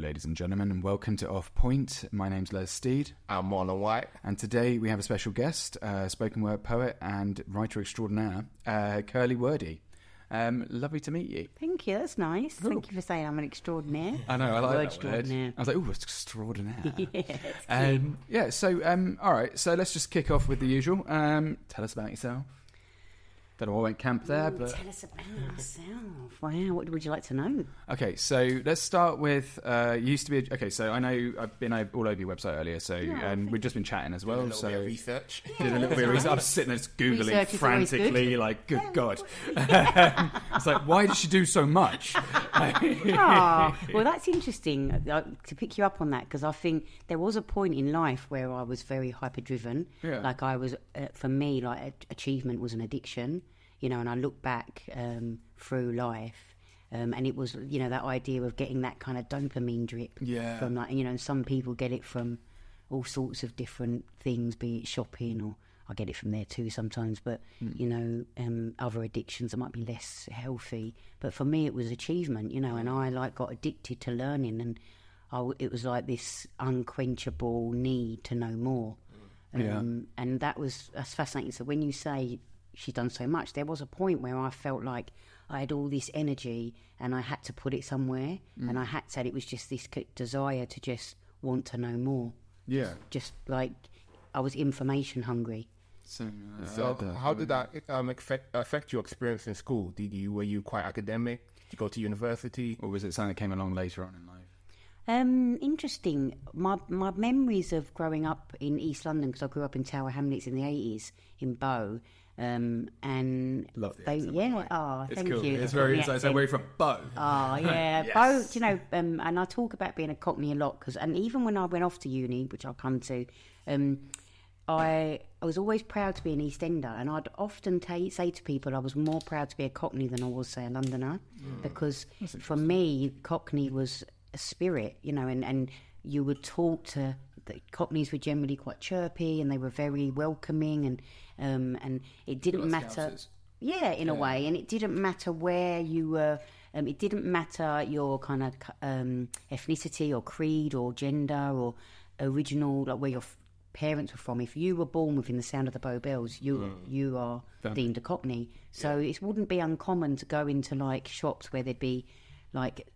ladies and gentlemen, and welcome to Off Point. My name's Les Steed. I'm Marlon White. And today we have a special guest, spoken word poet and writer extraordinaire, Curly Wordy. Lovely to meet you. Thank you, that's nice. Ooh. Thank you for saying I'm an extraordinaire. I know, I like that extraordinaire. word. I was like, ooh, it's extraordinaire. Yeah, all right, so let's just kick off with the usual. Tell us about yourself. Don't know why I went camp there, but... Tell us about myself. Wow, what would you like to know? Okay, so let's start with, used to be... Okay, so I know I've been all over your website earlier, so we've just been chatting as well. Did a little bit of research. Did a little bit of research. I'm sitting there just Googling Research is always frantically, good. like, good God. It's like, why did she do so much? Well, that's interesting to pick you up on that, because I think there was a point in life where I was very hyper-driven. Yeah. Like I was, for me, like achievement was an addiction, and I look back through life and it was, that idea of getting that kind of dopamine drip from like, some people get it from all sorts of different things, be it shopping, or I get it from there too sometimes, but, other addictions that might be less healthy. But for me, it was achievement, and I got addicted to learning, and it was like this unquenchable need to know more. And that's fascinating. So when you say she's done so much, there was a point where I felt like I had all this energy and I had to put it somewhere, and I had to, it was just this desire to just want to know more. Yeah. Just like I was information hungry. So how did that affect your experience in school? Were you quite academic? Did you go to university? Or was it something that came along later on in life? Interesting. My memories of growing up in East London, because I grew up in Tower Hamlets in the 80s in Bow, and love the accent, it's thank cool. you. It's very exciting. So where are you from? Bow. Oh yeah. Yes. Bow, and I talk about being a cockney a lot, and even when I went off to uni, which I'll come to, I was always proud to be an East Ender, and I'd often say to people I was more proud to be a cockney than I was, say, a Londoner, because for me cockney was a spirit, and you would talk to the cockneys were generally quite chirpy, and they were very welcoming, and it didn't matter. In a way, and it didn't matter where you were. It didn't matter your kind of ethnicity or creed or gender or original, like where your parents were from. If you were born within the sound of the Bow Bells, you are deemed a cockney. So it wouldn't be uncommon to go into like shops where there'd be like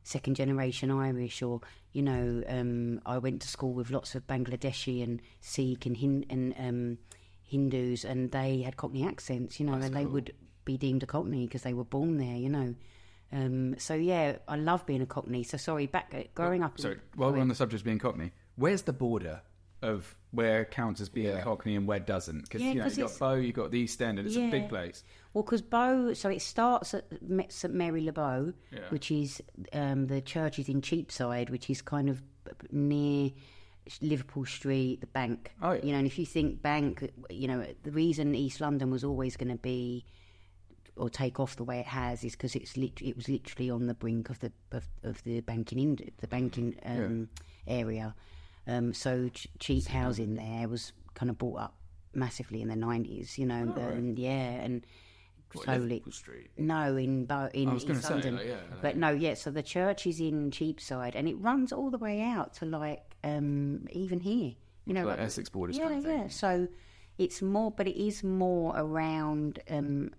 second generation Irish, or I went to school with lots of Bangladeshi and Sikh and Hindus, and they had Cockney accents, and they would be deemed a Cockney because they were born there, I love being a Cockney. So sorry, growing up. Sorry, while we're on the subject of being Cockney, where's the border of where counts as being a Cockney and where doesn't? Because you've got Bow, you've got the East End, and it's a big place. Well, because Bow, so it starts at St Mary le Bow, which is the church is in Cheapside, which is kind of near Liverpool Street, the Bank. Oh, yeah. And if you think Bank, the reason East London was always going to be or take off the way it has is because it was literally on the brink of the banking area. So cheap housing there was kind of bought up massively in the 90s, and slowly. Liverpool Street? No, in East London. So the church is in Cheapside, and it runs all the way out to like even here, like Essex borders. Kind of thing. So it's more, but it is more around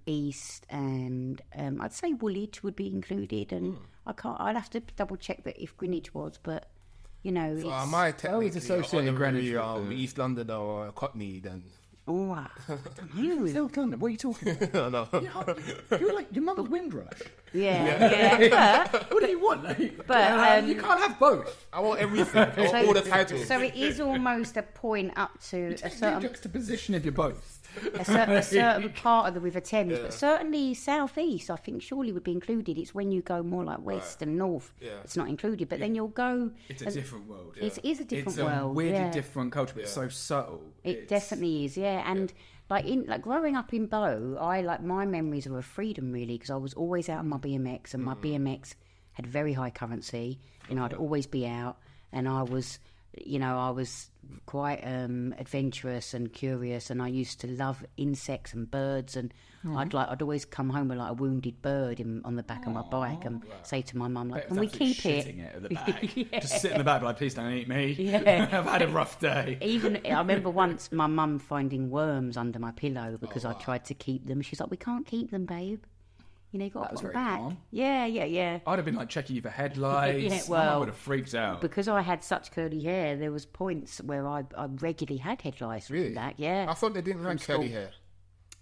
east, and I'd say Woolwich would be included, and I'd have to double check that if Greenwich was, but. So am I technically Greenwich, East London or Cockney then? Oh, I don't know. Still London. What are you talking about? No. You're like your mother's Windrush. Yeah. What do you want? But you can't have both. I want everything. I want all the titles. So it is almost a point up to a certain juxtaposition if you're both. a certain part of the River Thames, but certainly southeast, I think, surely would be included. It's when you go more like west and north, it's not included. But then you'll go. It's a different world. It is a different world. It's a weirdly different culture, but it's so subtle. It definitely is, and. Like growing up in Bow, my memories are of freedom really, because I was always out on my BMX, and my BMX had very high currency. I'd always be out, and I was I was quite adventurous and curious, and I used to love insects and birds, and I'd always come home with like a wounded bird on the back of my bike and say to my mum, like, can we keep it? At the back. Just sit in the back, like, please don't eat me. Yeah. I've had a rough day. I remember once my mum finding worms under my pillow because I tried to keep them. She's like, we can't keep them, babe. You got to put them back. Calm. Yeah. I'd have been like checking you for headlights. I would have freaked out. Because I had such curly hair, there was points where I regularly had headlights. Really? Back. Yeah. I thought they didn't like curly hair.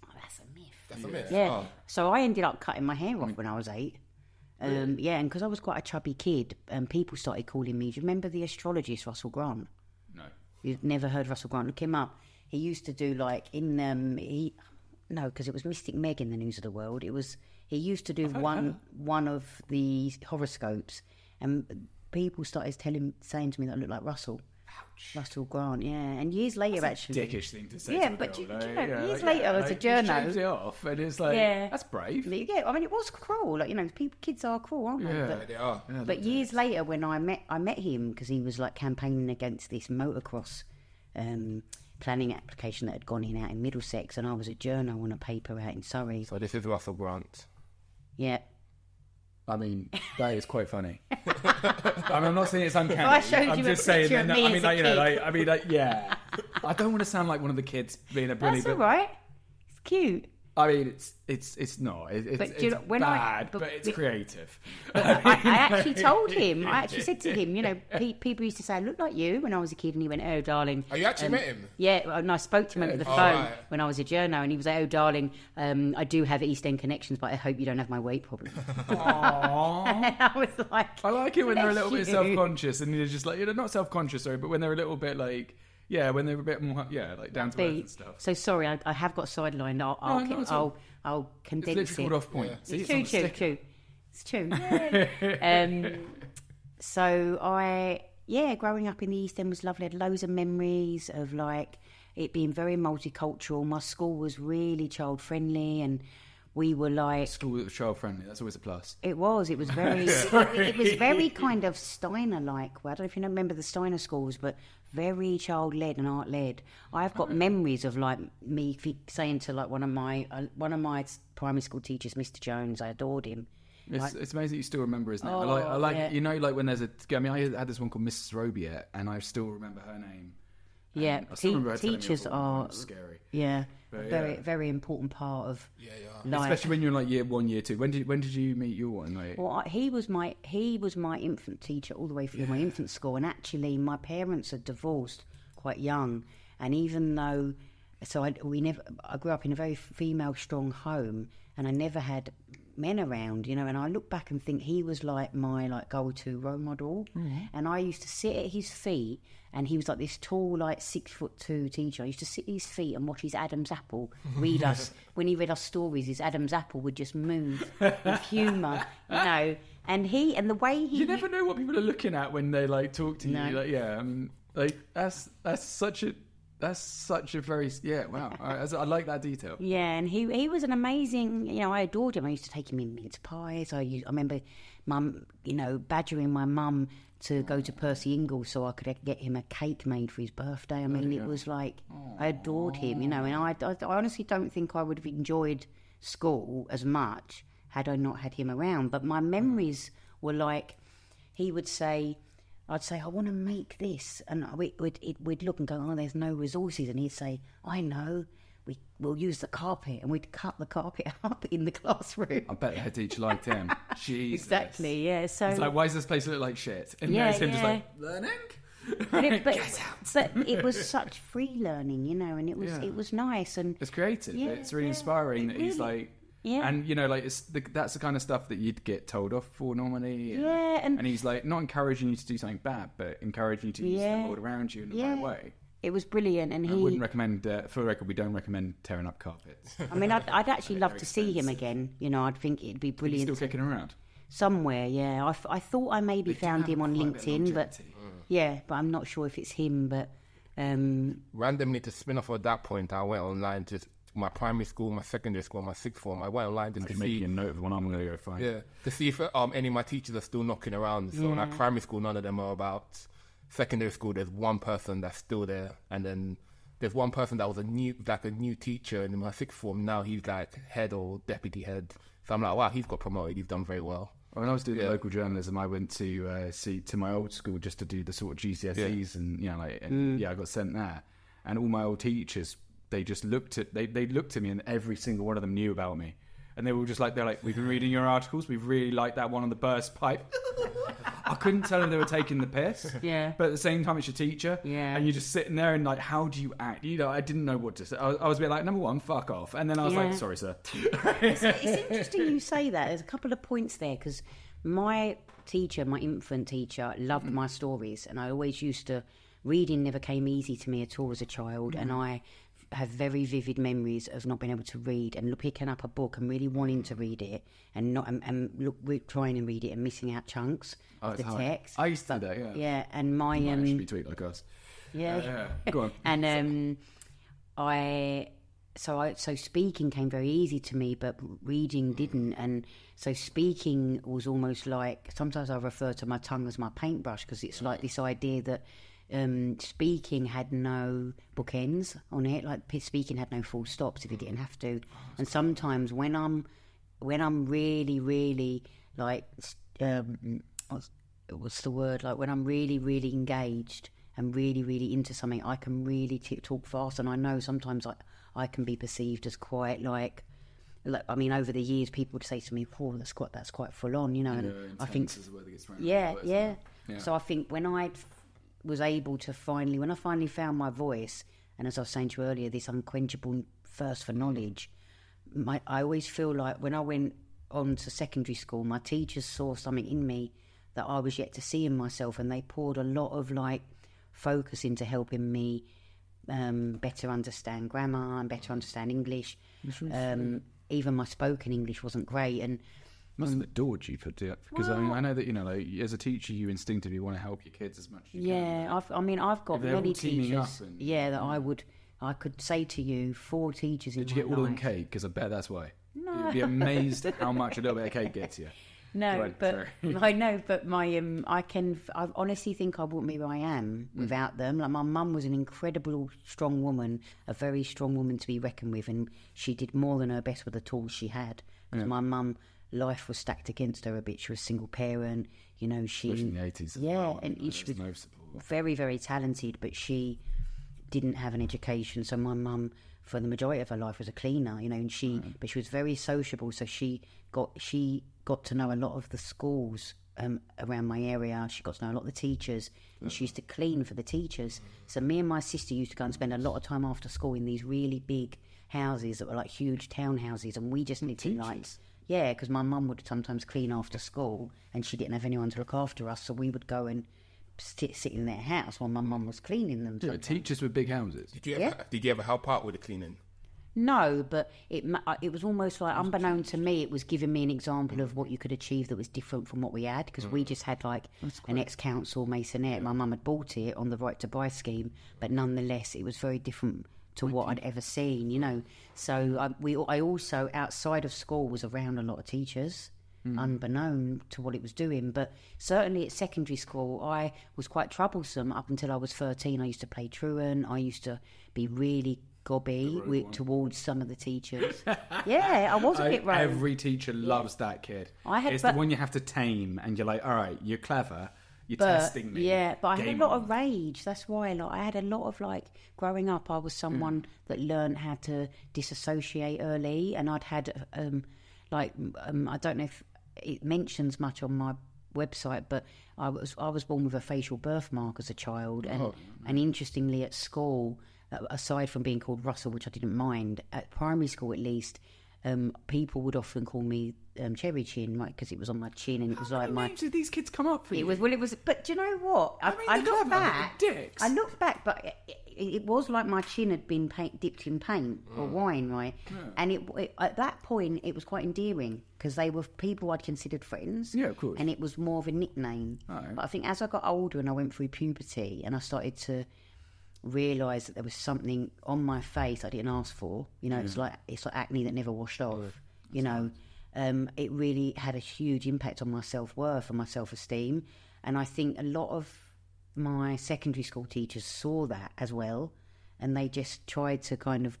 Oh, that's a myth. That's a myth. Yeah. Oh. So I ended up cutting my hair off when I was 8. Really? Yeah, and because I was quite a chubby kid, people started calling me. Do you remember the astrologist Russell Grant? No. You've never heard Russell Grant? Look him up. He used to do because it was Mystic Meg in the News of the World. He used to do one of the horoscopes, and people started saying to me that I looked like Russell. Ouch. Russell Grant, yeah. And years later, that's actually, a dickish thing to say. Yeah, to but girl, years later, as a journo, shaved it off, and it's like, that's brave. Yeah, I mean, it was cruel. Like, kids are cruel, aren't they? Yeah, they are. Yeah, but years later, when I met him because he was like campaigning against this motocross planning application that had gone out in Middlesex, and I was a journo on a paper out in Surrey. So this is Russell Grant. Yeah. I mean, that is quite funny. I'm not saying it's uncanny. I showed you I'm just saying that. Yeah. I don't want to sound like one of the kids being a bully. That's all right. It's cute. I mean, it's not. It's bad, but it's creative. But I actually told him. I actually said to him, people used to say, I look like you when I was a kid, and he went, oh, darling. Oh, you actually met him? Yeah, and I spoke to him over the phone when I was a journo, and he was like, oh, darling, I do have East End connections, but I hope you don't have my weight problem. Aww. And I was like, I like it when they're a little bit self-conscious, and you're just like, not self-conscious, sorry, but when they're a little bit like... Yeah, when they're a bit more, like down to earth and stuff. So sorry, I have got sidelined. I'll condense it's literally called off point. Yeah. It's true. It's true. Yeah. So growing up in the East End was lovely. I had loads of memories of like it being very multicultural. My school was really child friendly, and we were like school that was child friendly. That's always a plus. It was very. It was very kind of Steiner like. Well, I don't know if you remember the Steiner schools, but very child led and art led. I've got memories of like me saying to like one of my primary school teachers, Mr. Jones, I adored him. It's amazing you still remember his name. I like like when there's I had this one called Mrs. Robiet, and I still remember her name. Yeah, teachers are scary. Yeah, very very important part of life. Especially when you're in like year 1, year 2. When did you meet your one? Like... Well, he was my infant teacher all the way through my infant school, and actually my parents had divorced quite young, and even though I grew up in a very female strong home, and I never had men around, and I look back and think he was like my go-to role model, and I used to sit at his feet, and he was like this tall 6'2" teacher. I used to sit at his feet and watch his Adam's apple read us. When he read us stories, his Adam's apple would just move with humour, and the way he... You never know what people are looking at when they talk to you. That's such a very wow. I like that detail. Yeah, and he was an amazing. I adored him. I used to take him in mince pies. I remember mum, badgering my mum to go to Percy Ingles so I could get him a cake made for his birthday. I mean, it was like I adored him. And I honestly don't think I would have enjoyed school as much had I not had him around. But my memories were like he would say. I'd say, I want to make this. And we'd look and go, oh, there's no resources. And he'd say, I know, we'll use the carpet. And we'd cut the carpet up in the classroom. I bet the head teacher liked him. Jesus. Exactly, yeah. So it's like, why does this place look like shit? And there's him just like, learning? Get out. So it was such free learning, and it was nice. And it's creative. It's really inspiring that he's like... Yeah, and that's the kind of stuff that you'd get told off for normally. And he's like not encouraging you to do something bad, but encouraging you to use the world around you in the right way. It was brilliant, and I wouldn't recommend. For the record, we don't recommend tearing up carpets. I mean, I'd actually love to see him again. I'd think it'd be brilliant. He's still kicking around somewhere. Yeah, I thought I maybe found him on LinkedIn, but but I'm not sure if it's him. But randomly to spin off at that point, I went online to my primary school, my secondary school, my sixth form. I went online to see a note of the one I'm going to go find. Yeah, to see if any of my teachers are still knocking around. So like primary school, none of them are about. secondary school, there's one person that's still there, and then there's one person that was a new teacher, and in my sixth form now he's like head or deputy head. So I'm like, wow, he's got promoted. He's done very well. When I was doing local journalism, I went to my old school just to do the sort of GCSEs, and I got sent there, and all my old teachers, they just looked at me, and every single one of them knew about me. And they were just like, we've been reading your articles. We've really liked that one on the burst pipe. I couldn't tell them they were taking the piss. Yeah. But at the same time, it's your teacher. Yeah. And you're just sitting there and like, how do you act? I didn't know what to say. I was a bit like, number one, fuck off. And then I was like, sorry, sir. It's interesting you say that. There's a couple of points there, because my infant teacher, loved my stories. And I always used to... Reading never came easy to me at all as a child. And I have very vivid memories of not being able to read and picking up a book and really wanting to read it and trying to read it and missing out chunks of the text. I used to do that, yeah. Yeah, and my... You should be tweet like us. Yeah. Go on. And so speaking came very easy to me, but reading didn't. And so speaking was almost like... Sometimes I refer to my tongue as my paintbrush, because it's like this idea that... speaking had no bookends on it, like speaking had no full stops if you didn't have to. And sometimes when I'm really, really like what's the word, like when I'm really, really engaged and really, really into something, I can really talk fast. And I know sometimes I can be perceived as quite like I mean, over the years people would say to me, "Paul, that's quite full on," you know. And I think yeah. So I think when I was able to when I finally found my voice, and as I was saying to you earlier, this unquenchable thirst for knowledge, I always feel like when I went on to secondary school, my teachers saw something in me that I was yet to see in myself, and they poured a lot of like focus into helping me better understand grammar and better understand English. Even my spoken English wasn't great, and must have adored you for doing it, because I know that like, as a teacher you instinctively want to help your kids as much as you can. I've got many teachers that I could say to you 4 teachers in my life. Did you get all of them cake? Because I bet that's why. No. You'd be amazed at how much a little bit of cake gets you. No, but I know, but I honestly think I wouldn't be where I am without them. Like, my mum was an incredible, strong woman, a very strong woman to be reckoned with, and she did more than her best with the tools she had. Because my mum, life was stacked against her a bit. She was a single parent, you know. Especially in the 80s. Yeah, and she was no support. Very, very talented, but she didn't have an education. So my mum, for the majority of her life, was a cleaner, you know. And but she was very sociable, so she got to know a lot of the schools around my area. She got to know a lot of the teachers, and she used to clean for the teachers. So me and my sister used to go and spend a lot of time after school in these really big houses that were like huge townhouses, and we just lived in like... Yeah, because my mum would sometimes clean after school, and she didn't have anyone to look after us, so we would go and sit in their house while my mum was cleaning them. Yeah, teachers with big houses. Did you ever help out with the cleaning? No, but it was almost like, unbeknown to me, it was giving me an example of what you could achieve that was different from what we had, because we just had like an ex-council masonette. My mum had bought it on the right to buy scheme, but nonetheless it was very different to what I'd ever seen, you know. So I also, outside of school, was around a lot of teachers, unbeknown to what it was doing. But certainly at secondary school, I was quite troublesome up until I was 13. I used to play truant. I used to be really gobby towards some of the teachers. Yeah, I was a bit rogue. Every teacher loves that kid. It's the one you have to tame, and you're like, all right, you're clever. You're testing me. Yeah, but I had a lot of rage. That's why. Like, I had a lot of, like, growing up, I was someone that learned how to disassociate early, and I'd had, I don't know if it mentions much on my website, but I was born with a facial birthmark as a child, and interestingly at school, aside from being called Russell, which I didn't mind, at primary school at least, people would often call me Cherry Chin, right? Because it was on my chin, and it was How like many names did these kids come up for you? It was. But do you know what? I look back. Dicks. I look back, but it was like my chin had been dipped in paint or wine, right? Yeah. And it at that point, it was quite endearing because they were people I'd considered friends. Yeah, of course. And it was more of a nickname. Oh. But I think as I got older and I went through puberty, and I started to realise that there was something on my face I didn't ask for. You know, it's like acne that never washed off. You know, it really had a huge impact on my self-worth and my self-esteem. And I think a lot of my secondary school teachers saw that as well, and they just tried to kind of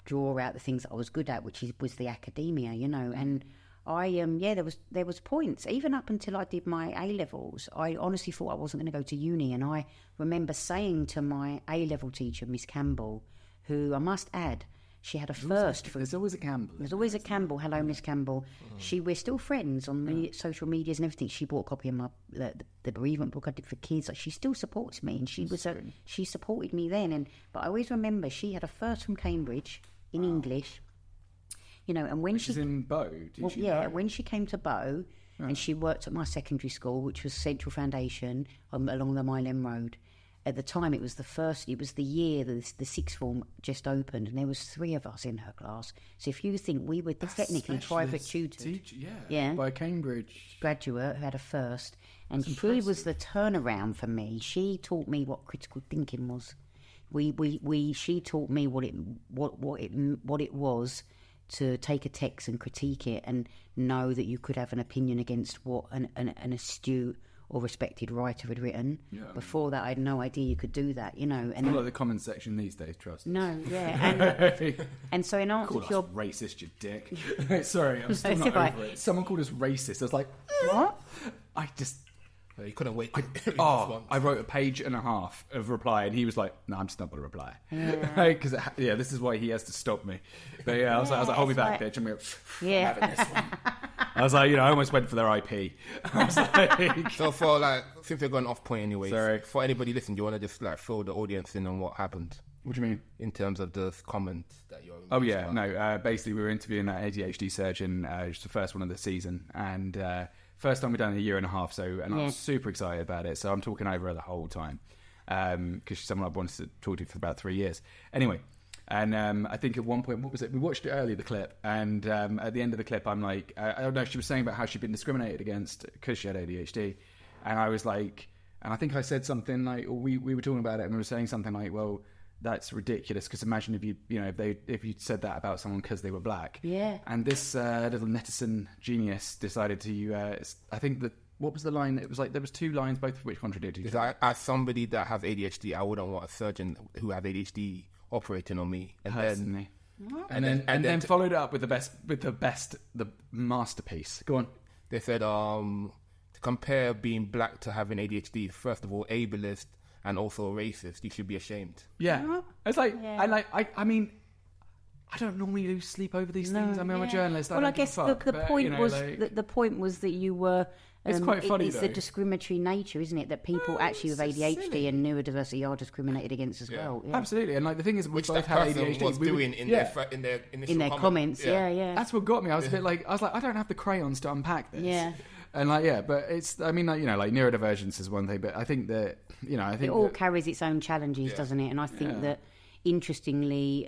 draw out the things that I was good at, which was the academia, and I there was points even up until I did my A-levels. I honestly thought I wasn't going to go to uni, and I remember saying to my A-level teacher, Miss Campbell, who I must add, she had a first. There's always a Campbell. There's always a Campbell. Hello, Miss Campbell. We're still friends on social medias and everything. She bought a copy of the bereavement book I did for kids. Like, she still supports me, and she supported me then. But I always remember she had a first from Cambridge in English. And when she's in Bow. When she came to Bow, and she worked at my secondary school, which was Central Foundation along the Mile End Road. At the time, it was the year the sixth form just opened, and there was 3 of us in her class. So if you think we were technically private tutored, by a Cambridge graduate who had a first, and she was the turnaround for me. She taught me what critical thinking was. She taught me what it was to take a text and critique it, and know that you could have an opinion against what an astute or respected writer had written. Before that, I had no idea you could do that, And it's not like the comment section these days, trust. No, yeah, and so in answer to your racist, you dick. Sorry, I'm still not over it. Someone called us racist. I was like, what? You couldn't wait. I wrote a page and a half of reply, and he was like, "No, I'm just not going to reply." Because this is why he has to stop me. But I was like, "Hold me back, bitch." I'm having this one. I was like, I almost went for their IP. I was like, so since we're going off point anyway, sorry. For anybody listening, do you want to just fill the audience in on what happened? What do you mean? In terms of the comments that you're... basically we were interviewing that ADHD surgeon, which was the first one of the season, and first time we've done in a year and a half, and I'm super excited about it, so I'm talking over her the whole time, because she's someone I've wanted to talk to for about 3 years. Anyway, and I think at one point, what was it? We watched it earlier, the clip, and at the end of the clip, I'm like, I don't know, she was saying about how she'd been discriminated against because she had ADHD, and I was like, and I think I said something like, or we were talking about it, and we were saying something like, well, that's ridiculous, because imagine if you said that about someone because they were black. Yeah. And this little netizen genius decided to, I think that, what was the line? It was like, there was 2 lines, both of which contradicted each other. As somebody that has ADHD, I wouldn't want a surgeon who has ADHD operating on me. Personally. And then followed it up with the masterpiece. Go on. They said, to compare being black to having ADHD, first of all, ableist, and also racist, you should be ashamed. Yeah. It's like, I mean, I don't normally lose sleep over these things. I mean, I'm a journalist. I guess the point was that you were... it's quite funny, it's the discriminatory nature, isn't it? That people actually with ADHD and neurodiversity are discriminated against as well. Yeah. Absolutely. And the thing is, which that person was doing in their initial comments. Yeah. That's what got me. I was a bit like, I don't have the crayons to unpack this. Yeah. And but it's, I mean, neurodivergence is one thing, but I think that, it all carries its own challenges, doesn't it? And I think that, interestingly,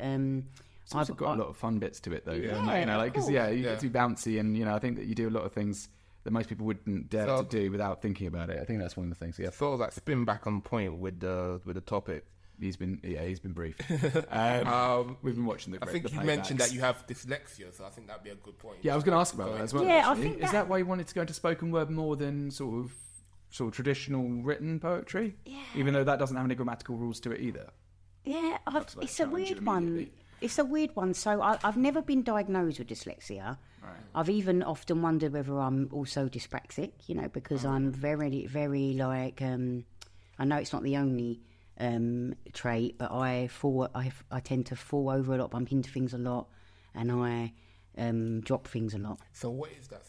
it's also got a lot of fun bits to it, though. Because you get to be bouncy, and I think that you do a lot of things that most people wouldn't dare to do without thinking about it. I think that's one of the things. Yeah. So that spin back on point with the topic. He's been briefed. We've been watching the. I think you mentioned that you have dyslexia, so I think that'd be a good point. Yeah, I was going to ask about that as well. Yeah, actually. I think is that why you wanted to go into spoken word more than sort of traditional written poetry? Yeah. Even though that doesn't have any grammatical rules to it either. Yeah, it's a weird one. It's a weird one. So I've never been diagnosed with dyslexia. Right. I've even often wondered whether I'm also dyspraxic. Because I'm very, very I know it's not the only trait, but I tend to fall over a lot, bump into things a lot, and I drop things a lot. So what is that?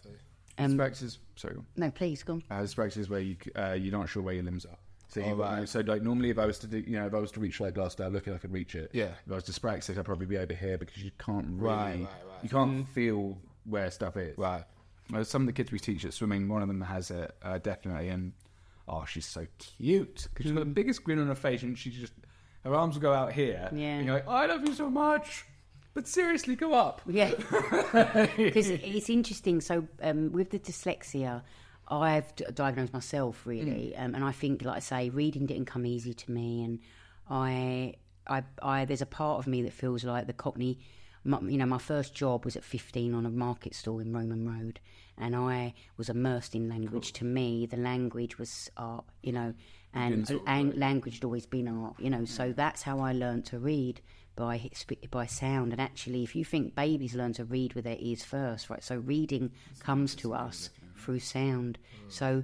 Dyspraxia is... Sorry. No, please, go on. Dyspraxia is where you're not sure where your limbs are. So, so normally if I was to do, if I was to reach Glasgow, look, I could reach it. Yeah. If I was dyspraxic, I'd probably be over here, because you can't really... You can't feel where stuff is. Right. Well, some of the kids we teach at swimming, one of them has it, definitely, and... Oh, she's so cute, because she's got the biggest grin on her face, and her arms will go out here. Yeah. And you're like, I love you so much, but seriously, go up. Yeah. Because it's interesting. So with the dyslexia, I've diagnosed myself, really, and I think, like I say, reading didn't come easy to me, and I there's a part of me that feels like the cockney. My first job was at 15 on a market stall in Roman Road, and I was immersed in language. Cool. To me, the language was art, you know, and language had always been art, you know. So that's how I learned to read, by sound. And actually, if you think babies learn to read with their ears first, right? So reading comes to us through sound. So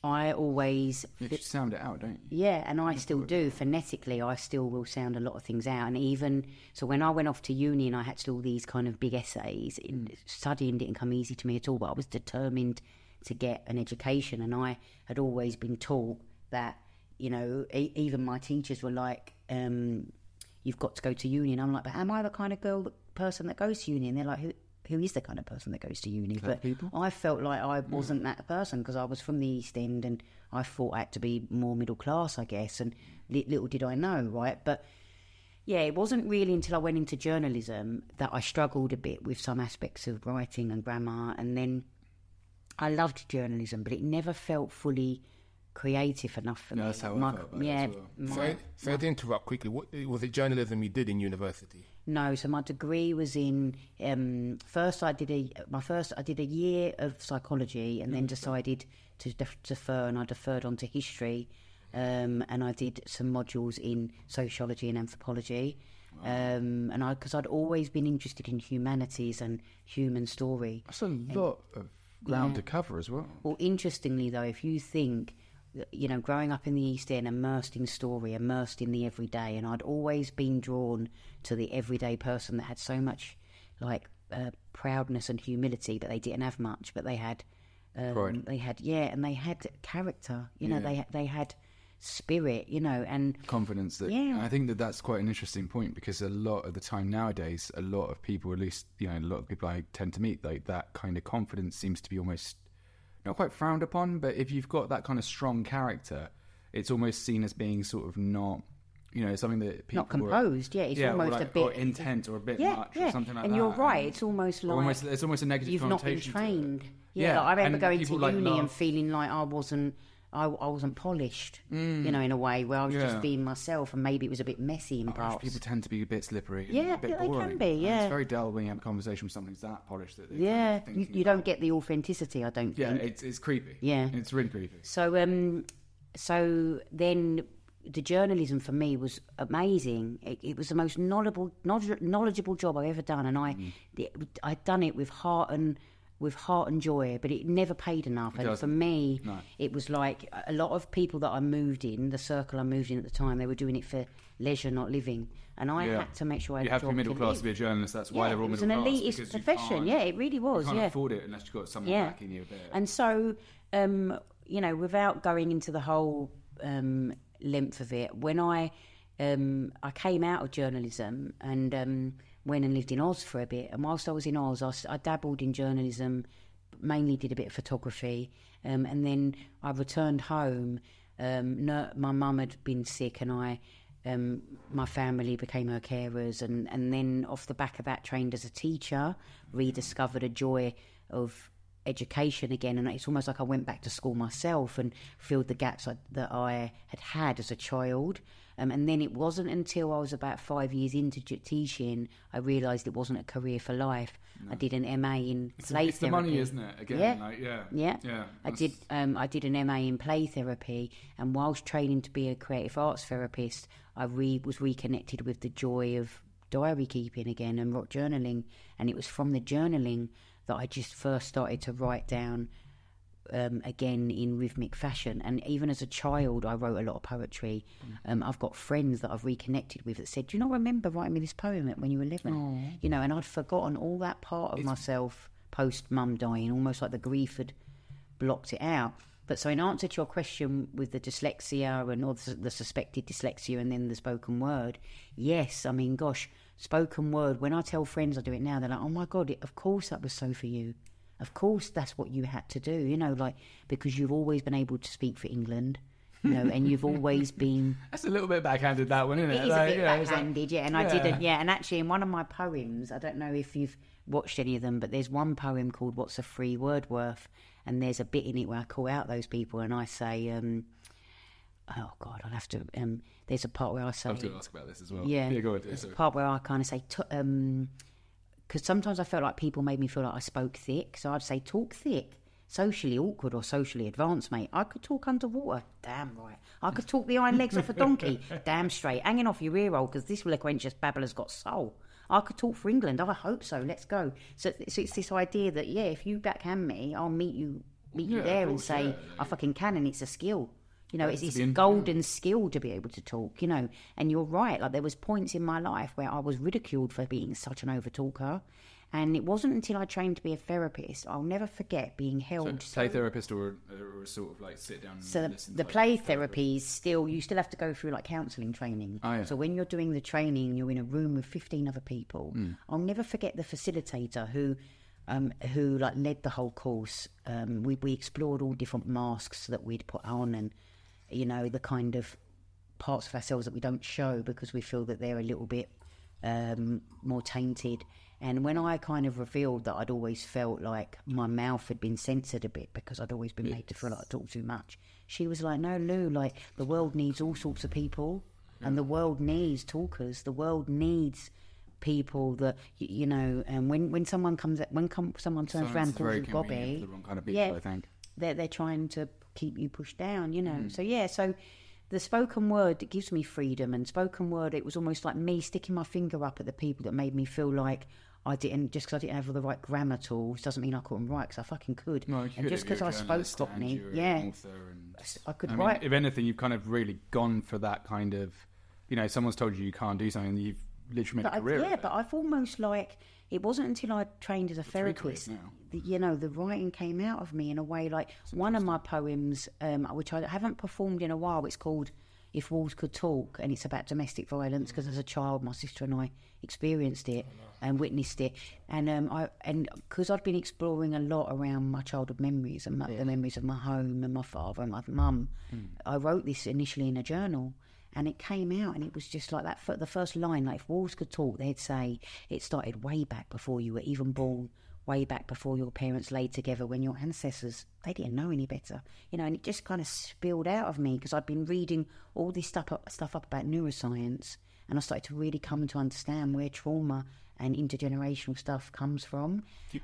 I always... You just sound it out, don't you? Yeah, and I still do. Phonetically, I still will sound a lot of things out. And even... So when I went off to uni and I had to do all these kind of big essays, studying didn't come easy to me at all, but I was determined to get an education. And I had always been taught that, you know, even my teachers were like, you've got to go to uni. And I'm like, but am I the kind of person that goes to uni? And they're like, who is the kind of person that goes to uni? But people? I felt like I wasn't that person because I was from the East End and I thought I had to be more middle class, I guess, and little did I know, right? But yeah, it wasn't really until I went into journalism that I struggled a bit with some aspects of writing and grammar, and then I loved journalism, but it never felt fully creative enough for me. That's how I felt about it as well. So to interrupt quickly, what was it journalism you did in university? No, so my degree was in first I did a year of psychology and then decided to defer, and I deferred onto history, and I did some modules in sociology and anthropology. Wow. And because I'd always been interested in humanities and human story. That's a lot of ground to cover as well. Well, interestingly though, if you think, you know, growing up in the East End, immersed in story, immersed in the everyday, and I'd always been drawn to the everyday person that had so much, like, proudness and humility, but they didn't have much, but they had, pride. They had character, you know, they had spirit, you know, and confidence. I think that's quite an interesting point, because a lot of the time nowadays, a lot of people, at least, you know, a lot of people I tend to meet, like, that kind of confidence seems to be almost not quite frowned upon, but if you've got that kind of strong character, it's almost seen as being sort of not, you know, something that people... Not composed, it's almost a bit... Or intent, or a bit much, or something like that. And you're right, it's almost like... It's almost a negative you've not been connotation trained. Like, I remember going to uni and feeling like I wasn't polished, you know, in a way where I was just being myself, and maybe it was a bit messy in parts. People tend to be a bit slippery, a bit they boring. Can be, And it's very dull when you have a conversation with something that's that polished. That you don't get the authenticity, I don't think. Yeah, it's creepy. Yeah. It's really creepy. So, so then the journalism for me was amazing. It was the most knowledgeable job I've ever done, and I'd done it with heart and joy, but it never paid enough. And for me, it was like a lot of people that I moved in, the circle I moved in at the time, they were doing it for leisure, not living. And I had to make sure I had a job. You have to be middle class to be a journalist. That's why they're all middle class. It was an elitist profession. Yeah, it really was. You can't afford it unless you've got someone backing you a bit. And so, you know, without going into the whole length of it, when I came out of journalism and went and lived in Oz for a bit, and whilst I was in Oz, I dabbled in journalism, mainly did a bit of photography, and then I returned home. My mum had been sick, and my family became her carers, and then off the back of that, trained as a teacher, rediscovered a joy of education again, and it's almost like I went back to school myself and filled the gaps that I had as a child. And then it wasn't until I was about 5 years into teaching I realised it wasn't a career for life. No. I did an MA in play therapy. It's the money, isn't it? Again, I did an MA in play therapy, and whilst training to be a creative arts therapist, I was reconnected with the joy of diary keeping again and rock journaling. And it was from the journaling that I just first started to write down again in rhythmic fashion. And even as a child I wrote a lot of poetry. I've got friends that I've reconnected with that said, do you not remember writing me this poem when you were 11? Aww. You know, and I'd forgotten all that part of myself post mum dying, almost like the grief had blocked it out. But so in answer to your question with the dyslexia and all the suspected dyslexia and then the spoken word, yes, I mean, gosh, spoken word, when I tell friends I do it now, they're like, oh my God, of course that was so for you. Of course that's what you had to do, you know, like, because you've always been able to speak for England, you know, and you've always been... That's a little bit backhanded, that one, isn't it? It is a bit backhanded, and I did it, and actually in one of my poems, I don't know if you've watched any of them, but there's one poem called What's a Free Word Worth, and there's a bit in it where I call out those people and I say, oh God, I'll have to, there's a part where I say... I was going to ask about this as well. Yeah, go ahead. There's a part where I kind of say, because sometimes I felt like people made me feel like I spoke thick. So I'd say, talk thick. Socially awkward or socially advanced, mate. I could talk underwater. Damn right. I could talk the iron legs off a donkey. Damn straight. Hanging off your ear hole, because this eloquentious babbler's got soul. I could talk for England. I hope so. Let's go. So it's this idea that, yeah, if you backhand me, I'll meet you there and say, I fucking can, and it's a skill. You know, it's a golden skill to be able to talk, you know. And you're right. Like, there was points in my life where I was ridiculed for being such an over-talker. And it wasn't until I trained to be a therapist, I'll never forget being held. So play therapist or sort of like sit down and listen the play therapy is still, you still have to go through like counselling training. Oh, yeah. So when you're doing the training, you're in a room with 15 other people. I'll never forget the facilitator who like led the whole course. We explored all different masks that we'd put on, and, you know, the kind of parts of ourselves that we don't show because we feel that they're a little bit more tainted. And when I kind of revealed that I'd always felt like my mouth had been censored a bit because I'd always been made to feel like I talk too much, she was like, no, Lou, like, the world needs all sorts of people, and the world needs talkers. The world needs people that, you know, and when someone comes, someone turns around and calls you Bobby, the wrong kind of people, I think. They're trying to keep you pushed down, you know. So the spoken word, it gives me freedom, and spoken word, it was almost like me sticking my finger up at the people that made me feel like I didn't, just because I didn't have all the right grammar tools doesn't mean I couldn't write, because I fucking could. No, and just because I spoke Cockney, I could write. If anything, you've kind of really gone for that kind of, you know, someone's told you can't do something, you've literally made a career. But I've almost like, it wasn't until I trained as a therapist, you know, the writing came out of me in a way. Like, one of my poems, which I haven't performed in a while, it's called If Walls Could Talk, and it's about domestic violence, because as a child my sister and I experienced it and witnessed it, and because I'd been exploring a lot around my childhood memories and the memories of my home and my father and my mum, I wrote this initially in a journal, and it came out, and it was just like that. For the first line, like, if walls could talk, they'd say it started way back before you were even born, way back before your parents laid together, when your ancestors, they didn't know any better, you know. And it just kind of spilled out of me because I'd been reading all this stuff up about neuroscience, and I started to really come to understand where trauma and intergenerational stuff comes from. Do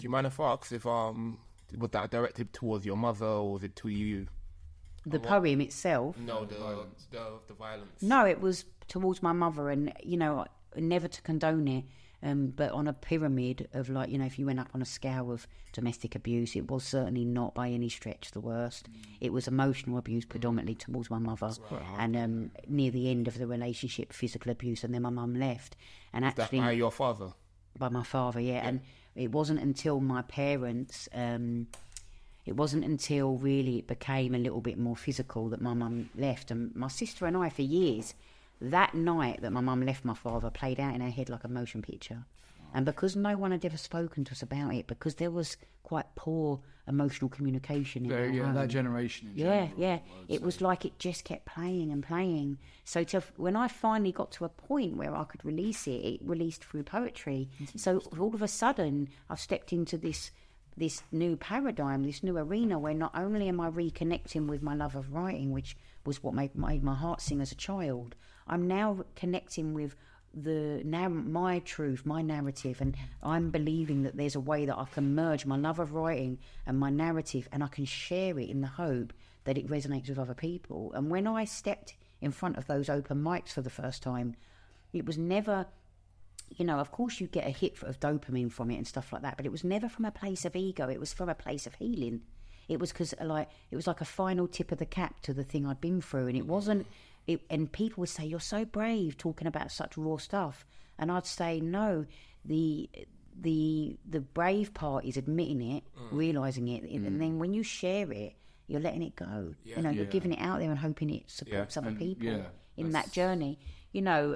you mind if I ask if was that directed towards your mother, or was it to you? The poem itself? No, the violence. No, it was towards my mother, and, you know, never to condone it. But on a pyramid of, like, you know, if you went up on a scale of domestic abuse, it was certainly not by any stretch the worst. It was emotional abuse predominantly towards my mother, and near the end of the relationship, physical abuse, and then my mum left. And actually, that by your father? By my father, yeah. And it wasn't until my parents, it wasn't until really it became a little bit more physical that my mum left. And my sister and I, for years, that night that my mum left my father played out in her head like a motion picture. And because no one had ever spoken to us about it, because there was quite poor emotional communication in our home, that generation. It was like it just kept playing and playing. So when I finally got to a point where I could release it, it released through poetry. So all of a sudden, I've stepped into this new paradigm, this new arena, where not only am I reconnecting with my love of writing, was what made my heart sing as a child, I'm now connecting with my truth, my narrative, and I'm believing that there's a way that I can merge my love of writing and my narrative, and I can share it in the hope that it resonates with other people. And when I stepped in front of those open mics for the first time, it was never, you know, of course you get a hit of dopamine from it and stuff like that, but it was never from a place of ego. It was from a place of healing. It was because, like, it was like a final tip of the cap to the thing I'd been through, and it wasn't. And people would say, "You're so brave talking about such raw stuff," and I'd say, "No, the brave part is admitting it, realizing it, and then when you share it, you're letting it go. You're giving it out there and hoping it supports other people in that journey." You know,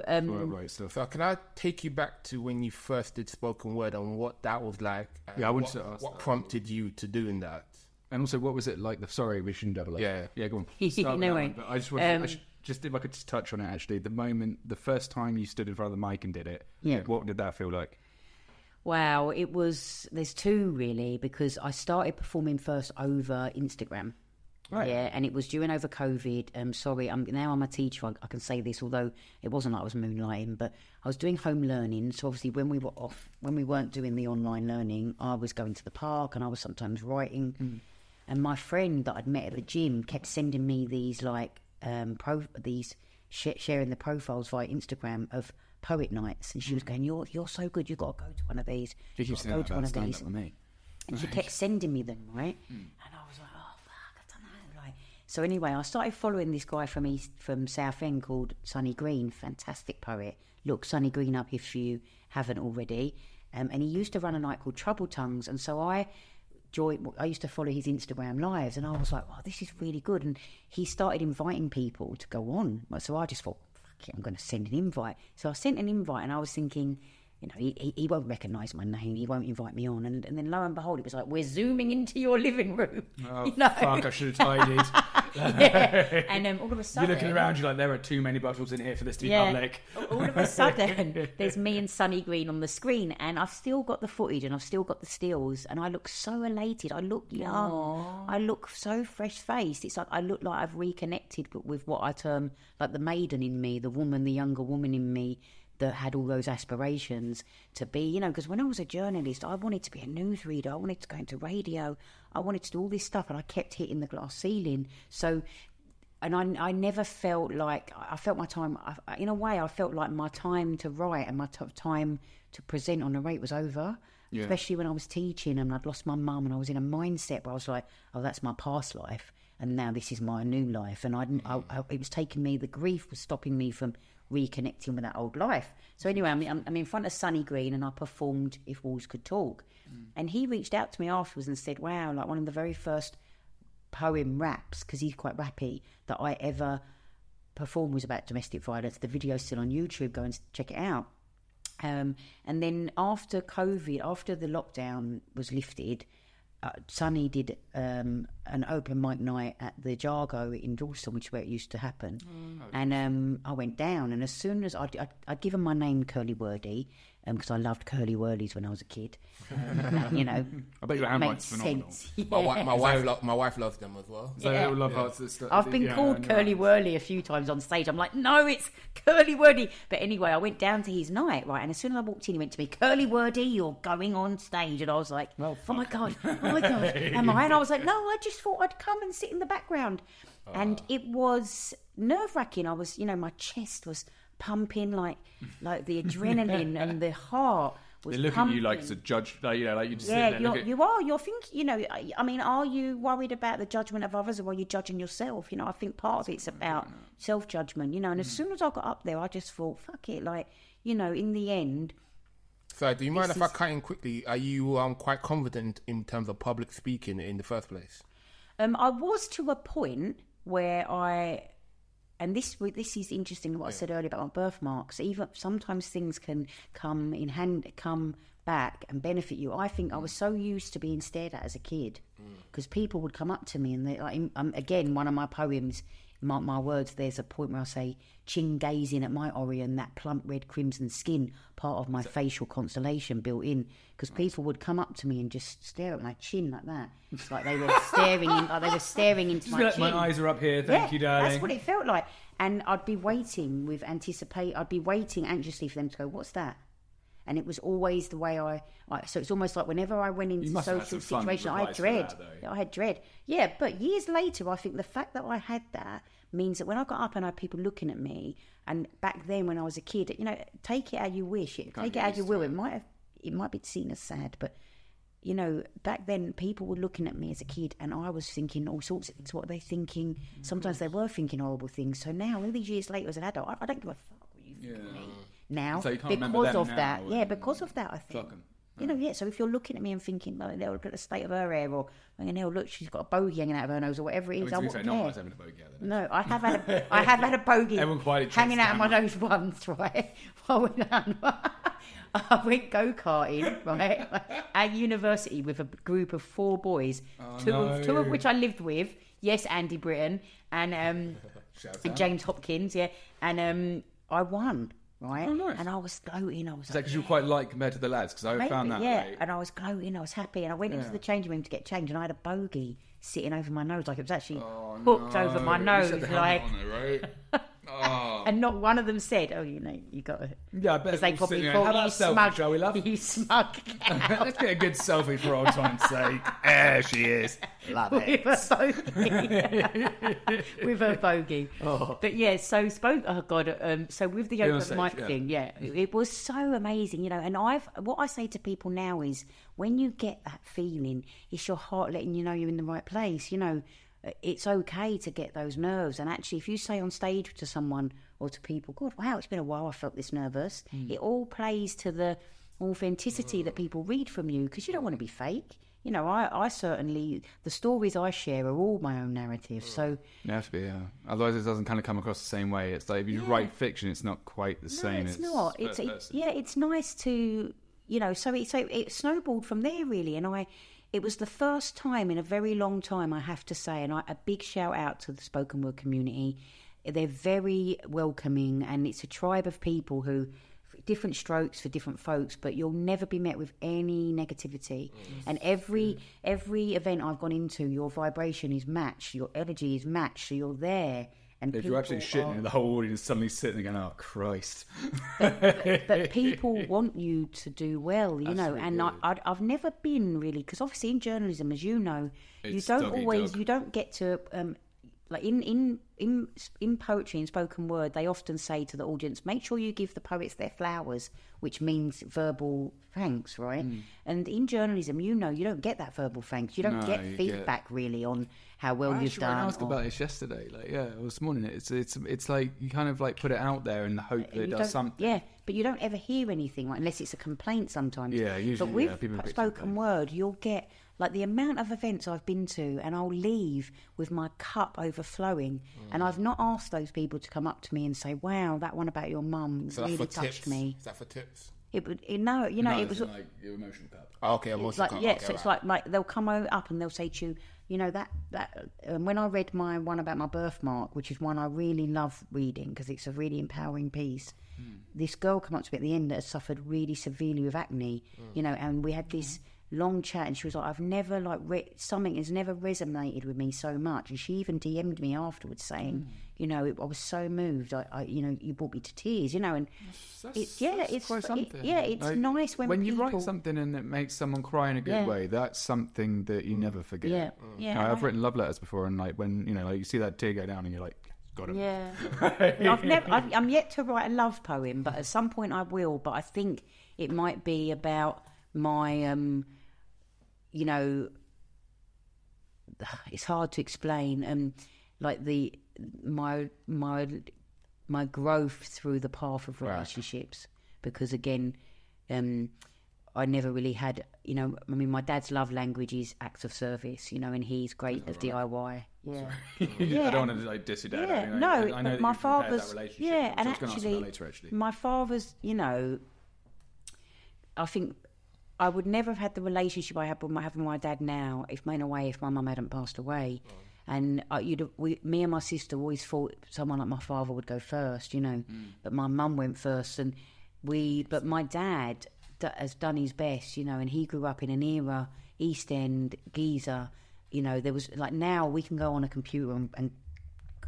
So can I take you back to when you first did spoken word and what that was like? I wanted to ask what prompted you to doing that, and also what was it like? Sorry, we shouldn't double up. Yeah, go on. No way. But I just wanted, just if I could just touch on it, actually, the first time you stood in front of the mic and did it, what did that feel like? Wow, there's two really, because I started performing first over Instagram. Right. Yeah, and it was during over COVID. Sorry, now I'm a teacher. I can say this, although it wasn't like I was moonlighting, but I was doing home learning. So obviously, when we were off, when we weren't doing the online learning, I was going to the park and I was sometimes writing. Mm. And my friend that I'd met at the gym kept sending me these sharing the profiles via Instagram of poet nights, and she was going, "You're so good. You've got to go to one of these. She keeps saying about stand up with me." And she kept sending me them, right? Mm. And I was like, "Oh fuck, I don't know." Like, so anyway, I started following this guy from Southend called Sonny Green, fantastic poet. Look Sonny Green up if you haven't already. And he used to run a night called Trouble Tongues, and so I used to follow his Instagram lives, and I was like, "Wow, this is really good." And he started inviting people to go on. So I just thought, "Fuck it, I'm going to send an invite." So I sent an invite, and I was thinking, you know, he won't recognise my name, he won't invite me on. And then lo and behold, it was like, "We're zooming into your living room." Oh, you know? Fuck, I should have tidied. Yeah. And all of a sudden... You're looking around, you're like, there are too many bottles in here for this to be public. All of a sudden, there's me and Sonny Green on the screen, and I've still got the footage and I've still got the stills, and I look so elated. I look young. Aww. I look so fresh-faced. It's like I look like I've reconnected with what I term like the maiden in me, the younger woman in me, that had all those aspirations to be, you know, because when I was a journalist, I wanted to be a newsreader, I wanted to go into radio, I wanted to do all this stuff, and I kept hitting the glass ceiling. So, and I never felt like, I felt my time, in a way, I felt like my time to write and my time to present on the rate was over. Yeah. Especially when I was teaching and I'd lost my mum, and I was in a mindset where I was like, oh, that's my past life, and now this is my new life. And it was taking me, the grief was stopping me from reconnecting with that old life. So anyway, I'm in front of Sonny Green, and I performed If Walls Could Talk. And he reached out to me afterwards and said, wow, like one of the very first poem raps, because he's quite rappy, that I ever performed was about domestic violence. The video's still on YouTube, go and check it out. And then after COVID, after the lockdown was lifted, Sonny did an open mic night at the Jargo in Dalston, which is where it used to happen. And I went down, and as soon as I'd given my name Curly Wordy, because I loved Curly Wordies when I was a kid. You know, I bet your handwriting's phenomenal. Yeah. My wife loves them as well. So they all love hearts and stuff. I've been called Curly Wordy a few times on stage. I'm like, no, it's Curly Wordy. But anyway, I went down to his night, right? And as soon as I walked in, he went to me, Curly Wordy, you're going on stage. And I was like, oh my God, am I? And I was like, no, I just thought I'd come and sit in the background. And it was nerve-wracking. I was, you know, my chest was pumping like the adrenaline and the heart was. They look pumping. at you like as a judge, like, you know, like you just sit there. You're thinking, you know. I mean, are you worried about the judgment of others, or are you judging yourself? You know, I think part of it's about self-judgment. You know, and as soon as I got up there, I just thought, fuck it, like, you know, in the end. So, do you mind if I cut in quickly? Are you quite confident in terms of public speaking in the first place? I was to a point where and this is interesting, what I said earlier about my birthmarks. Even sometimes things can come back and benefit you. I think I was so used to being stared at as a kid, because people would come up to me and they, like, again, one of my poems, my words, there's a point where I say, chin gazing at my Orion, that plump red crimson skin, part of my facial constellation built in, because people would come up to me and just stare at my chin like that. It's like they were staring into my chin. My eyes are up here, thank you, darling. That's what it felt like. And I'd be waiting anxiously for them to go, what's that? And it was always the way so it's almost like whenever I went into social situations, I had dread. Yeah, but years later, I think the fact that I had that means that when I got up and I had people looking at me, and back then when I was a kid, you know, take it how you wish, take it how you will. It might be seen as sad, but you know, back then people were looking at me as a kid, and I was thinking all sorts of things. What are they thinking? Sometimes they were thinking horrible things. So now, all these years later as an adult, I don't give a fuck what you think of me now, so because of that. Yeah, because of that, I think. Fuck 'em. You know, so if you're looking at me and thinking, like, they'll look at the state of her hair, or look, she's got a bogey hanging out of her nose, or whatever it is. I wouldn't care. No, I have had a bogey hanging out of my nose once, right? I went go-karting, right, at university with a group of 4 boys, two of which I lived with. Yes, Andy Britton and James Hopkins, yeah, and I won. Right, nice. And I was gloating. Is that because you were quite light compared to the lads? Because I found that. Yeah, and I was gloating. I was happy, and I went into the changing room to get changed, and I had a bogey sitting over my nose, like it was actually hooked over my nose, like. And not one of them said, "Oh, you got to." Yeah, I bet they probably thought you smug. Shall we, love? You smug. Let's get a good selfie for old time's sake. There she is. Love it. With her bogey. Oh. But yeah, so so with the open mic thing, it was so amazing, And what I say to people now is, when you get that feeling, it's your heart letting you know you're in the right place. It's okay to get those nerves. And actually, if you say on stage to someone or to people, God, wow, it's been a while I felt this nervous, it all plays to the authenticity that people read from you, because you don't want to be fake. I certainly, the stories I share are all my own narratives. So it has to be, otherwise it doesn't kind of come across the same way. It's like if you write fiction, it's not quite the same. It's not. It's nice to, so it snowballed from there, really. And it was the first time in a very long time, I have to say, and a big shout out to the spoken word community. They're very welcoming, and it's a tribe of people who, different strokes for different folks, but you'll never be met with any negativity. And every event I've gone into, your vibration is matched, your energy is matched, so you're there. And if you're absolutely shitting, the whole audience suddenly sitting there going, "Oh Christ!" But people want you to do well, Absolutely. And I've never been really, because obviously in journalism, as you know, you don't get to like in poetry and spoken word, they often say to the audience, make sure you give the poets their flowers, which means verbal thanks, right? And in journalism, you don't get that verbal thanks. You don't get feedback really on how well you've done. I asked about this yesterday, this morning. It's like you kind of like put it out there in the hope that it does something. Yeah, but you don't ever hear anything, right, unless it's a complaint sometimes. Yeah, usually. But with spoken word, you'll get like the amount of events I've been to, and I'll leave with my cup overflowing. And I've not asked those people to come up to me and say, "Wow, that one about your mum really touched me." Is that for tips? It was like your emotional cup. Oh, okay, emotional cup. Yeah, so it's like they'll come up and they'll say to you, that when I read my one about my birthmark, which is one I really love reading because it's a really empowering piece. This girl came up to me at the end that had suffered really severely with acne, and we had this long chat, and she was like, "I've never something has never resonated with me so much." And she even DM'd me afterwards saying, I was so moved. You brought me to tears, and it's quite something. It's like, nice when you write something and it makes someone cry in a good way. That's something that you never forget. I've written love letters before, and like when you see that tear go down, and you're like, got him. Yeah. I'm yet to write a love poem, but at some point I will. But I think it might be about my it's hard to explain, like my growth through the path of relationships, because again, I never really had, my dad's love language is acts of service, and he's great at DIY. Yeah. I don't want to like diss your dad. Yeah, I know my father's, and actually, my father's, I think I would never have had the relationship I have with my dad now if my mum hadn't passed away. And me and my sister always thought someone like my father would go first, but my mum went first, but my dad has done his best, and he grew up in an era, East End, geezer, there was like, now we can go on a computer and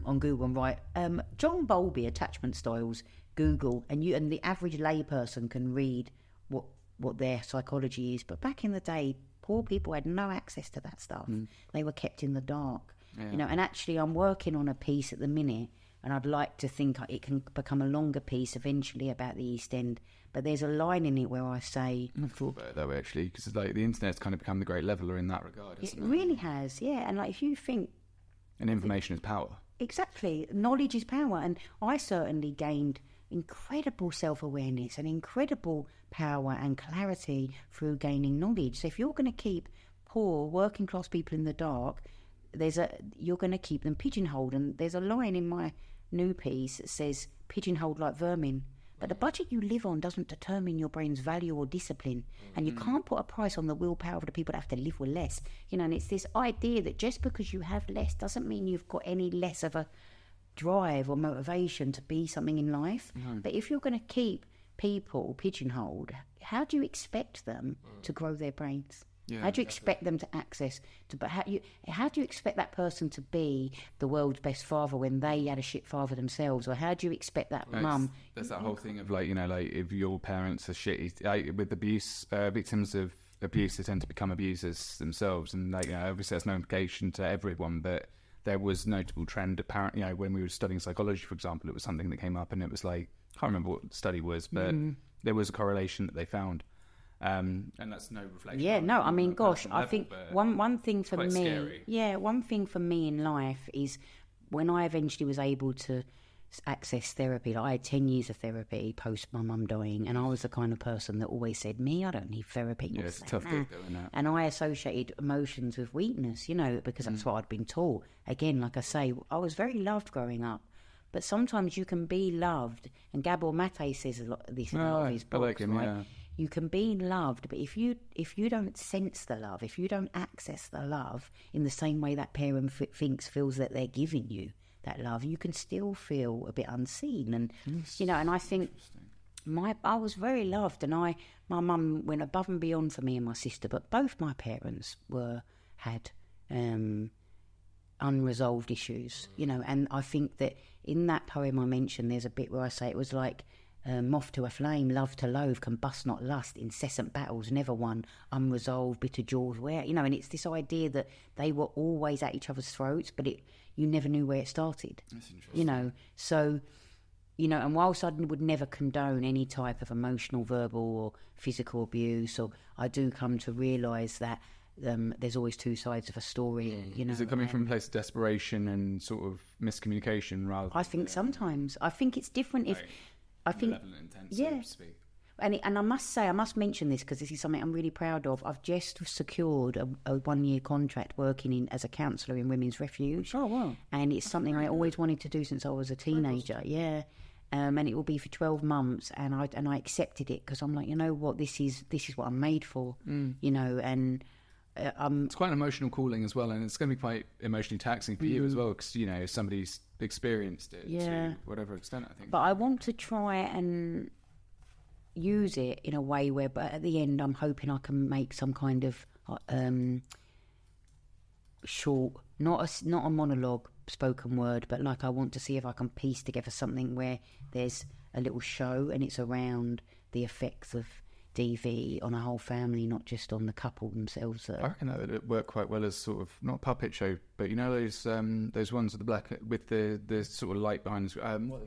on Google and write John Bowlby attachment styles, Google, and the average layperson can read what their psychology is. But back in the day, poor people had no access to that stuff. They were kept in the dark. And actually I'm working on a piece at the minute, and I'd like to think it can become a longer piece eventually about the East End. But there's a line in it where I say... I've thought about it that way, actually, because like the internet's kind of become the great leveller in that regard, hasn't it? It really has, yeah. And like, if you think... And information is power. Exactly. Knowledge is power. And I certainly gained incredible self-awareness and incredible power and clarity through gaining knowledge. So if you're going to keep poor working class people in the dark, you're going to keep them pigeonholed. And there's a line in my new piece that says, pigeonholed like vermin. But the budget you live on doesn't determine your brain's value or discipline. And you can't put a price on the willpower of the people that have to live with less. And it's this idea that just because you have less doesn't mean you've got any less of a drive or motivation to be something in life. But if you're going to keep people pigeonholed, how do you expect them to grow their brains? Yeah, how do you expect them to access to? But how do you expect that person to be the world's best father when they had a shit father themselves? Or how do you expect that mum? There's that whole thing of like, you know, like if your parents are shitty, like with abuse, victims of abuse, they tend to become abusers themselves, and like, you know, obviously that's no implication to everyone, but there was notable trend apparently, you know, when we were studying psychology, for example, it was something that came up, and it was like, I can't remember what the study was, but there was a correlation that they found. And that's no reflection. Yeah, no, I mean, gosh, I think one thing for me, scary. One thing for me in life is when I eventually was able to access therapy. Like I had 10 years of therapy post my mum dying, and I was the kind of person that always said, "Me, I don't need therapy." Yeah, it's a tough thing doing that. And I associated emotions with weakness, you know, because that's what I'd been taught. Again, like I say, I was very loved growing up. But sometimes you can be loved, and Gabor Mate says a lot of this in a lot of his books, I like him, right? yeah. You can be loved, but if you don't sense the love, if you don't access the love in the same way that parent feels that they're giving you that love, you can still feel a bit unseen. And you know, and I think I was very loved, and my mum went above and beyond for me and my sister. But both my parents had unresolved issues, you know. And I think that in that poem I mentioned, there's a bit where I say it was like moth to a flame, love to loathe, combust not lust, incessant battles, never won, unresolved, bitter jaws, where, you know. And it's this idea that they were always at each other's throats, but you never knew where it started. That's interesting. You know, so, you know, and whilst I would never condone any type of emotional, verbal or physical abuse, or I do come to realise that there's always two sides of a story, you know. Is it coming from a place of desperation and sort of miscommunication rather? I think sometimes. I think it's different if... I think, intent, so to speak. And I must mention this because this is something I'm really proud of. I've just secured a 1-year contract working as a counsellor in women's refuge. Oh wow! And it's something I always wanted to do since I was a teenager. Yeah, and it will be for 12 months. And I accepted it because I'm like, you know what, this is what I'm made for. You know, and it's quite an emotional calling as well, and it's going to be quite emotionally taxing for you as well, because, you know, somebody's experienced it to whatever extent, I think. But I want to try and use it in a way where, but at the end, I'm hoping I can make some kind of short, not a monologue, spoken word, but like I want to see if I can piece together something where there's a little show and it's around the effects of DV on a whole family, not just on the couple themselves. I reckon that would work quite well as sort of, not a puppet show, but you know those ones with the black, with the sort of light behind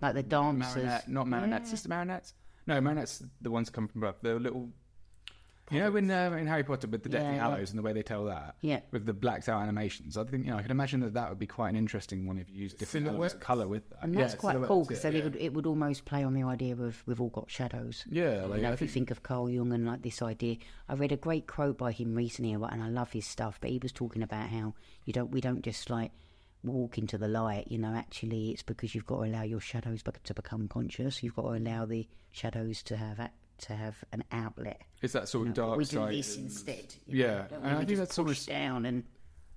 like the dancers, not marionettes, just the marionettes. No, marionettes, the ones that come from above. They're little. You know, in Harry Potter with the Deathly Hallows and the way they tell that, with the blacked out animations, I think, you know, I can imagine that would be quite an interesting one if you used different elements of colour with that. And that's quite cool, because then it would almost play on the idea of we've all got shadows. Yeah, like, you know, if you think of Carl Jung and like this idea, I read a great quote by him recently, and I love his stuff. But he was talking about how we don't just like walk into the light. You know, actually, it's because you've got to allow your shadows to become conscious. You've got to allow the shadows to have an outlet. It's that sort of dark side. We do this instead. Yeah, and I think that's almost down and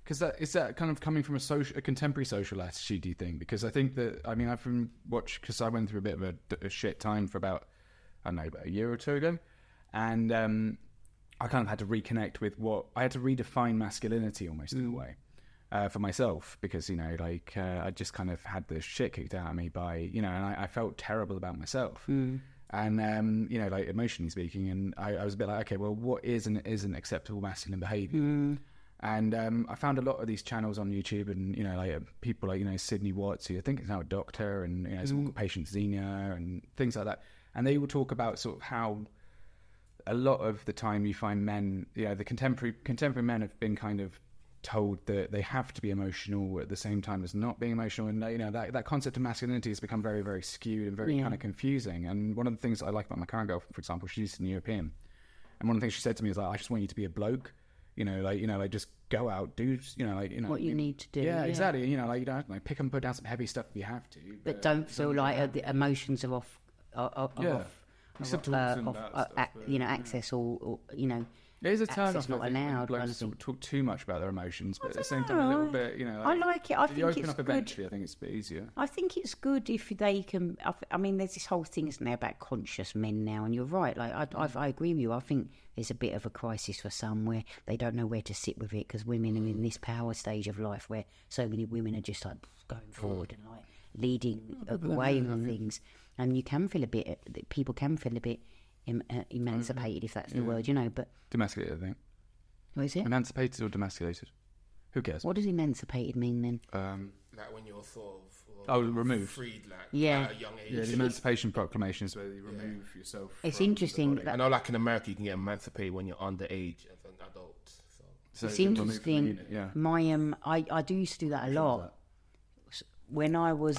because is that kind of coming from a contemporary social attitude? Do you think? Because I think that, I mean, I've been because I went through a bit of a shit time for about a year or two ago, and I kind of had to reconnect with I had to redefine masculinity almost in a way. For myself, because, you know, like I just kind of had the shit kicked out of me by, you know, and I felt terrible about myself. And, you know, like emotionally speaking, and I was a bit like, okay, well, what is and isn't acceptable masculine behaviour? And I found a lot of these channels on YouTube, and, you know, like people like, you know, Sydney Watts, who I think is now a doctor, and, you know, someone called Patient Xenia and things like that. And they will talk about sort of how a lot of the time you find men, you know, the contemporary men have been kind of told that they have to be emotional at the same time as not being emotional, and you know that concept of masculinity has become very, very skewed and very kind of confusing. And one of the things I like about my current girlfriend, for example, she's Eastern European, and one of the things she said to me is like, I just want you to be a bloke, you know, like just go out, do, you know, like, you know what you need to do. Yeah, exactly. You know, like, you don't have to, like, pick and put down some heavy stuff if you have to, but don't feel like the emotions are off, you know, access, or you know, It is a turn off. It's not allowed. Blokes don't talk too much about their emotions, but at the same time, a little bit, you know. I like it. I think it's good. Eventually, I think it's a bit easier. I think it's good if they can. I mean, there's this whole thing, isn't there, about conscious men now, and you're right. Like I agree with you. I think there's a bit of a crisis for some where they don't know where to sit with it because women are in this power stage of life where so many women are just like going forward and like leading away with things, and you can feel a bit. People can feel a bit emancipated, if that's the word, you know. But domesticated, I think. What is it? Emancipated or domesticated? Who cares? What does emancipated mean then? Like when you're sort of removed, freed, like yeah, at a young age. Yeah, the Emancipation Proclamation is where you remove yourself. It's interesting. I know, like in America, you can get emancipated when you're underage as an adult. So it's interesting. Yeah. My I do used to do that a lot. When I was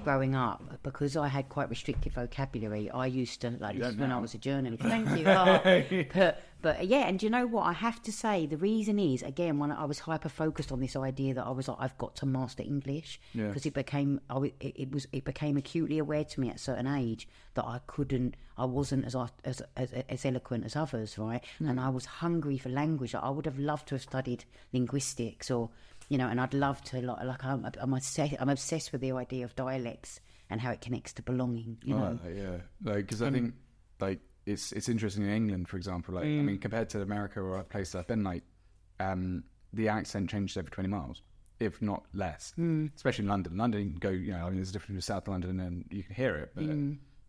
growing up, because I had quite restricted vocabulary, I used to, like, this is when I was a journalist. Thank you. But yeah, and do you know what? I have to say, the reason is, again, when I was hyper focused on this idea that I was like, I've got to master English, because it became acutely aware to me at a certain age that I wasn't as eloquent as others, right? And I was hungry for language. I would have loved to have studied linguistics or, you know, and I'd love to, I'm obsessed with the idea of dialects and how it connects to belonging, you know. Yeah, like, because I think, like, it's interesting in England, for example, like, I mean, compared to America or other places I've been, like, the accent changes every 20 miles, if not less, especially in London. London, you can go, you know, I mean, there's a difference with South London and you can hear it, but,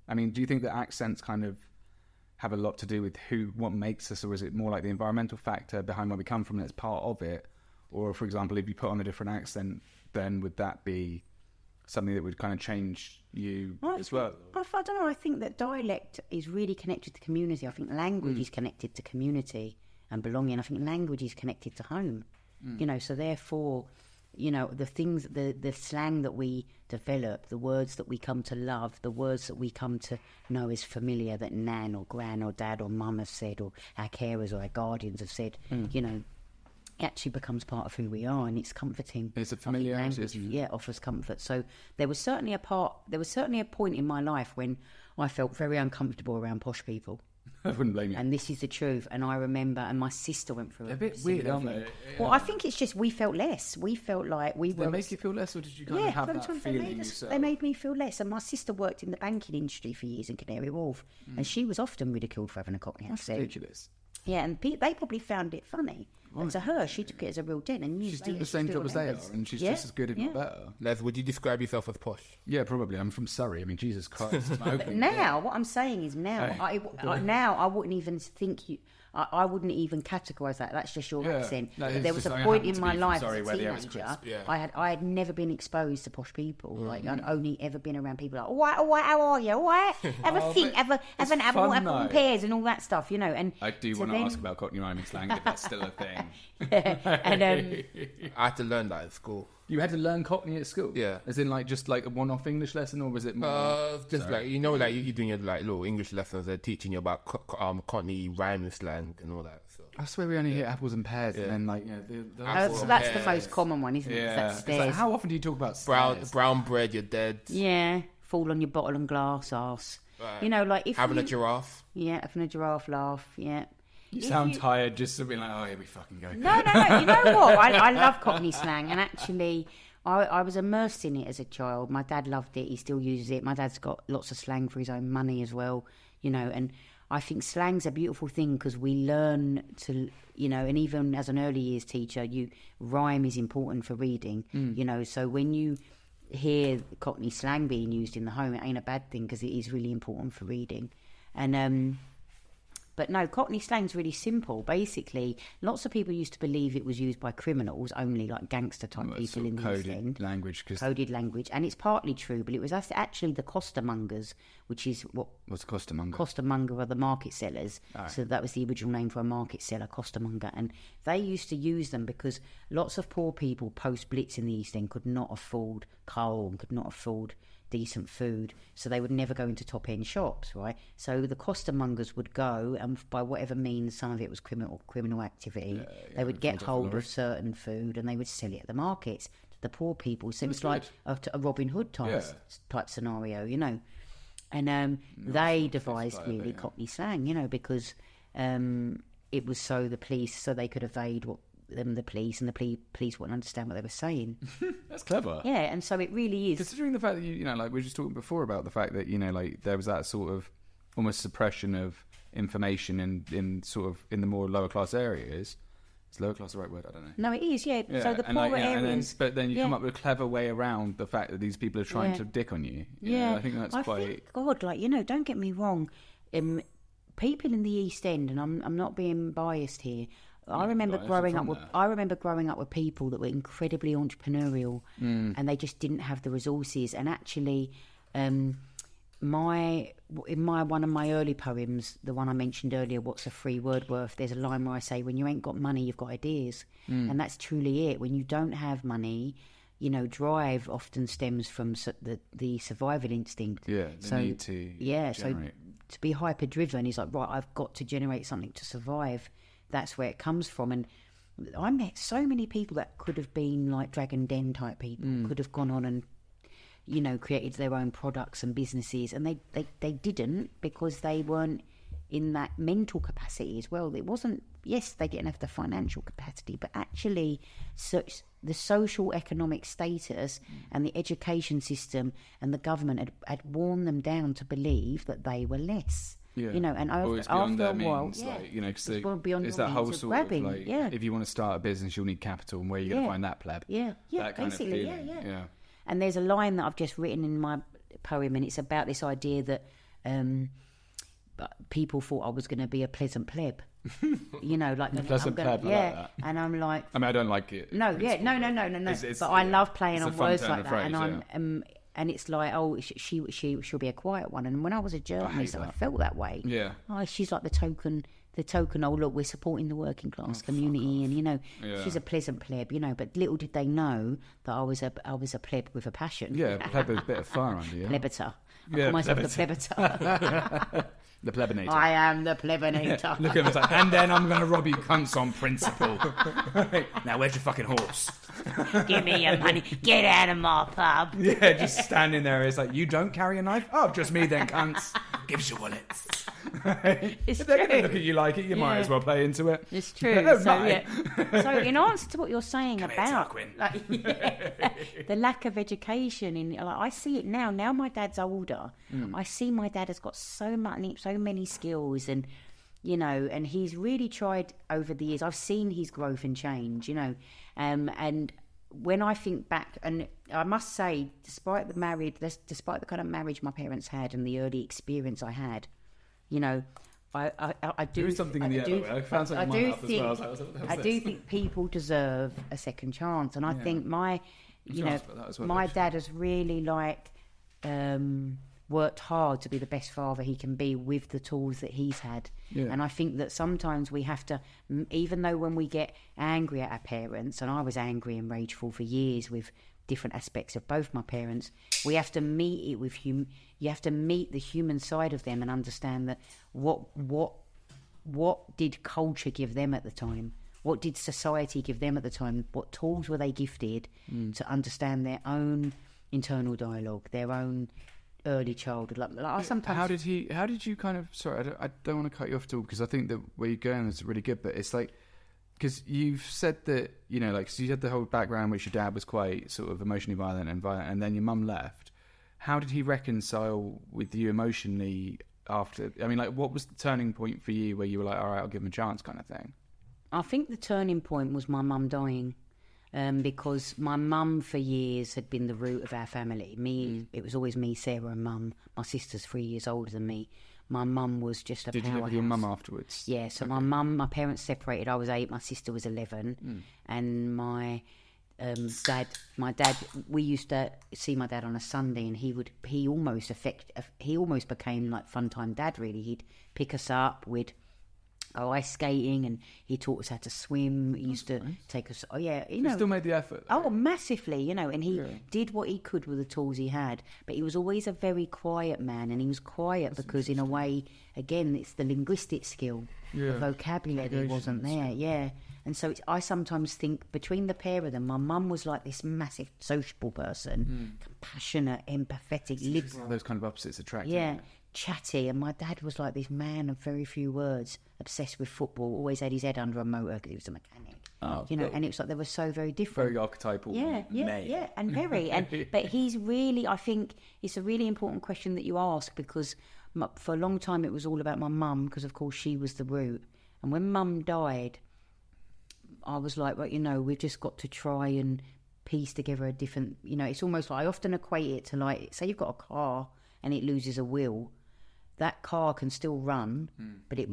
I mean, do you think that accents kind of have a lot to do with what makes us, or is it more like the environmental factor behind where we come from that's part of it? Or, for example, if you put on a different accent, then would that be something that would kind of change you as well? I don't know. I think that dialect is really connected to community. I think language is connected to community and belonging. I think language is connected to home. You know, so therefore, you know, the things, the slang that we develop, the words that we come to love, the words that we come to know is familiar, that nan or gran or dad or mum have said, or our carers or our guardians have said, you know, actually becomes part of who we are, and it's comforting. It's a familiarity, isn't it? Yeah, offers comfort. So there was certainly a point in my life when I felt very uncomfortable around posh people. I wouldn't blame you. And this is the truth. And I remember, and my sister went through a bit weird, aren't they? Well, I think it's just we felt less. We felt like we were. Did they make you feel less, or did you kind of have that feeling yourself? They made me feel less. And my sister worked in the banking industry for years in Canary Wharf, and she was often ridiculed for having a Cockney accent. That's ridiculous. Yeah, and they probably found it funny. But to her, she took it as a real dent. And she's doing the same job as they are, and she's just as good, if not better. Les, would you describe yourself as posh? Yeah, probably. I'm from Surrey. I mean, Jesus Christ. Now, what I'm saying is now I wouldn't even think you... I wouldn't even categorise that. That's just your accent. But there was a point in my life as a teenager. I had never been exposed to posh people. Like, I'd only ever been around people like, what, how are you? What? Have an apple and pears and all that stuff, you know. And I do want to ask about Cockney rhyming slang, if that's still a thing. And I had to learn that at school. You had to learn Cockney at school? Yeah. As in, like, just like a one-off English lesson, or was it more... just like, you know, like, you're doing your, like, little English lessons, they're teaching you about Cockney rhyming slang and all that. So. I swear we only hear apples and pears, and then, like, so that's the most common one, isn't it? Yeah. Like, how often do you talk about stairs? Brown bread, you're dead. Yeah. Fall on your bottle and glass arse. Right. You know, like... if having a giraffe. Yeah, having a giraffe laugh, yeah. You sound tired, just to be like, oh, here we fucking go. No. You know what? I love Cockney slang, and actually, I was immersed in it as a child. My dad loved it. He still uses it. My dad's got lots of slang for his own money as well, you know. And I think slang's a beautiful thing because we learn to, you know, and even as an early years teacher, rhyme is important for reading, you know. So when you hear Cockney slang being used in the home, it ain't a bad thing because it is really important for reading. And but no, Cockney slang's really simple. Basically, lots of people used to believe it was used by criminals, only like gangster type people in the East End. Coded language, and it's partly true, but it was actually the costermongers, which is what's a costermonger? Costermonger are the market sellers. Right. So that was the original name for a market seller, costermonger, and they used to use them because lots of poor people post Blitz in the East End could not afford coal and could not afford decent food, so they would never go into top-end shops, right? So the costermongers would go, and by whatever means, some of it was criminal activity, they would get hold of certain food and they would sell it at the markets to the poor people. So it was like a Robin Hood type scenario, you know. they devised really Cockney slang, you know, because it was so they could evade the police, and the police wouldn't understand what they were saying. That's clever. Yeah, and so it really is. Considering the fact that, you know, like we were just talking before about the fact that, you know, like there was that sort of almost suppression of information in the more lower class areas. Is lower class the right word? I don't know. No, it is, yeah. So the poorer areas. But then you come up with a clever way around the fact that these people are trying to dick on you. Yeah. I think that's quite... God, like, you know, don't get me wrong. People in the East End, and I'm not being biased here, I remember growing up with people that were incredibly entrepreneurial, and they just didn't have the resources. And actually, in one of my early poems, the one I mentioned earlier, "What's a free word worth?" There's a line where I say, "When you ain't got money, you've got ideas," and that's truly it. When you don't have money, you know, drive often stems from the survival instinct. Yeah, the need to generate. So to be hyper driven is like, right, I've got to generate something to survive. That's where it comes from. And I met so many people that could have been like Dragon Den type people, could have gone on and, you know, created their own products and businesses, and they didn't, because they weren't in that mental capacity as well. It wasn't, yes, they didn't have the financial capacity, but actually the social economic status and the education system and the government had worn them down to believe that they were less. Yeah. You know, and after a while, like, you know, because it's that whole sort of like, if you want to start a business, you'll need capital, and where are you going to find that, pleb? That kind basically, of feeling. And there's a line that I've just written in my poem, and it's about this idea that people thought I was going to be a pleasant pleb. You know, like a pleasant pleb. I like that. And I'm like, I mean, I don't like it. No. But I love playing on words like that, phrase, and and it's like, oh, she'll be a quiet one. And when I was a journalist, I felt that way. Yeah. Oh, she's like the token. Oh, look, we're supporting the working class community, and you know, she's a pleasant pleb, you know. But little did they know that I was a pleb with a passion. Yeah, pleb with a bit of fire under you. Plebiter. I call myself the plebiter. The plebinator. I am the plebinator. Look at him, like, and then I'm going to rob you cunts on principle. Now, where's your fucking horse? Give me your money. Get out of my pub. Yeah, just standing there. It's like, you don't carry a knife? Oh, just me then, cunts. Give us your wallets. It's if they're true. going to look at you like it, you might as well play into it. It's true. So in answer to what you're saying about the lack of education, I see it now. Now my dad's older. I see my dad has got so many skills, and you know, and he's really tried over the years. I've seen his growth and change, you know, and when I think back, and I must say, despite the kind of marriage my parents had and the early experience I had, you know, I do. There is something in the air. I found something in my mouth as well. I do think people deserve a second chance, and I think my dad has really worked hard to be the best father he can be with the tools that he's had. Yeah. And I think that sometimes we have to, even though when we get angry at our parents, and I was angry and rageful for years with different aspects of both my parents, we have to meet it with you have to meet the human side of them and understand that what did culture give them at the time? What did society give them at the time? What tools were they gifted to understand their own internal dialogue, their own early childhood? Like I sometimes. How did you kind of? Sorry, I don't want to cut you off at all, because I think that where you're going is really good. But it's like, because you've said that, you know, like, so you had the whole background, which your dad was quite sort of emotionally violent, and then your mum left. How did he reconcile with you emotionally after? I mean, like, what was the turning point for you where you were like, all right, I'll give him a chance, kind of thing? I think the turning point was my mum dying. Because my mum for years had been the root of our family. It was always me, Sarah, and mum. My sister's 3 years older than me. My mum was just a powerhouse. Did you live with your mum afterwards? Yeah, so okay. my parents separated. I was 8, my sister was 11, and my dad. We used to see my dad on a Sunday, and he almost became like fun time dad. Really, he'd pick us up. We'd go ice skating, and he taught us how to swim. He used to take us. Oh yeah, you know. He still made the effort. Oh, massively, you know, and he did what he could with the tools he had. But he was always a very quiet man, and he was quiet because, in a way, again, it's the linguistic skill, the vocabulary wasn't there. Yeah, And so I sometimes think between the pair of them, my mum was like this massive sociable person, compassionate, empathetic, those kind of opposites attract. Yeah, chatty. And my dad was like this man of very few words, obsessed with football, always had his head under a motor because he was a mechanic. Oh, you know, and it was like they were so very different. Very archetypal. Yeah, and very. But he's really, I think it's a really important question that you ask, because for a long time it was all about my mum, because of course she was the root. And when mum died, I was like, well, you know, we've just got to try and piece together a different, you know, it's almost like I often equate it to, like, say you've got a car and it loses a wheel. That car can still run, but it,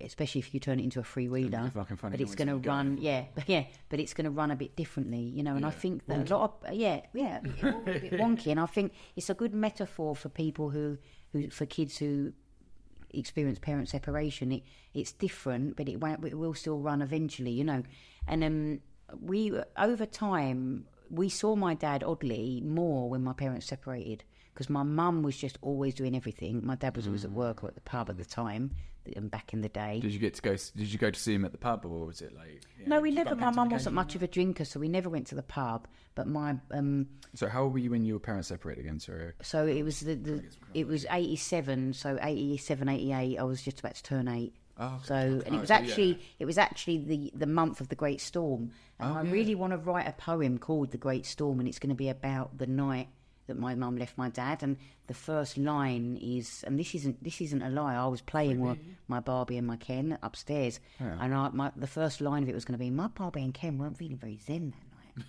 especially if you turn it into a freewheeler, but it's going to run, but it's going to run a bit differently, you know. And I think that a lot of, a bit wonky. And I think it's a good metaphor for people who for kids who experience parent separation. It's different, but it will still run eventually, you know. And we, over time, we saw my dad oddly more when my parents separated, because my mum was just always doing everything. My dad was always at work or at the pub at the time, back in the day. Did you go to see him at the pub, or was it like? No, we never. My mum wasn't much of a drinker, so we never went to the pub. But my So how old were you when your parents separated again? Sorry. So it was it was 87. So 87, 88. I was just about to turn 8. Oh, so and it was actually the month of the Great Storm, and I really want to write a poem called The Great Storm, and it's going to be about the night that my mum left my dad. And the first line is, and this isn't a lie, I was playing with my Barbie and my Ken upstairs, and the first line of it was going to be, my Barbie and Ken weren't feeling very zen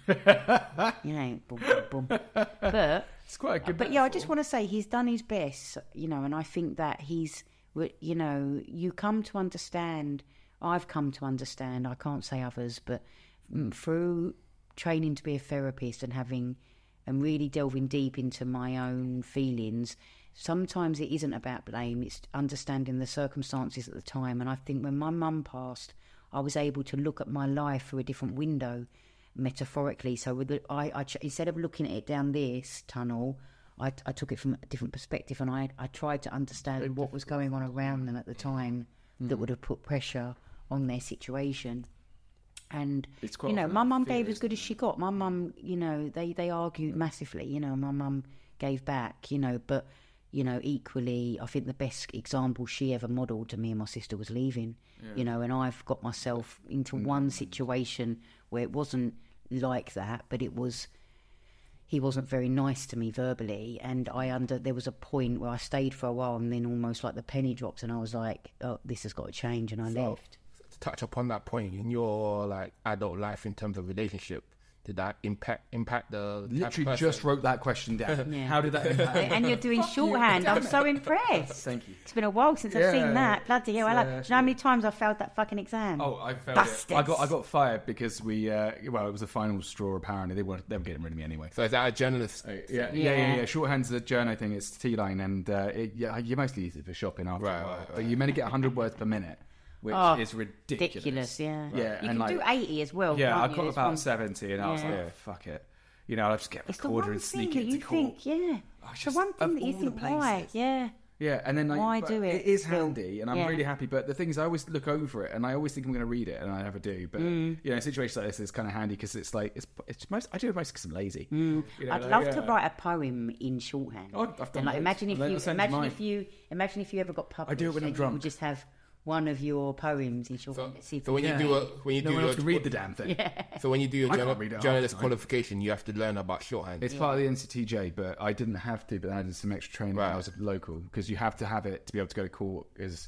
that night. You know, boom, boom, boom. But it's quite a good but I just want to say he's done his best, you know, and I think that he's, you know, you come to understand, I've come to understand, I can't say others, but through training to be a therapist and really delving deep into my own feelings, sometimes it isn't about blame, it's understanding the circumstances at the time. And I think when my mum passed, I was able to look at my life through a different window, metaphorically. So I instead of looking at it down this tunnel, I took it from a different perspective, and I tried to understand what was going on around them at the time that would have put pressure on their situation. And, you know, my mum gave as good as she got. My mum, you know, they argued massively, you know, my mum gave back, you know, but, you know, equally, I think the best example she ever modelled to me and my sister was leaving, you know, and I've got myself into one situation where it wasn't like that, but it was, he wasn't very nice to me verbally, and there was a point where I stayed for a while, and then almost like the penny dropped, and I was like, oh, this has got to change, and I left. Touch upon that point in your like adult life in terms of relationship, did that impact the literally just wrote that question down? How did that impact? And you're doing shorthand. I'm so impressed. Thank you. It's been a while since I've seen that. Bloody hell! Do you know how many times I failed that fucking exam? Oh, I failed it. I got fired because we it was a final straw. Apparently, they were getting rid of me anyway. So is that a journalist? Yeah. Shorthand's a journo thing. It's T-line, and you mostly use it for shopping after a while. But you meant to get 100 words per minute, which is ridiculous. Yeah. You can do 80 as well. Yeah, I got about 70, and I was like, fuck it. You know, I'll just get a recorder and sneak it to court. It's the one thing that you think, why? Yeah, and then why do it? It is handy, and I'm really happy. But the thing is, I always look over it, and I always think I'm going to read it, and I never do. But you know, situations like this is kind of handy because it's like it's most. I do it most because I'm lazy. You know, I'd love to write a poem in shorthand. Oh, I've done. And imagine if you ever got published. I do it when I'm drunk. You would just have one of your poems in shorthand. So when you do no one else can read the damn thing. So when you do your journalist qualification, you have to learn about shorthand. It's part of the NCTJ, but I didn't have to. But I did some extra training when I was local, because you have to have it to be able to go to court. Is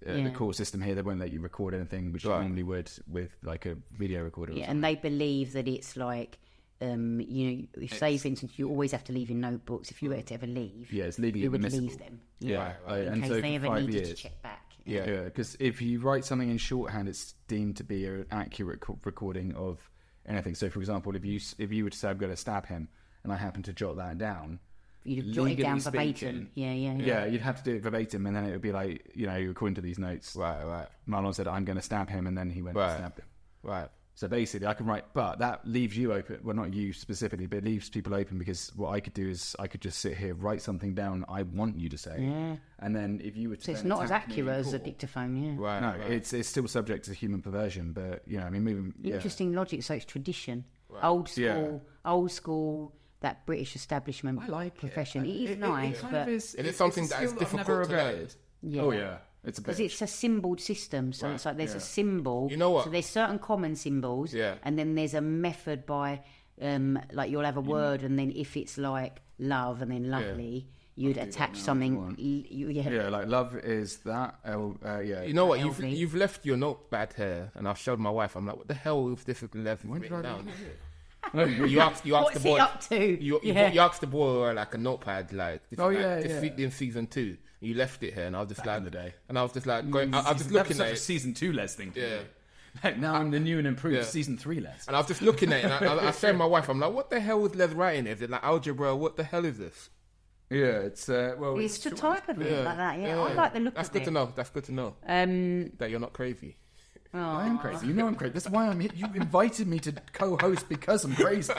the court system here, they won't let you record anything, which you normally would with like a video recorder. Yeah, and they believe that it's like. You know, say for instance, you always have to leave your notebooks if you were to ever leave. Yeah, it's legally admissible. You would leave them. In case they ever needed to check back. Yeah, because if you write something in shorthand, it's deemed to be an accurate recording of anything. So, for example, if you were to say I'm going to stab him, and I happen to jot that down, you'd jot it down verbatim. Yeah, you'd have to do it verbatim, and then it would be like, you know, according to these notes. Right. Marlon said I'm going to stab him, and then he went and stabbed him. Right. So basically, I can write, but that leaves you open. Well, not you specifically, but it leaves people open because what I could do is I could just sit here, write something down I want you to say, and then if you were to, so it's not as accurate as a dictaphone, Right. No, right. It's still subject to human perversion, but I mean, moving. Interesting logic. So it's tradition, Right. old school. That British establishment profession. It is nice, but is something that is difficult to learn. Yeah. Oh yeah. Because it's a symboled system, so it's like there's a symbol. You know what? So there's certain common symbols, and then there's a method by, like you'll have a word, and then if it's like love and then lovely, you'd attach something. Like love is that. You know what? You've left your notepad here, and I've showed my wife. I'm like, what the hell if this is left written down? You asked the boy. Up to? You asked the boy like a notepad, like in season 2. You left it here, and I was just Back in the day. And I was just like going. I was just looking at it. Season 2 Les thing. Yeah. Now I'm the new and improved season 3 Les. And I was just looking at it, and I said to my wife, I'm like, what the hell was Les writing? Is it like algebra? What the hell is this? Yeah, it's it's the type of it like that. Yeah, I like the look That's of good it. to know. That's good to know. That you're not crazy. I am crazy. You know I'm crazy. That's why I'm here. You invited me to co-host because I'm crazy.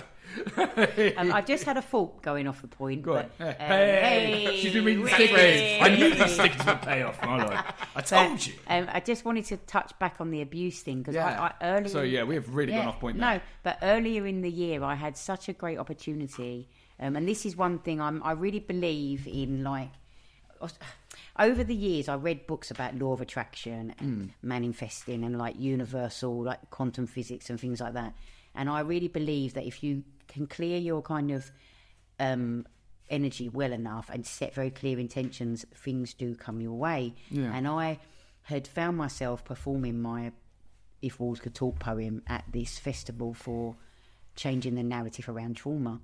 I just had a thought going off the point. Go on. But, Hey. She's been reading stickers. I knew these stickers would pay off. I told you. I just wanted to touch back on the abuse thing because I earlier. So we have really gone off point now. No, but earlier in the year I had such a great opportunity, and this is one thing I really believe in. Like over the years, I read books about law of attraction and manifesting and like universal, like quantum physics and things like that. And I really believe that if you can clear your kind of energy well enough and set very clear intentions, things do come your way. Yeah. And I had found myself performing my If Walls Could Talk poem at this festival for changing the narrative around trauma.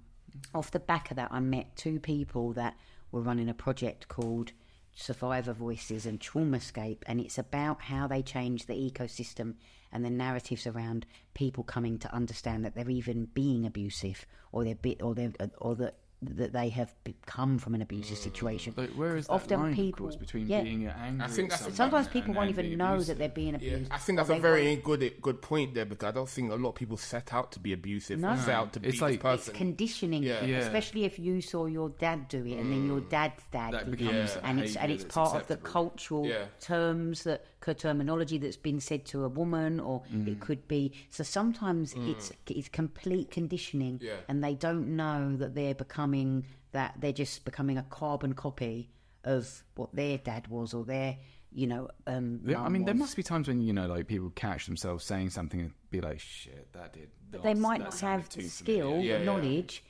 Off the back of that, I met 2 people that were running a project called Survivor Voices and Traumascape, and it's about how they change the ecosystem and the narratives around people coming to understand that they're even being abusive, or that they have come from an abusive situation. But where is that often line, people, of course, between being angry? I think that's sometimes people won't even know that they're being abused. I think that's a very good point there, because I don't think a lot of people set out to be abusive or set out to be this person. It's conditioning, especially if you saw your dad do it and then your dad's dad that did becomes it, and it's part of the cultural terms terminology that's been said to a woman, or it could be. So sometimes it's complete conditioning, and they don't know that they're just becoming a carbon copy of what their dad was, or their I mean, there must be times when like people catch themselves saying something and be like, shit, that did. But they might not have the skill, knowledge.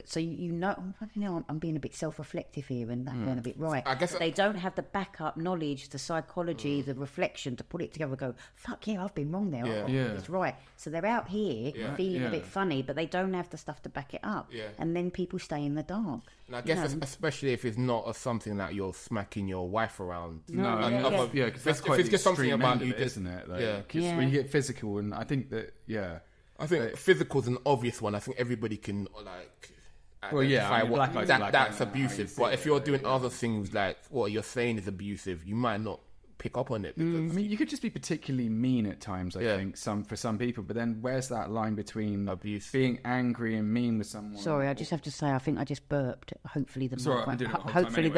So I'm being a bit self-reflective here and that going a bit right. I guess they don't have the backup knowledge, the psychology, the reflection to put it together and go, fuck yeah, I've been wrong there. It's right. So they're out here feeling a bit funny, but they don't have the stuff to back it up. And then people stay in the dark. And I guess especially if it's not something that you're smacking your wife around. Because that's quite if it's just something about you, isn't it? When you get physical, and I think that I think physical's an obvious one. I think everybody can identify that's abusive. But if you're doing other things like what you're saying is abusive, you might not pick up on it. I mean, you could just be particularly mean at times. I think for some people, but then where's that line between abuse, being angry and mean with someone? Sorry, I just have to say, I think I just burped. Hopefully the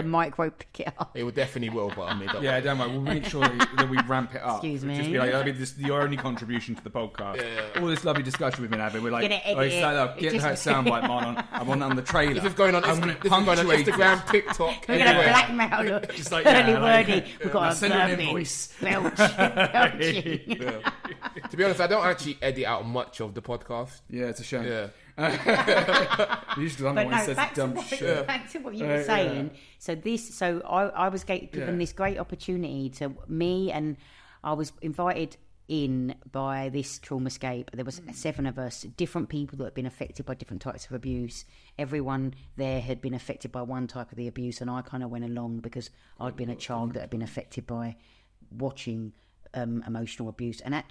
mic won't pick it up. It will definitely will, but I mean, don't worry. We'll make sure that we ramp it up. Excuse me. Just be like, that'll be your only contribution to the podcast. All this lovely discussion we've been having, we're like, get that soundbite on the trailer. This is going on Instagram, TikTok. We're going to blackmail just like Curly Wordy. We've got a invoice. To be honest, I don't actually edit out much of the podcast. Yeah, it's a shame. Usually I'm the one who says dumb shit. Back to what you were saying. So I was given this great opportunity to me, and I was invited in by this Traumascape. There was 7 of us, different people that had been affected by different types of abuse. Everyone there had been affected by one type of the abuse, and I kind of went along because I'd been a child that had been affected by watching emotional abuse and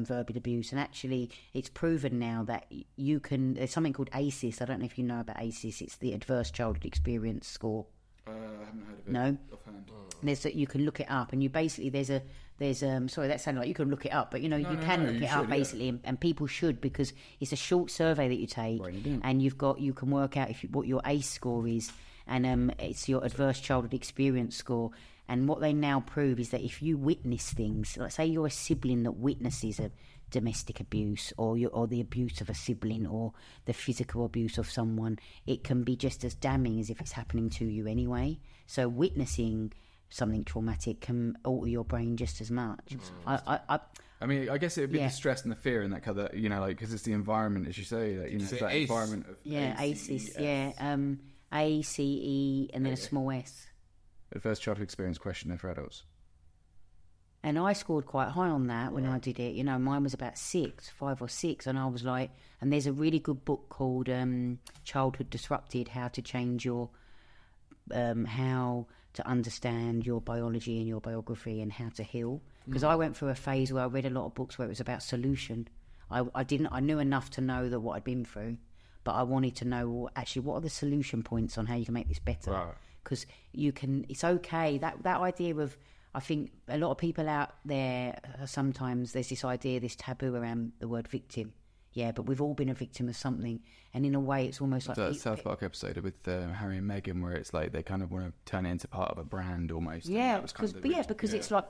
verbal abuse. And actually it's proven now that there's something called ACEs. I don't know if you know about ACEs. It's the Adverse Childhood Experience Score. I haven't heard of it. No. Offhand. There's that you can look it up, and you basically sorry, that sounded like you can look it up, but you can look it up basically, and people should, because it's a short survey that you take, and you can work out what your ACE score is, and it's your adverse childhood experience score. And what they now prove is that if you witness things, like say you're a sibling that witnesses a domestic abuse or the abuse of a sibling or the physical abuse of someone, it can be just as damning as if it's happening to you anyway. So witnessing something traumatic can alter your brain just as much. I mean, I guess it would be the stress and the fear and that kind of, because it's the environment, as you say, that it's that ACE. Environment of ACE, ACE, and then a small S. Adverse childhood experience questionnaire for adults. And I scored quite high on that when I did it. Mine was about 5 or 6, and I was like, and there's a really good book called Childhood Disrupted: How to Change Your, how to understand your biology and your biography and how to heal. Because I went through a phase where I read a lot of books where it was about solution. I knew enough to know that what I'd been through, but I wanted to know actually what are the solution points on how you can make this better. Because it's okay, that idea of, I think a lot of people out there, sometimes there's this idea, this taboo around the word victim. Yeah, but we've all been a victim of something, and in a way, it's almost like that South Park episode with Harry and Meghan, where it's like they kind of want to turn it into part of a brand almost. Yeah, because it's like,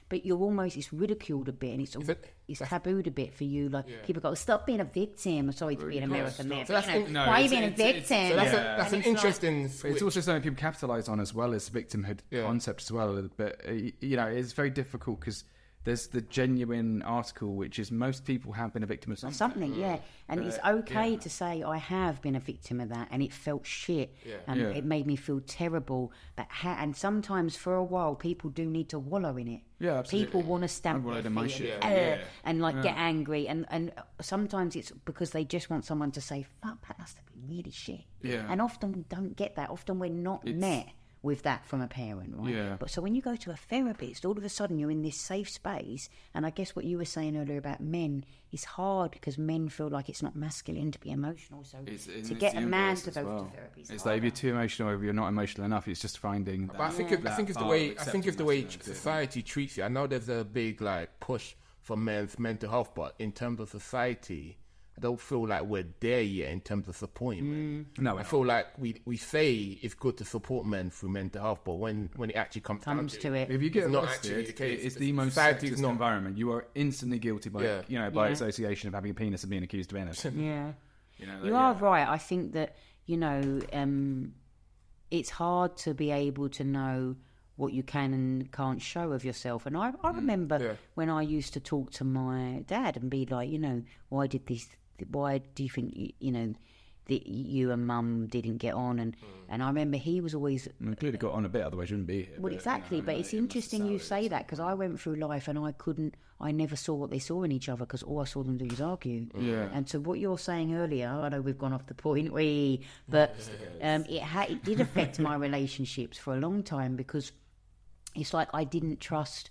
but you're almost, it's ridiculed a bit, and it's tabooed a bit for you. Like people go, stop being a victim. Sorry to be an American there, but why are you being a victim? So that's an interesting. It's also something people capitalise on as well as victimhood concept as well. But it's very difficult because there's the genuine article, which is most people have been a victim of something. And it's okay to say I have been a victim of that, and it felt shit, and it made me feel terrible. But and sometimes for a while, people do need to wallow in it. Yeah, absolutely. People want to stamp their feet and get angry, and sometimes it's because they just want someone to say, "Fuck, that must have been really shit." Yeah. And often we don't get that. Often we're not met with that from a parent, right? Yeah. But so when you go to a therapist, all of a sudden you're in this safe space, and I guess what you were saying earlier about men, it's hard because men feel like it's not masculine to be emotional, so to get a man to go to therapy, it's like if you're too emotional or if you're not emotional enough, it's just finding that. But I think it's the way society treats you. I know there's a big push for men's mental health, but in terms of society, I don't feel like we're there yet in terms of supporting men. No, I feel like we say it's good to support men through mental health, but when it actually comes to it, if you get arrested, it's the most sexist environment. You are instantly guilty by by association of having a penis and being accused of anything. Yeah, you are right. I think that it's hard to be able to know what you can and can't show of yourself. And I remember when I used to talk to my dad and be like, why do you think that you and Mum didn't get on? And I remember he was always clearly got on a bit, otherwise you wouldn't be here. Well, exactly, but it's interesting you say that, because I went through life and I never saw what they saw in each other, because all I saw them do was argue. Yeah. And so what you're saying earlier, I know we've gone off the point, but it did affect my relationships for a long time, because it's like I didn't trust.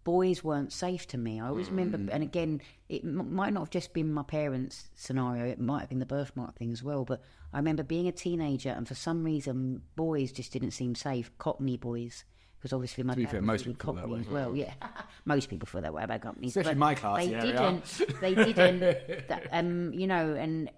Boys weren't safe to me. I always remember, and again, it might not have just been my parents' scenario, it might have been the birthmark thing as well, but I remember being a teenager, and for some reason, boys just didn't seem safe, cockney boys, because obviously my dad was cockney as well, Most people feel that way about cockneys. Especially my class, They didn't, and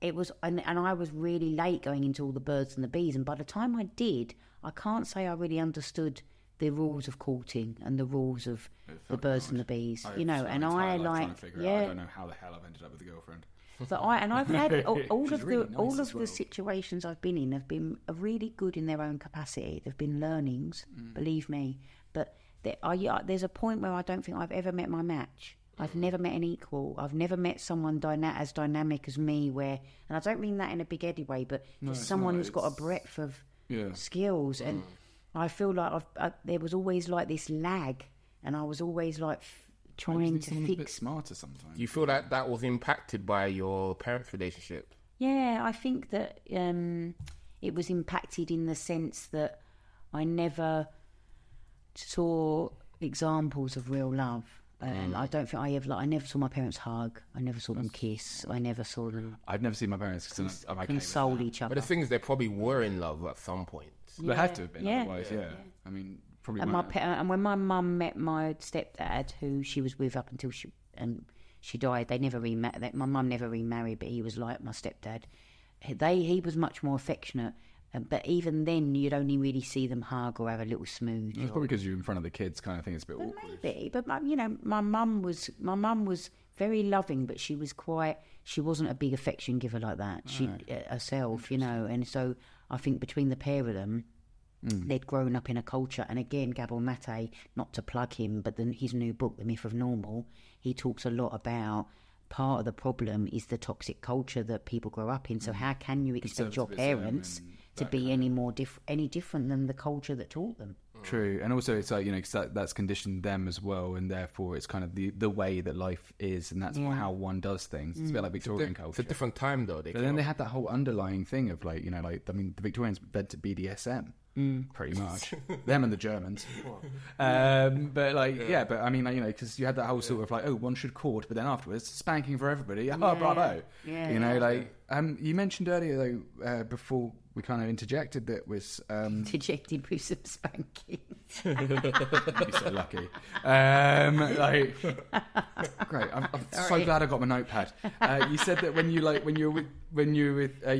it was, and I was really late going into all the birds and the bees, and by the time I did, I can't say I really understood the rules of courting and the rules of the birds and the bees, and I don't know how the hell I've ended up with a girlfriend. But I've had all of the situations I've been in have been really good in their own capacity. They've been learnings, believe me. But there's a point where I don't think I've ever met my match. I've never met an equal. I've never met someone as dynamic as me. And I don't mean that in a big-headed way, but just someone who's got a breadth of skills and. I feel like there was always like this lag, and I was always like trying to fix. A bit smarter sometimes. You feel like that was impacted by your parents' relationship? Yeah, I think that it was impacted in the sense that I never saw examples of real love, And I don't think I never saw my parents hug. I never saw them kiss. I never saw them. I've never seen my parents console each other. But the thing is, they probably were in love at some point. They had to have been, otherwise, I mean, probably. And when my mum met my stepdad, who she was with up until she died, they never remarried. My mum never remarried, but he was like my stepdad. He was much more affectionate. But even then, you'd only really see them hug or have a little smooch. It's probably because you're in front of the kids, kind of thing. It's a bit awkward. Maybe, but my mum was very loving, but she wasn't a big affection giver like that. She herself, and so I think between the pair of them, they'd grown up in a culture. And again, Gabor Mate, not to plug him, but his new book, The Myth of Normal, he talks a lot about. Part of the problem is the toxic culture that people grow up in. So how can you expect your parents to be any different than the culture that taught them? True, and also it's like, cause that's conditioned them as well, and therefore it's kind of the way that life is, and that's how one does things. It's a bit like Victorian culture. It's a different time though. But then they had that whole underlying thing of like, the Victorians invented BDSM. Pretty much them and the Germans, but I mean, because you had that whole sort of like, one should court, but then afterwards spanking for everybody. Bravo. You mentioned earlier though, before we kind of interjected, that was interjected with some spanking. You're so lucky. Great. I'm so glad I got my notepad. You said that when you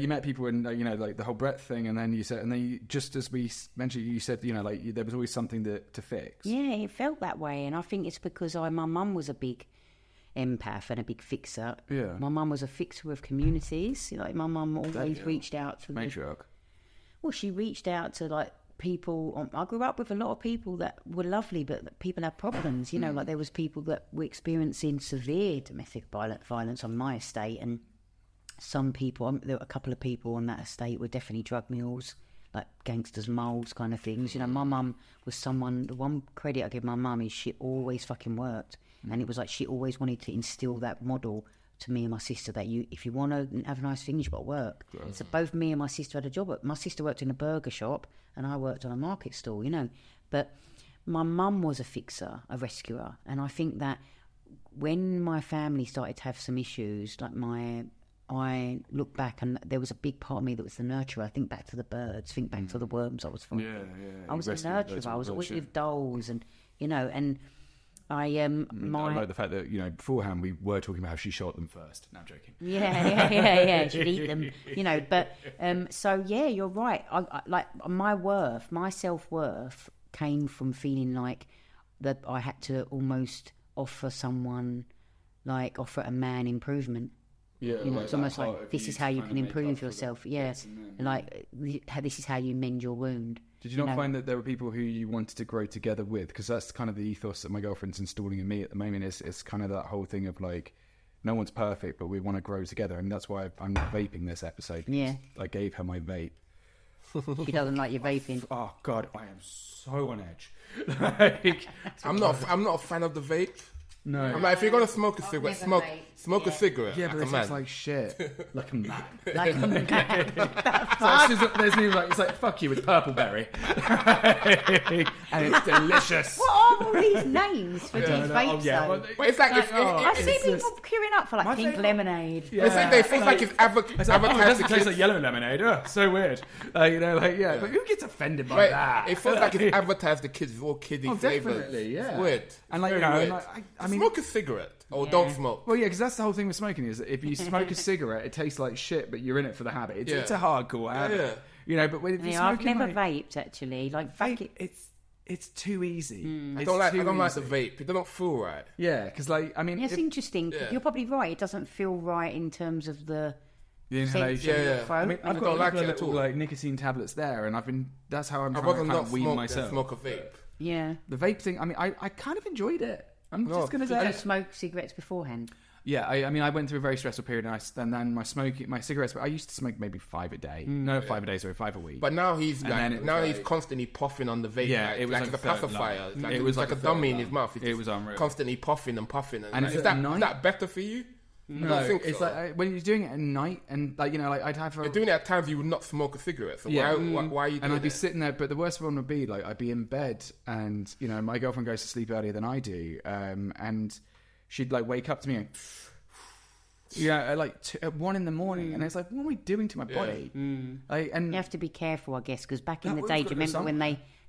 met people and like the whole breadth thing, and then just as we mentioned, you said there was always something to fix. Yeah, it felt that way, and I think it's because my mum was a big empath and a big fixer. Yeah. My mum was a fixer of communities. My mum always reached out to matriarch. She reached out to like people. I grew up with a lot of people that were lovely, but people had problems. Like there was people that were experiencing severe domestic violence on my estate, and some people, there were a couple of people on that estate were definitely drug mules, like gangsters, moles kind of things. My mum was someone. The one credit I give my mum is she always fucking worked. And it was like she always wanted to instill that model to me and my sister that if you want to have nice things, you've got to work. Right. So both me and my sister had a job. My sister worked in a burger shop and I worked on a market stall, But my mum was a fixer, a rescuer. And I think that when my family started to have some issues, I look back and there was a big part of me that was the nurturer. I think back to the birds, think back to the worms I was finding. Yeah. I was a nurturer. I was always with dolls and, and... I like the fact that beforehand we were talking about how she shot them first. No, I'm joking. Yeah. She'd eat them, But so yeah, you're right. I like my self-worth came from feeling like that I had to almost offer a man improvement. Yeah, it's almost like this is how you can improve yourself. Yeah, like this is how you mend your wound. Did you not find that there were people who you wanted to grow together with? Because that's kind of the ethos that my girlfriend's installing in me at the moment. It's kind of that whole thing of like, no one's perfect, but we want to grow together. And that's why I'm not vaping this episode. Yeah. I gave her my vape. She doesn't like your vaping. Oh, God, I am so on edge. I'm not a fan of the vape. No. I'm like, if you're going to smoke a cigarette, smoke a cigarette. Yeah, but like it tastes like shit. Like a man. Like a man. There's me like, it's like, fuck you with purple berry. And it's delicious. What are all these names for these vapes, though? But it's like, I see people queuing up for like pink lemonade. Yeah. It's like they feel like it's advertised. It doesn't taste like yellow lemonade. Oh, so weird. But who gets offended by that? It feels like it's advertised to kids with all kiddie flavors. Definitely, yeah. It's weird. And I mean, smoke a cigarette or don't smoke. Well, yeah, because that's the whole thing with smoking is that if you smoke a cigarette, it tastes like shit, but you're in it for the habit. It's a hardcore habit. But when if you're smoking, I've never vaped actually. Like vape, it's too easy. I don't like the vape. It doesn't feel right. Yeah, because it's interesting. You're probably right. It doesn't feel right in terms of the inhalation. Yeah. I mean, I've got like little like nicotine tablets there, and that's how I'm trying to kind of wean myself. Smoke a vape. Yeah, the vape thing. I mean, I kind of enjoyed it. I'm just going to say. Did you smoke cigarettes beforehand? Yeah, I mean, I went through a very stressful period, and then my cigarettes. I used to smoke maybe 5 a day. No, 5 a day, sorry, 5 a week. But now he's he's constantly puffing on the vape. Yeah, it was like a pacifier. It was like a dummy in his mouth. It was unreal. Constantly puffing and puffing. And is that better for you? No, it's so. Like when you're doing it at night, and like I'd have. You're doing it at times you would not smoke a cigarette. So why are you? Doing and I'd be sitting there, but the worst one would be like I'd be in bed, and my girlfriend goes to sleep earlier than I do, and she'd like wake up to me and. At 1 a.m, and it's like, what am I doing to my body? And you have to be careful, I guess, because back in the day, do you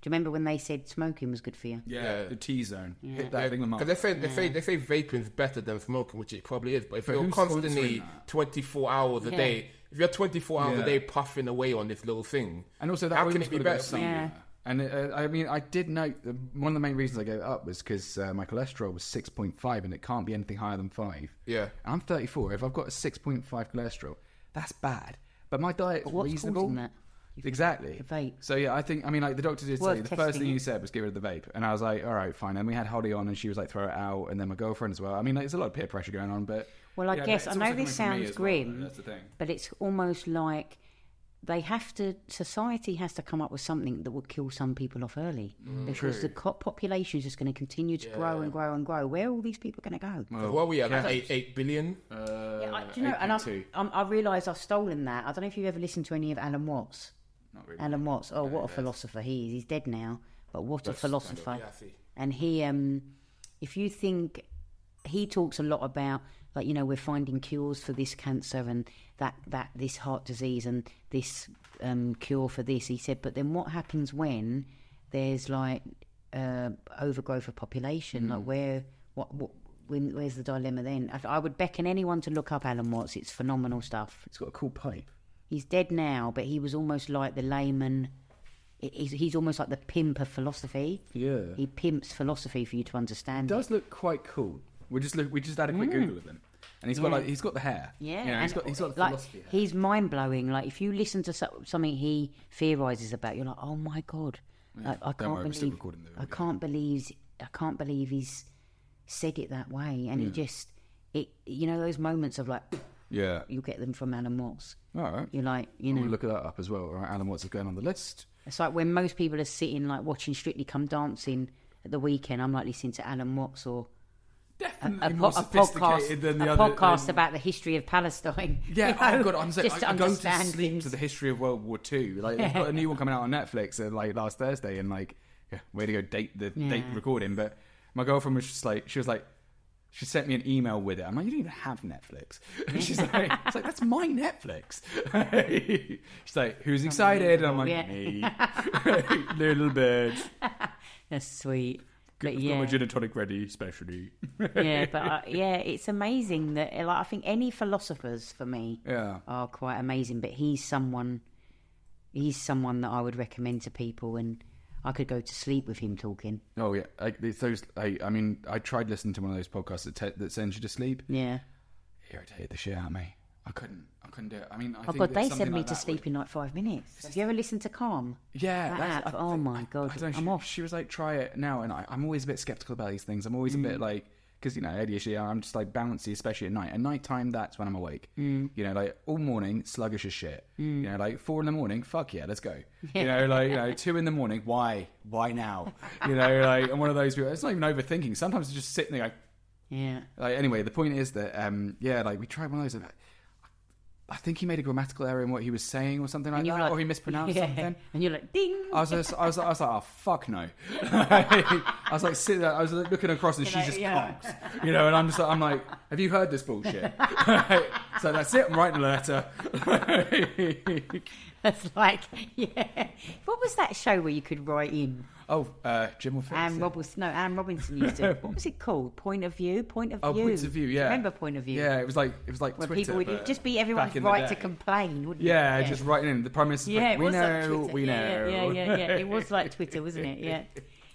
remember when they said smoking was good for you? Yeah, the T-zone. Hit that thing with my. Because they say vaping is better than smoking, which it probably is. But if you're constantly 24 hours a day, if you're 24 hours a day puffing away on this little thing, and also that how can it be better? Yeah. And I did note that one of the main reasons I gave it up was because my cholesterol was 6.5, and it can't be anything higher than 5. Yeah, I'm 34. If I've got a 6.5 cholesterol, that's bad. But my diet's reasonable. Causing that? Exactly. The vape. So yeah, the doctor did say the first thing he said was get rid of the vape, and I was like, all right, fine. And we had Holly on, and she was like, throw it out, and then my girlfriend as well. I mean, there's a lot of peer pressure going on, but I guess I know this sounds grim, that's the thing. But it's almost like. Society has to come up with something that will kill some people off early because the population is just going to continue to grow and grow and grow. Where are all these people going to go? What are we at? Like 8 billion? I realise I've stolen that. I don't know if you ever listened to any of Alan Watts. Not really. Alan Watts. Oh, what a philosopher he is. He's dead now, but what a philosopher. And he, if you think, he talks a lot about, like, we're finding cures for this cancer and that this heart disease and this cure for this. He said, but then what happens when there's like overgrowth of population? Like where's the dilemma then? I would beckon anyone to look up Alan Watts. It's phenomenal stuff. It's got a cool pipe. He's dead now, but he was almost like the layman. He's almost like the pimp of philosophy. Yeah, he pimps philosophy for you to understand. He does look quite cool. We just had a quick Google of him, and he's got the hair. Yeah, he's got the philosophy hair. He's mind blowing. Like if you listen to something he theorizes about, you're like, oh my god, like, I can't believe he's said it that way, and those moments of like, you get them from Alan Watts. All right, you're like, we'll look that up as well. All right, Alan Watts is going on the list. It's like when most people are sitting like watching Strictly Come Dancing at the weekend, I'm like listening to Alan Watts or definitely more sophisticated than the other podcast about the history of Palestine. Yeah, oh god, I'm going to sleep to the history of World War II. Like they've got a new one coming out on Netflix like last Thursday, and like way to go date recording. But my girlfriend was just like, she sent me an email with it. I'm like, you don't even have Netflix. She's like, it's like, that's my Netflix. She's like, who's excited? And I'm like, me. Little bird. That's sweet. Got my gin and tonic ready, especially. But it's amazing that I think any philosophers for me are quite amazing. But he's someone that I would recommend to people, and I could go to sleep with him talking. Oh yeah, I tried listening to one of those podcasts that sends you to sleep. Yeah, it irritated the shit out of me. I couldn't do it. I mean, I think god, they sent me to sleep in like 5 minutes. Have you ever listened to Calm? Yeah, that app? Oh my god, I'm off. She was like, try it now, and I'm always a bit skeptical about these things. I'm always a bit like, because ADHD, I'm just like bouncy, especially at night. At night time, that's when I'm awake. Like all morning, sluggish as shit. Like 4 a.m, fuck yeah, let's go. 2 a.m, why now? I'm one of those people. It's not even overthinking. Sometimes it's just sitting there going, yeah. Like anyway, the point is that we tried one of those. I think he made a grammatical error in what he was saying or something like that, or he mispronounced something. And you're like, ding! I was like, oh, fuck no. I was like, sitting there, I was looking across and she just conks. And I'm like, have you heard this bullshit? So that's it, I'm writing a letter. That's like, What was that show where you could write in? Oh, Jim will fix Anne Robinson used to. What was it called? Point of View. Points of View. Yeah. Remember Point of View? Yeah, it was like where Twitter. People would just be everyone's right to complain, wouldn't it? Yeah, just writing in. The premise. We know. Yeah. It was like Twitter, wasn't it? Yeah.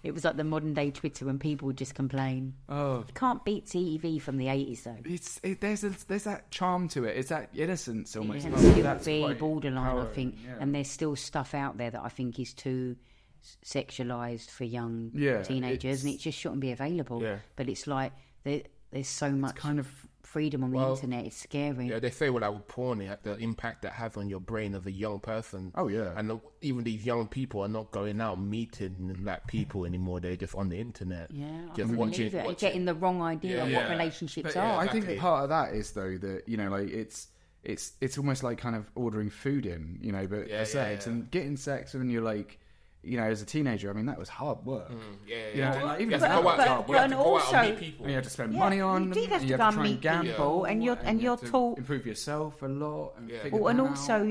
It was like the modern day Twitter when people would just complain. Oh, you can't beat TV from the 80s though. There's that charm to it. It's that innocence almost. That's borderline, I think. Yeah. And there's still stuff out there that I think is too sexualized for young teenagers, and it just shouldn't be available. But it's like there's so much kind of freedom on the internet is scary. Yeah, they say, like with porn, the impact that has on your brain as a young person. Oh, yeah. And even these young people are not going out meeting like people anymore. They're just on the internet. Yeah, just watching. Getting the wrong idea of what relationships are. I think part of that is, though, that, you know, like, it's almost like kind of ordering food in, you know, but for sex. And getting sex when you're like, you know, as a teenager, I mean, that was hard work. You know, like, even and also, you have to spend money on them. You have to go and meet people, and you're taught improve yourself a lot. And also,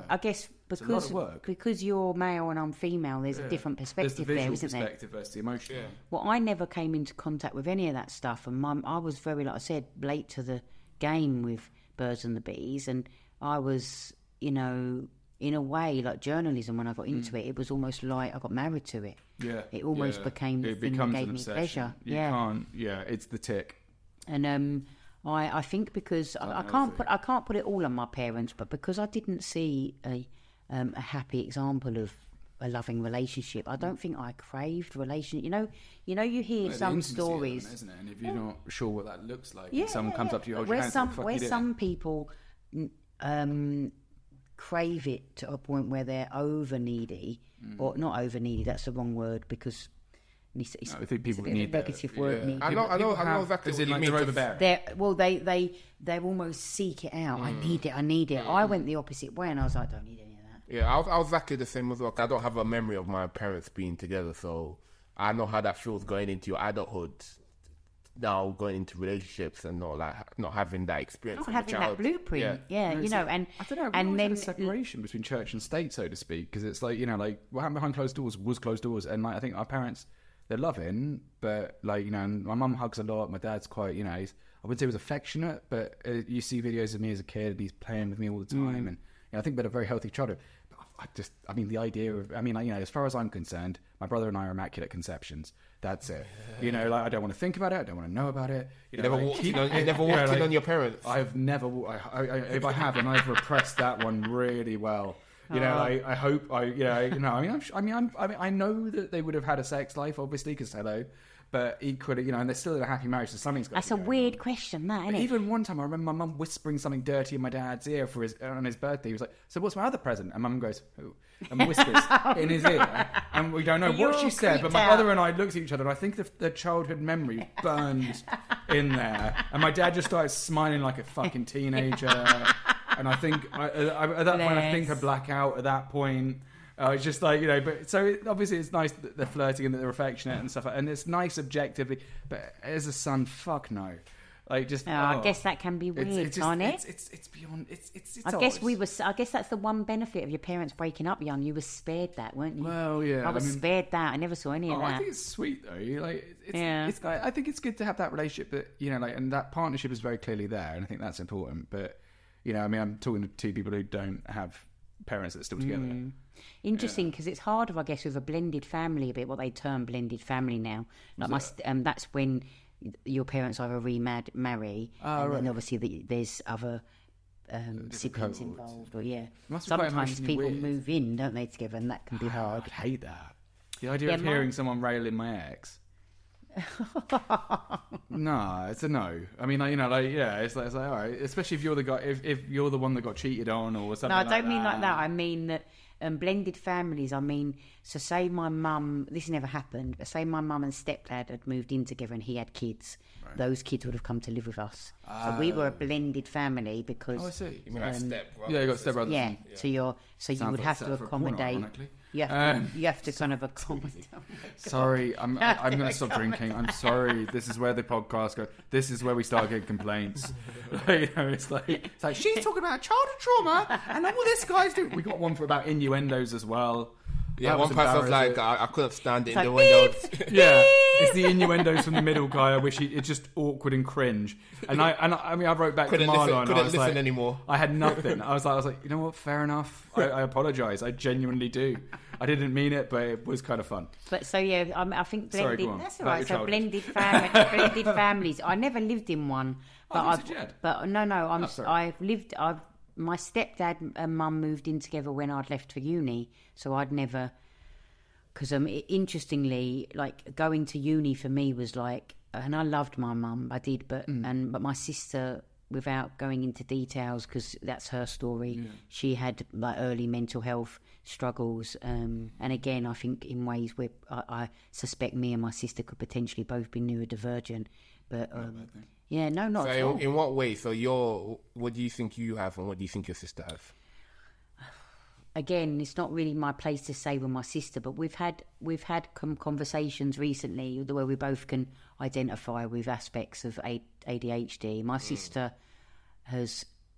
I guess because you're male and I'm female, there's a different perspective there, isn't there? Perspective versus the emotional. Well, I never came into contact with any of that stuff, and I was very, like I said, late to the game with Birds and the Bees, and I was, you know, in a way, like journalism, when I got into it, it was almost like I got married to it. Yeah. It almost became the thing that gave me pleasure. You can't, it's the tick. And I think because I can't put it all on my parents, but because I didn't see a happy example of a loving relationship, I don't think I craved relationship. You know, you hear some stories, element, isn't it? And if you're not sure what that looks like, and someone comes up to you, where some people crave it to a point where they're over needy, or not over needy. That's the wrong word because I think people need a negative word. Need. I know exactly what you mean. They're overbearing. They almost seek it out. I need it. I went the opposite way, and I was like, don't need any of that. Yeah, I was exactly the same as well. I don't have a memory of my parents being together, so I know how that feels going into your adulthood. Now going into relationships and not having that experience, not having that blueprint, you know, and I don't know. And then a separation between church and state, so to speak, because it's like, you know, like what happened behind closed doors was closed doors, and like I think our parents, they're loving, but like, you know, and my mum hugs a lot. My dad's quite, you know, I wouldn't say he was affectionate, but you see videos of me as a kid, he's playing with me all the time, and you know, I think we had a very healthy childhood. I mean, the idea of, you know, as far as I'm concerned, my brother and I are immaculate conceptions. That's it. You know, like, I don't want to think about it. I don't want to know about it. You never walked in on your parents. I've never, if I have, then I've repressed that one really well. You know, I hope I know that they would have had a sex life, obviously, because hello. But equally, you know, and they're still in a happy marriage, so something's got. That's a weird question, that, isn't it? Even one time, I remember my mum whispering something dirty in my dad's ear on his birthday. He was like, "So what's my other present?" And mum goes, "Who?" And whispers in his ear, and we don't know what she said. But my brother and I looked at each other, and I think the childhood memory burned in there. And my dad just started smiling like a fucking teenager. And I think at that point, I think I black out at that point. It's just like, you know, but so obviously it's nice that they're flirting and that they're affectionate and stuff, and it's nice objectively. But as a son, fuck no, like just. I guess that can be weird, can't it? It's beyond. It's. I guess that's the one benefit of your parents breaking up young. You were spared that, weren't you? Well, yeah. I was spared that. I never saw any of that. I think it's sweet though. It's I think it's good to have that relationship, that, you know, like, and that partnership is very clearly there, and I think that's important. But, you know, I mean, I'm talking to two people who don't have parents that are still together. Interesting, because it's harder, I guess, with a blended family, a bit what they term blended family now. Like that's when your parents either remarry, and then obviously there's other siblings involved. Or sometimes people move in, don't they, together, and that can be hard. I hate that. The idea of hearing someone railing my ex. No, it's a no. I mean, like, you know, like, yeah, it's like all right. Especially if you're the guy, if you're the one that got cheated on or something. No, I don't mean like that. I mean that blended families. I mean, so say my mum. This never happened, but say my mum and stepdad had moved in together and he had kids. Right. Those kids would have come to live with us. So we were a blended family because. Oh, I see. You mean like stepbrothers? Yeah, you got stepbrothers. Yeah. So you would have to accommodate. You have to kind of accommodate. Sorry, I'm going to stop drinking. I'm sorry. This is where the podcast goes. This is where we start getting complaints. You know, it's like she's talking about childhood trauma, and all this guy's doing. We got one for about innuendos as well. Yeah, one person was like, I couldn't stand it in the windows. Yeah, it's the innuendos from the middle guy. I wish it's just awkward and cringe. And I mean, I wrote back to Marlon. Couldn't listen anymore. I had nothing. I was like, you know what? Fair enough. I apologise. I genuinely do. I didn't mean it, but it was kind of fun. But so yeah, I think blended. Sorry, that's all right. So blended families. I never lived in one, but my stepdad and mum moved in together when I'd left for uni, so I'd never. Because interestingly, like, going to uni for me was like and I loved my mum, I did, but my sister, without going into details, because that's her story, she had like early mental health struggles, and again, I think in ways where I suspect me and my sister could potentially both be neurodivergent, but not so at all. In what way? So what do you think you have, and what do you think your sister has? Again, it's not really my place to say with my sister, but we've had conversations recently where we both can identify with aspects of ADHD. My sister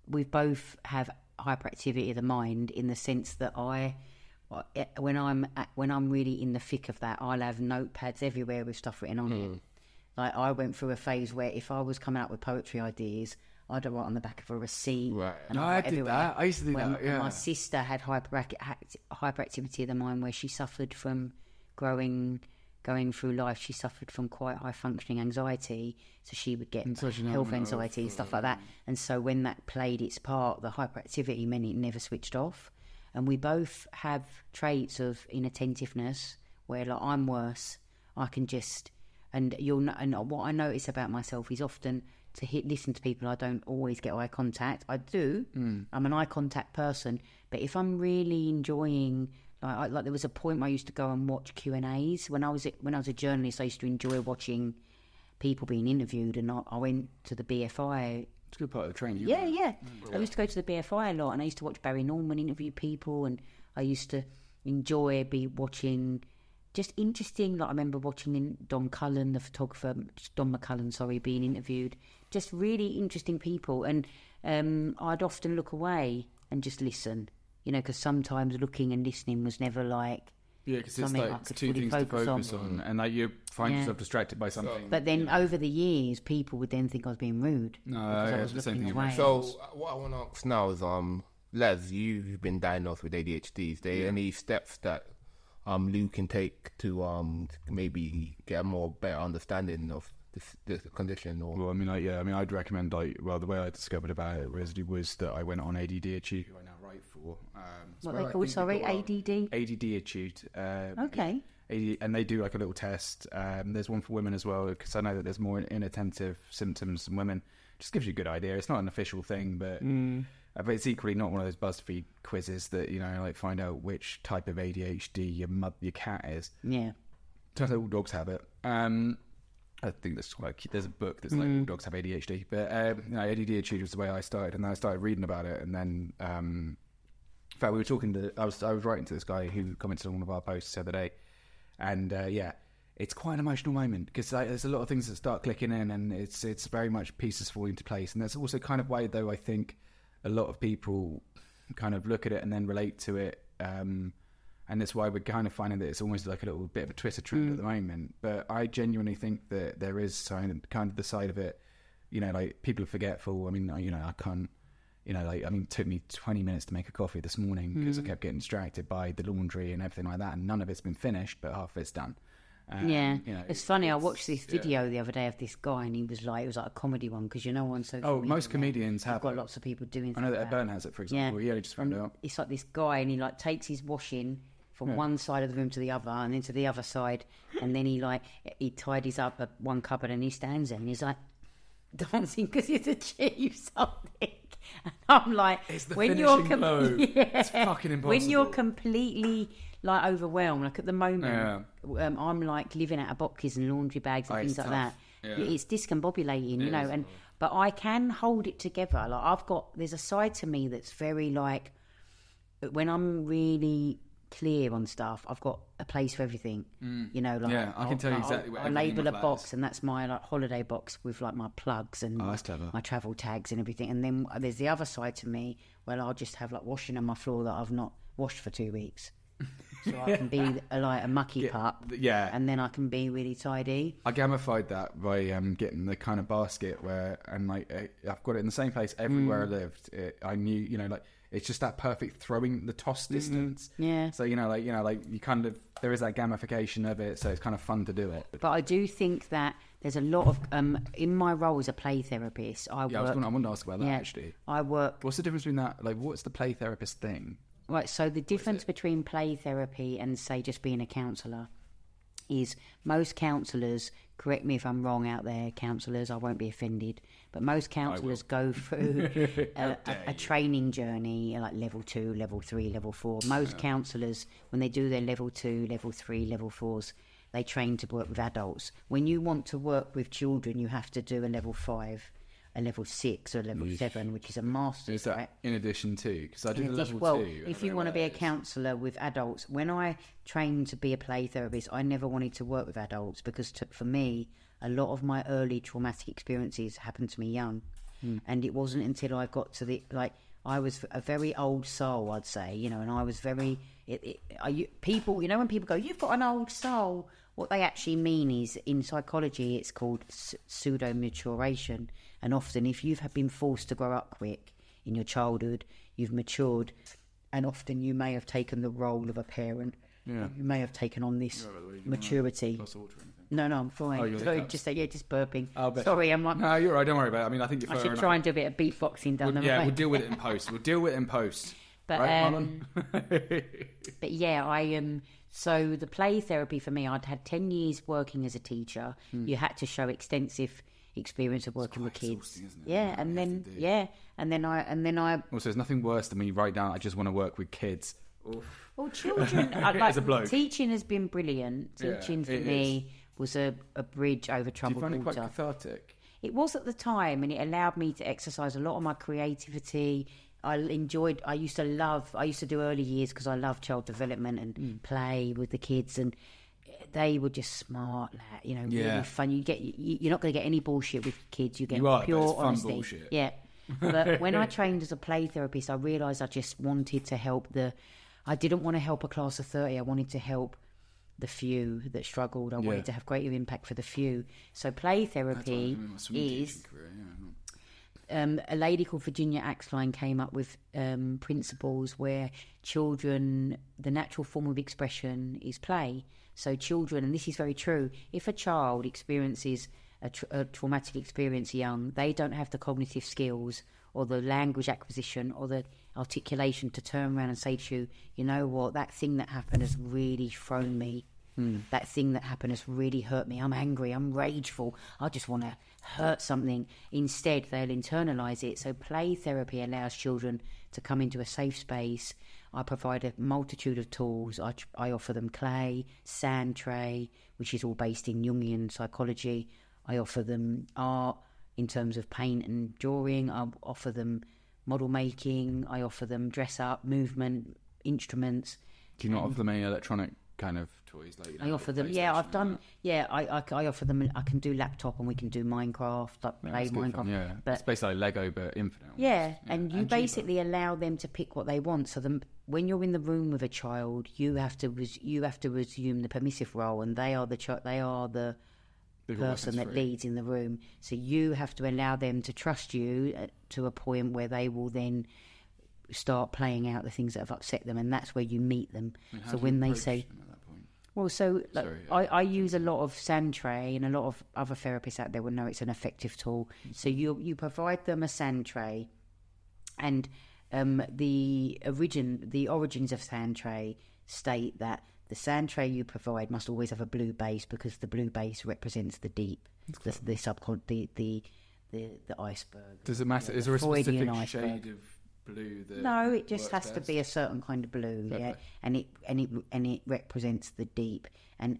we both have hyperactivity of the mind, in the sense that when I'm really in the thick of that, I'll have notepads everywhere with stuff written on it. Like, I went through a phase where if I was coming up with poetry ideas, I'd write on the back of a recit. Right. And I did that. I used to do that. Yeah. My sister had hyperactivity of the mind, where she suffered from going through life. She suffered from quite high functioning anxiety, so she would get health anxiety and stuff like that. And so when that played its part, the hyperactivity meant it never switched off. And we both have traits of inattentiveness, where like I'm worse. I can just and what I notice about myself is often listen to people, I don't always get eye contact. I do. I'm an eye contact person, but if I'm really enjoying, like there was a point where I used to go and watch Q&As when I was a journalist. I used to enjoy watching people being interviewed, and I went to the BFI. It's a good part of the training. Yeah. I used to go to the BFI a lot, and I used to watch Barry Norman interview people, and I used to enjoy watching just interesting. Like, I remember watching Don Cullen, the photographer, Don McCullen, being interviewed. Just really interesting people, and I'd often look away and just listen, because sometimes looking and listening was never like because it's like two things to focus on, and like you find yourself distracted by something. But then over the years, people would then think I was being rude. No, I was looking away. So what I want to ask now is, Les, you've been diagnosed with ADHD. Is there any steps that Lou can take to maybe get a better understanding of this condition? Or well, I'd recommend the way I discovered about it was that I went on ADD-Attitude, who I now write for. What they called? Sorry, ADD. ADD-Attitude. Okay. And they do like a little test. There's one for women as well, because I know that there's more inattentive symptoms in women. Just gives you a good idea. It's not an official thing, but it's equally not one of those BuzzFeed quizzes that like find out which type of ADHD your cat is. Yeah. Turns out all dogs have it. I think there's a book that's like all dogs have ADHD, but ADD-Attitude was the way I started, and then I started reading about it, and then in fact we were talking I was writing to this guy who commented on one of our posts the other day, and it's quite an emotional moment, because there's a lot of things that start clicking in, and it's very much pieces falling into place, and there's also kind of way though I think a lot of people kind of look at it and then relate to it, and that's why we're kind of finding that it's almost like a little bit of a Twitter trend at the moment. But I genuinely think that there is kind of the side of it, like people are forgetful. I can't, it took me 20 minutes to make a coffee this morning because I kept getting distracted by the laundry and everything like that, and none of it's been finished, but half of it's done. It's funny. I watched this video the other day of this guy, and it was like a comedy one, because on social media, most comedians have got lots of people doing. I know that Ed Byrne has it, for example. Yeah, he just found it out. It's like this guy, and he takes his washing from one side of the room to the other, and then to the other side, and then he tidies up one cupboard, and he stands there, and he's like dancing because he's achieved something. And I'm like, it's the finishing blow. It's fucking impossible. When you're completely overwhelmed, like at the moment, I'm like living out of boxes and laundry bags and things like that. Yeah. It's discombobulating, but I can hold it together. Like there's a side to me that's very like, when I'm really clear on stuff, I've got a place for everything. I can tell you exactly what I label a box, and that's my holiday box with my plugs and my travel tags and everything. And then there's the other side to me where I'll just have washing on my floor that I've not washed for 2 weeks. So I can be a mucky pup, and then I can be really tidy. I gamified that by getting the kind of basket I've got it in the same place everywhere I lived. I knew, it's just that perfect throwing the toss distance. Yeah. So you kind of, there is that gamification of it, so it's kind of fun to do it. But I do think that there's a lot of in my role as a play therapist. I wanted to ask about that actually. I work. What's the difference between that? Like, what's the play therapist thing? Right. So the difference between play therapy and say just being a counsellor is most counsellors, correct me if I'm wrong out there, counsellors, I won't be offended, but most counsellors go through a training journey, like level 2, level 3, level 4. Most counsellors, when they do their level 2, level 3, level 4s, they train to work with adults. When you want to work with children, you have to do a level 5, a level 6 or a level 7, which is a master's. Is that right? in addition to? Because I did a level 2. Well, if you want to be a counsellor with adults, when I trained to be a play therapist, I never wanted to work with adults because for me, a lot of my early traumatic experiences happened to me young. And it wasn't until I got to I was a very old soul, I'd say, and I was very... people, when people go, you've got an old soul, what they actually mean is, in psychology, it's called pseudo-maturation. And often, if you've been forced to grow up quick in your childhood, you've matured, and often you may have taken the role of a parent. Yeah. You may have taken on this maturity. No, I'm fine. Oh, sorry, just burping. Sorry, I'm like... No, you're right, don't worry about it. I mean, I think you're I should try and do a bit of beatboxing down the way. Yeah, we'll deal with it in post. But, right, Marlon? But yeah, so the play therapy for me, I'd had 10 years working as a teacher. You had to show extensive experience of working with kids. Isn't it? Yeah, and then I. Also, there's nothing worse than when you write down, I just want to work with kids. Oof. Well, children, as a bloke. Teaching has been brilliant. Teaching for me was a bridge over troubled water. Do you find it quite cathartic? It was at the time, and it allowed me to exercise a lot of my creativity. I used to do early years because I loved child development and play with the kids, and they were just smart, really fun. You're not going to get any bullshit with kids. You get pure honesty. Bullshit. Yeah. But when I trained as a play therapist, I realised I just wanted to help I didn't want to help a class of 30. I wanted to help the few that struggled. I wanted to have greater impact for the few. So play therapy is... a lady called Virginia Axline came up with principles where children, the natural form of expression is play. So children, and this is very true, if a child experiences a traumatic experience young, they don't have the cognitive skills or the language acquisition or the articulation to turn around and say to you, you know what, that thing that happened has really thrown me. That thing that happened has really hurt me. I'm angry, I'm rageful, I just want to hurt something. Instead, they'll internalise it. So play therapy allows children to come into a safe space. I provide a multitude of tools. I offer them clay, sand tray, which is all based in Jungian psychology. I offer them art in terms of paint and drawing. I offer them model making. I offer them dress up, movement, instruments. Do you not offer them any electronic kind of toys? I offer them. Yeah, I've done. Yeah, I offer them. I can do laptop and we can do Minecraft. Play Minecraft. Yeah, but it's basically like Lego but infinite. Yeah, and you basically allow them to pick what they want. So when you're in the room with a child, you have to resume the permissive role, and they are the person that leads in the room. So you have to allow them to trust you to a point where they will then start playing out the things that have upset them, and that's where you meet them. So when they say, well, so I use a lot of sand tray, and a lot of other therapists out there will know it's an effective tool. So you provide them a sand tray, and the origins of sand tray state that the sand tray you provide must always have a blue base, because the blue base represents the deep, the iceberg. Does it matter? Is there a specific shade of blue? No, it just has to be a certain kind of blue. Yeah, and it represents the deep. And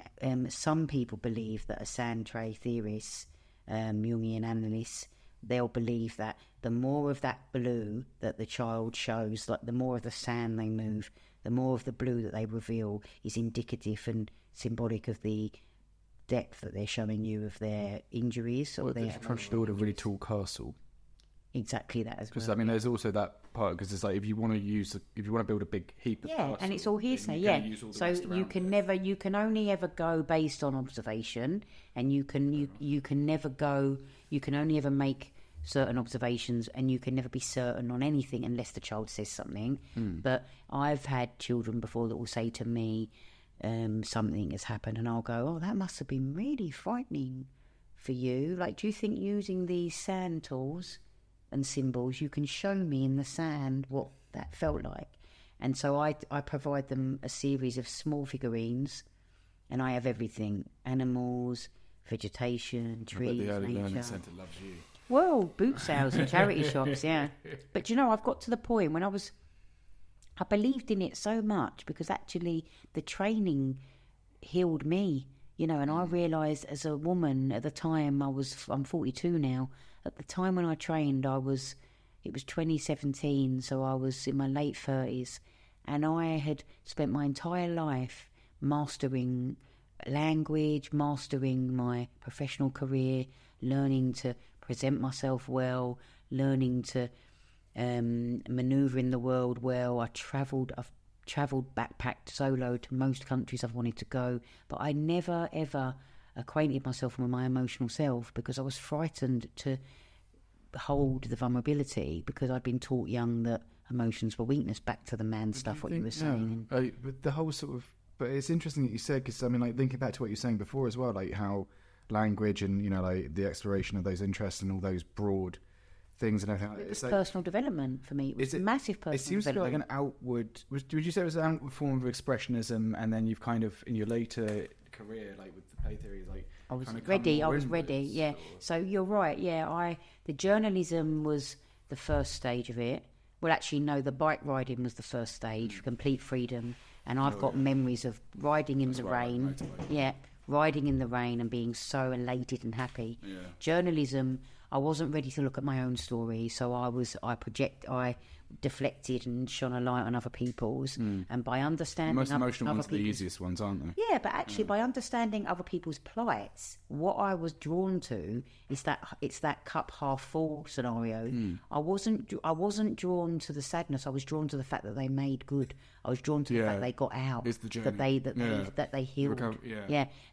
some people believe that, as sand tray theorists, Jungian analysts, they'll believe that the more of that blue that the child shows, like the more of the sand they move, the more of the blue that they reveal is indicative and symbolic of the depth that they're showing you of their injuries or their trying to build a really tall castle. Exactly that as well. Because I mean, there's also that part, because it's like if you want to build a big heap of castle, and it's all hearsay. Yeah, so you can only ever go based on observation, and you can only ever make certain observations, and you can never be certain on anything unless the child says something. But I've had children before that will say to me, something has happened, and I'll go, oh, that must have been really frightening for you. Like, do you think using these sand tools and symbols, you can show me in the sand what that felt like? And so I provide them a series of small figurines and I have everything: animals, vegetation, trees, the early nature. learning centre loves you. Well, boot sales and charity shops, yeah. But I've got to the point when I believed in it so much because actually the training healed me, and I realised as a woman at the time, I'm 42 now. At the time when I trained, it was 2017, so I was in my late 30s, and I had spent my entire life mastering language, mastering my professional career, learning to present myself well, learning to manoeuvre in the world well. I've travelled backpacked solo to most countries I've wanted to go, but I never ever acquainted myself with my emotional self because I was frightened to hold the vulnerability because I'd been taught young that emotions were weakness. Back to the man stuff, what you were saying. But the whole sort of... But it's interesting that you said, because, thinking back to what you were saying before as well, like how language and, the exploration of those interests and all those broad things and everything. It's like personal development for me. It was massive personal development. It seems to be like an outward... Would you say it was an outward form of expressionism, and then you've kind of, in your later career, like with the play theory, like... I was ready, yeah. So you're right, yeah. The journalism was the first stage of it. Well, actually, no, the bike riding was the first stage, complete freedom. And I've got memories of riding in the rain. Riding in the rain and being so elated and happy. Yeah. Journalism, I wasn't ready to look at my own story, so I deflected and shone a light on other people's. And by understanding the most emotional ones are the easiest ones, aren't they? Yeah, but actually by understanding other people's plights, what I was drawn to is that it's that cup half full scenario. I wasn't drawn to the sadness. I was drawn to the fact that they made good. I was drawn to the fact they got out. It's the journey. That they healed.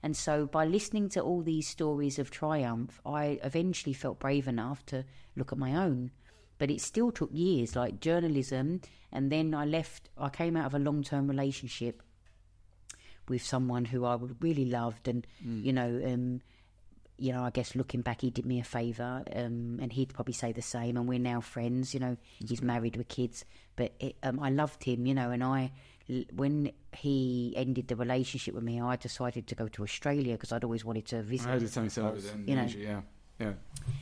And so by listening to all these stories of triumph, I eventually felt brave enough to look at my own. But it still took years, like journalism, and then I came out of a long-term relationship with someone who I really loved, and I guess looking back, he did me a favour, and he'd probably say the same. And we're now friends. He's married with kids, but I loved him. And when he ended the relationship with me, I decided to go to Australia because I'd always wanted to visit. I heard something similar in Asia, yeah.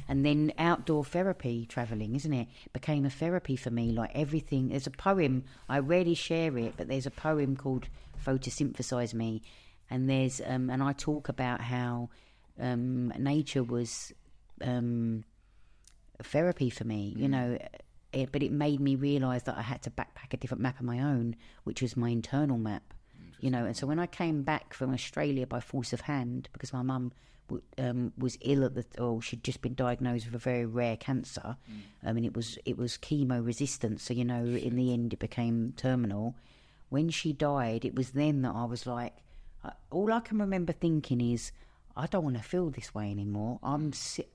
And then outdoor therapy, travelling, isn't it? Became a therapy for me, like everything. There's a poem, I rarely share it, but there's a poem called Photosynthesize Me. And there's, and I talk about how nature was therapy for me, but it made me realise that I had to backpack a different map of my own, which was my internal map, And so when I came back from Australia by force of hand, because my mum was ill she'd just been diagnosed with a very rare cancer, and it was chemo resistant. So in the end, it became terminal. When she died, it was then that I was like, all I can remember thinking is, I don't want to feel this way anymore.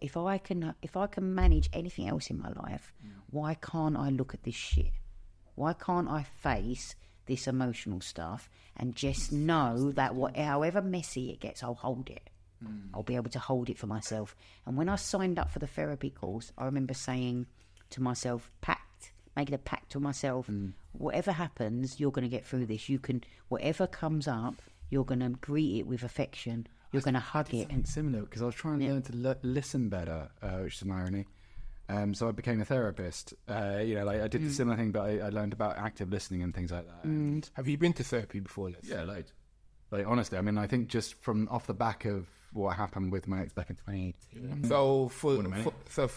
If I can manage anything else in my life, why can't I look at this shit? Why can't I face this emotional stuff and just know that however messy it gets, I'll hold it. I'll be able to hold it for myself. And when I signed up for the therapy course, I remember saying to myself, making a pact to myself, whatever happens, you're going to get through this. Whatever comes up, you're going to greet it with affection. You're going to hug it. Something similar, because I was trying to learn to listen better, which is an irony. So I became a therapist. I did the similar thing, but I learned about active listening and things like that. Have you been to therapy before? Yeah, loads. Like, honestly, I think just from off the back of what happened with my ex back in 2018. So for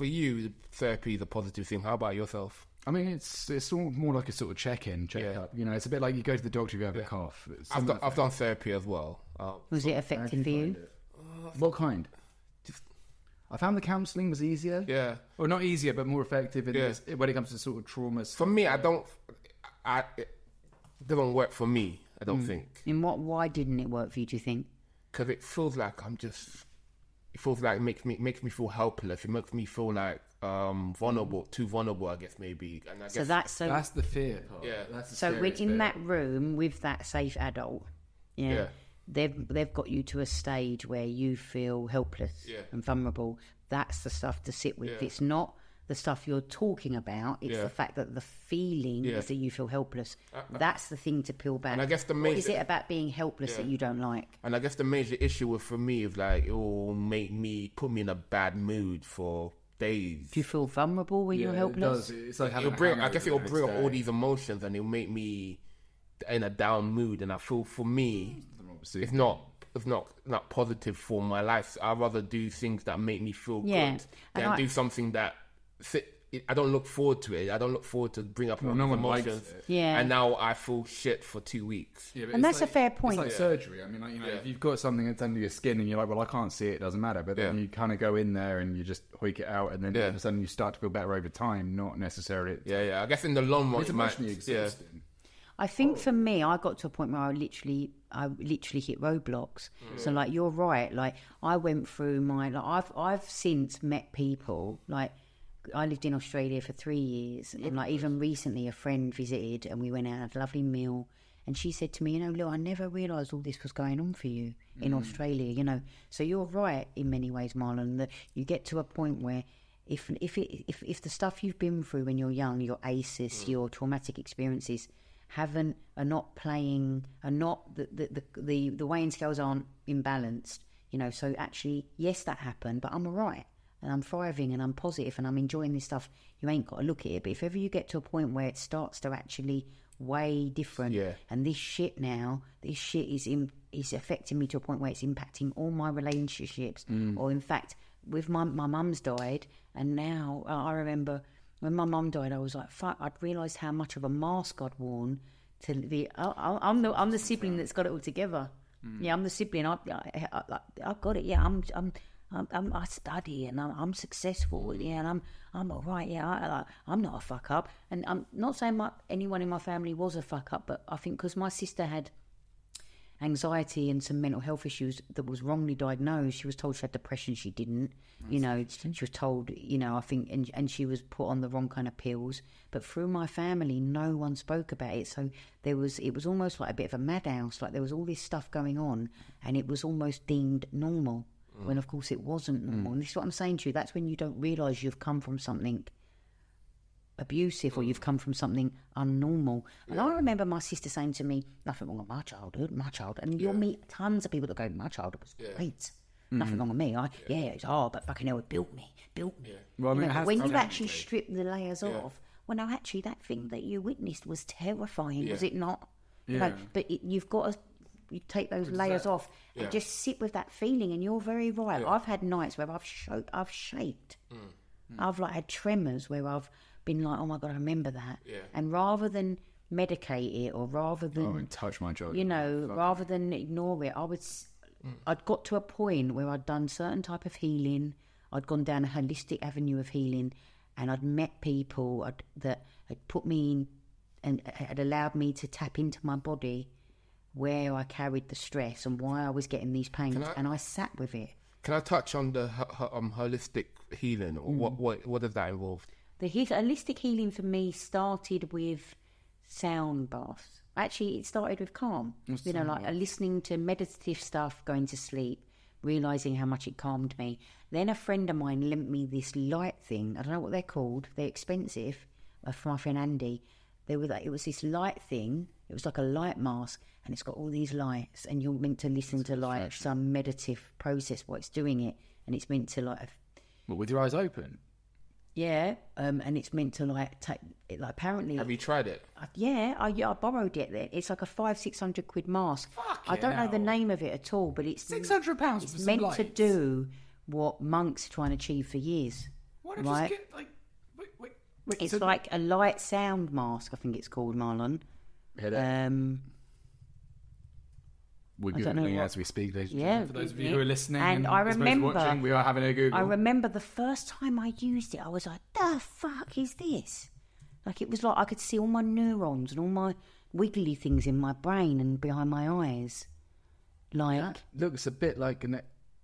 you, therapy is a positive thing. How about yourself? It's more like a sort of check-in, check-up. It's a bit like you go to the doctor if you have a cough. I've done therapy as well. Was it effective for you? What kind? I found the counselling was easier. Yeah. Or not easier, but more effective when it comes to sort of traumas. For me, it doesn't work for me, I don't think. Why didn't it work for you, do you think? Because it feels like it makes me feel helpless. It makes me feel like vulnerable, too vulnerable, I guess, maybe. And that's the fear part. Yeah. That's the so in that room with that safe adult, they've got you to a stage where you feel helpless and vulnerable. That's the stuff to sit with. It's not the stuff you're talking about. It's the fact that the feeling is that you feel helpless. That's the thing to peel back. And I guess what is it about being helpless that you don't like? And I guess the major issue for me is like, it will put me in a bad mood for days. Do you feel vulnerable when you're helpless? It does. It's like I guess it'll bring up all these emotions, and it'll make me in a down mood. And I feel, for me, it's not positive for my life. I'd rather do things that make me feel good than do something that I don't look forward to it. I don't look forward to bring up emotions. And now I feel shit for 2 weeks. And that's a fair point. It's like surgery. I mean, like, if you've got something that's under your skin and you're like, well, I can't see it, doesn't matter. But then you kind of go in there and you just hoik it out, and then all of a sudden you start to feel better over time, not necessarily. I guess in the long run, it's emotionally exhausting. I think for me, I got to a point where I literally hit roadblocks. So like, you're right. Like, I went through I've since met people, like, I lived in Australia for 3 years, and like, even recently a friend visited and we went out, had a lovely meal, and she said to me, Lou, I never realised all this was going on for you in Australia, So you're right in many ways, Marlon, that you get to a point where if the stuff you've been through when you're young, your ACEs, your traumatic experiences, the weighing scales aren't imbalanced, so actually, yes, that happened, but I'm all right. And I'm thriving and I'm positive and I'm enjoying this stuff. You ain't got to look at it. But if ever you get to a point where it starts to actually weigh different, and this shit is affecting me to a point where it's impacting all my relationships. Or in fact, with my mum's died, and now I remember when my mum died, I was like, fuck, I'd realised how much of a mask I'd worn to be. I'm the sibling that's got it all together. Yeah, I'm the sibling. I've got it. Yeah, I study and I'm successful, and I'm all right. Yeah, I'm not a fuck up, and I'm not saying anyone in my family was a fuck up, but I think because my sister had anxiety and some mental health issues that was wrongly diagnosed. She was told she had depression. She didn't. She was told, I think, and she was put on the wrong kind of pills. But through my family, no one spoke about it. So it was almost like a bit of a madhouse. Like, there was all this stuff going on, and it was almost deemed normal. When of course it wasn't normal. And this is what I'm saying to you. That's when you don't realise you've come from something abusive or you've come from something unnormal. And I remember my sister saying to me, nothing wrong with my childhood. And you'll meet tons of people that go, my childhood was great. Nothing wrong with me. It's hard, but fucking hell, it built me. Well, I mean, when you actually strip the layers off, well, no, actually, that thing that you witnessed was terrifying, was it not? But you've got to... You take those layers off and just sit with that feeling, and you're very right. I've had nights where I've shaked. I've had tremors where I've been like, oh my God, I remember that. And rather than medicate it, or rather than touch my jaw, rather than ignore it, I'd got to a point where I'd done certain type of healing. I'd gone down a holistic avenue of healing, and I'd met people that had put me in and had allowed me to tap into my body, where I carried the stress and why I was getting these pains, and I sat with it. Can I touch on the holistic healing? What does that involve? The holistic healing for me started with sound baths. Actually, it started with calm. Listening to meditative stuff, going to sleep, realising how much it calmed me. Then a friend of mine lent me this light thing. I don't know what they're called. They're expensive. From my friend Andy. It was this light thing. It was like a light mask, and it's got all these lights, and you're meant to listen to some meditative process while it's doing it, and it's meant to with your eyes open. Yeah, and it's meant to take it. Apparently, have you tried it? I borrowed it. Then it's like a £500-600 mask. I don't know the name of it at all, but it's £600. It's meant to do what monks try and achieve for years. Why don't you just get Wait, it's like a light sound mask, I think it's called, Marlon. We're Googling as we speak. For those of you who are listening and I remember watching, we are having a Google. I remember the first time I used it, I was like, the fuck is this? It was like I could see all my neurons and all my wiggly things in my brain and behind my eyes. That looks a bit like an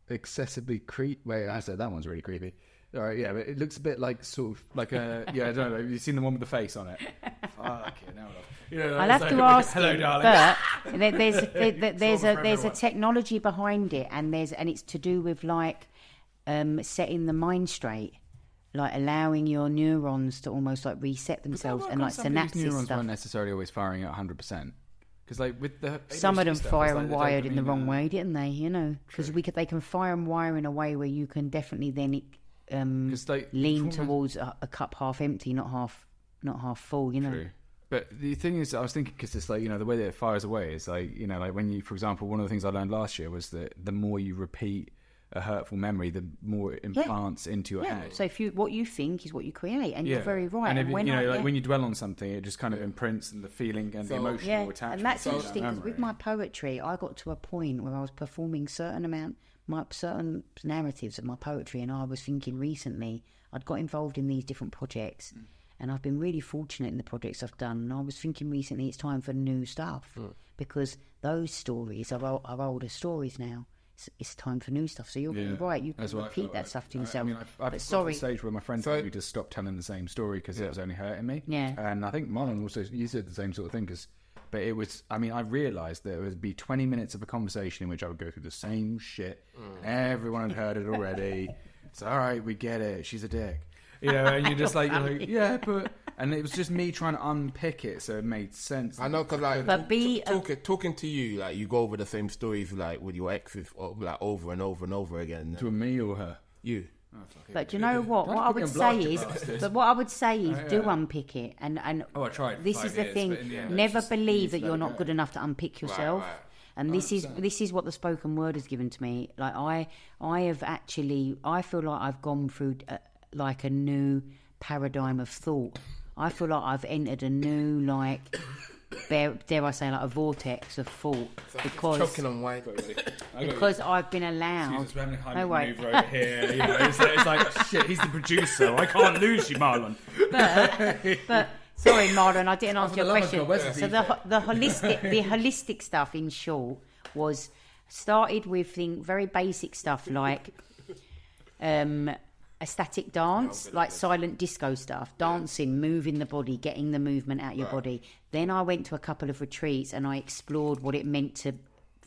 excessively creepy... Wait, I said that one's really creepy. All right, but it looks a bit like I don't know. Have you seen the one with the face on it? Fuck it, now I'll have to ask hello, him, darling. But there's a technology behind it, and it's to do with setting the mind straight. like allowing your neurons to almost like reset themselves, and like synapses neurons stuff. weren't necessarily always firing at 100%. Because like with the some of them stuff, fire like and wired in the wrong way, didn't they? You know, because they can fire and wire in a way where you can definitely then lean towards a cup half empty, not half full. You know. True. But the thing is, I was thinking, because it's like, you know, the way that it fires away is like, you know, like when you, for example, one of the things I learned last year was that the more you repeat a hurtful memory, the more it implants into your head. So what you think is what you create, and you're very right. And if, when you dwell on something, it just kind of imprints, and the feeling and the emotional attachment. And that's interesting, because with my poetry, I got to a point where I was performing certain narratives of my poetry, and I was thinking recently I'd got involved in these different projects, and I've been really fortunate in the projects I've done, and I was thinking recently it's time for new stuff, because those stories are older stories now. It's time for new stuff. So you're right. You can repeat that stuff to yourself. I've got to the stage where my friend told me to stop telling the same story because it was only hurting me. Yeah. And I think Marlon also, you said the same sort of thing. But it was, I mean, I realised that it would be 20 minutes of a conversation in which I would go through the same shit. Everyone had heard it already. It's all right, we get it. She's a dick. You know, and you're like, yeah, but... And it was just me trying to unpick it, so it made sense. I know, because like, talking to you, like, you go over the same stories, like, with your exes, like, over and over and over again. To me or her? You. Oh, but do you know what? What I would say is, do unpick it, and I tried. This is the thing. Never believe that you're not good enough to unpick yourself. Right. And this is what the spoken word has given to me. Like I feel like I've gone through like a new paradigm of thought. I feel like I've entered a new, like, dare I say, like a vortex of thought, because I've been allowed. No way. Over here, you know, it's like shit. He's the producer. I can't lose you, Marlon. But sorry, Marlon, I didn't answer your question. So the holistic stuff, in short, was started with very basic stuff like. A static dance, like silent disco stuff, dancing, moving the body, getting the movement out your body. Then I went to a couple of retreats and I explored what it meant to...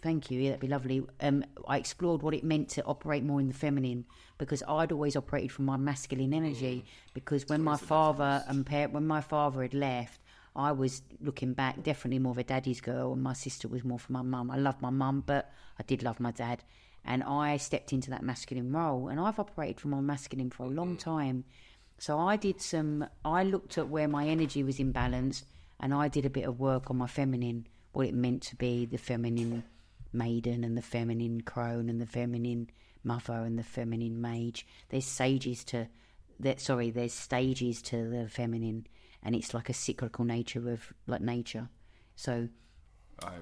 Thank you, that'd be lovely. I explored what it meant to operate more in the feminine, because I'd always operated from my masculine energy, because when my father had left, I was, looking back, definitely more of a daddy's girl, and my sister was more for my mum. I loved my mum, but I did love my dad. And I stepped into that masculine role, and I've operated from my masculine for a long time. So I looked at where my energy was imbalanced, and I did a bit of work on my feminine, what it meant to be the feminine maiden and the feminine crone and the feminine mother and the feminine mage. There's stages to the feminine, and it's like a cyclical nature of like nature. So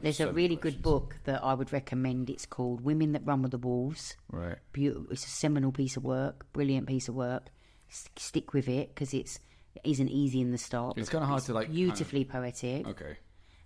there's a really good book that I would recommend. It's called Women That Run With the Wolves. Right. Beautiful. It's a seminal piece of work, brilliant piece of work. Stick with it, because it isn't easy in the start. It's kind of hard to like. Beautifully poetic. Okay.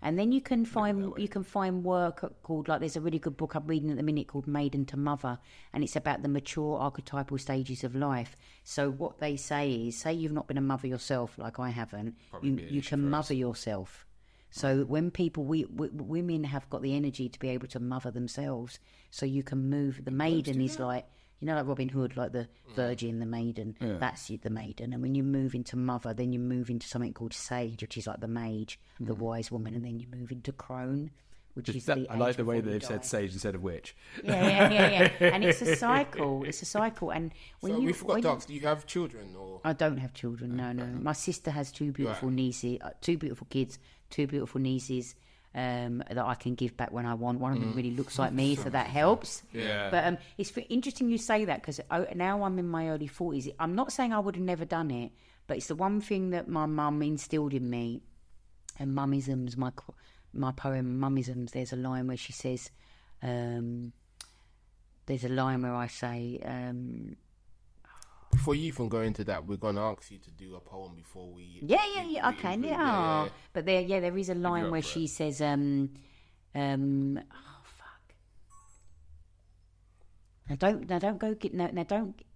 And then you can find work called, like, there's a really good book I'm reading at the minute called Maiden to Mother, and it's about the mature archetypal stages of life. So what they say is, say you've not been a mother yourself, like I haven't, you can mother yourself. So when women have got the energy to be able to mother themselves, so you can move. The maiden is like, you know, like Robin Hood, like the virgin, the maiden. Yeah. That's the maiden. And when you move into mother, then you move into something called sage, which is like the mage, the wise woman, and then you move into crone, which is the I like the way that they've said sage instead of witch. Yeah. And it's a cycle. And we forgot to ask, do you have children? Or I don't have children. No. My sister has two beautiful nieces, two beautiful kids, two beautiful nieces. That I can give back when I want. One of them really looks like me, so that helps. Yeah. But it's interesting you say that, because now I'm in my early 40s. I'm not saying I would have never done it, but it's the one thing that my mum instilled in me. And Mummisms, my poem Mummisms, there's a line where she says, there's a line where I say... Before you even go into that, we're going to ask you to do a poem before we... Yeah, okay, yeah. But there is a line where she says, oh, fuck. Now don't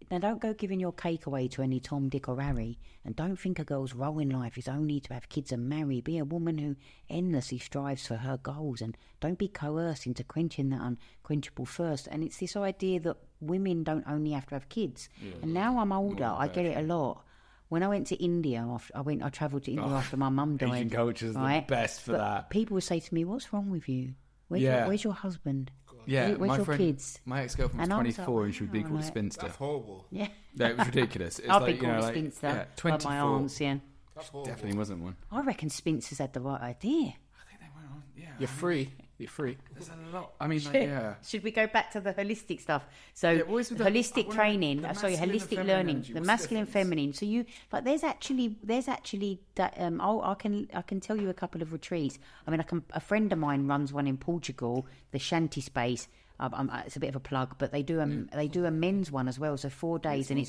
don't go giving your cake away to any Tom, Dick or Harry, and don't think a girl's role in life is only to have kids and marry. Be a woman who endlessly strives for her goals, and don't be coerced into quenching that unquenchable thirst. And it's this idea that women don't only have to have kids. And now I'm older, I get it a lot. When I went to India, I travelled to India after my mum died. Asian culture's the best for that. People would say to me, "What's wrong with you? Where's your husband? Yeah, where's your kids?" My ex-girlfriend was 24 and she would be called spinster. That's horrible. Yeah, it was ridiculous. It's I've been called a spinster by 24. my aunts. Yeah, Definitely wasn't one. I reckon spinsters had the right idea. I think they went on. Yeah, You're free. You're free. There's a lot. I mean, Should we go back to the holistic stuff? So holistic training. Holistic learning. The masculine, feminine. So there's actually that. I can tell you a couple of retreats. I mean, a friend of mine runs one in Portugal, the Shanti Space. It's a bit of a plug, but they do a men's one as well. So 4 days, and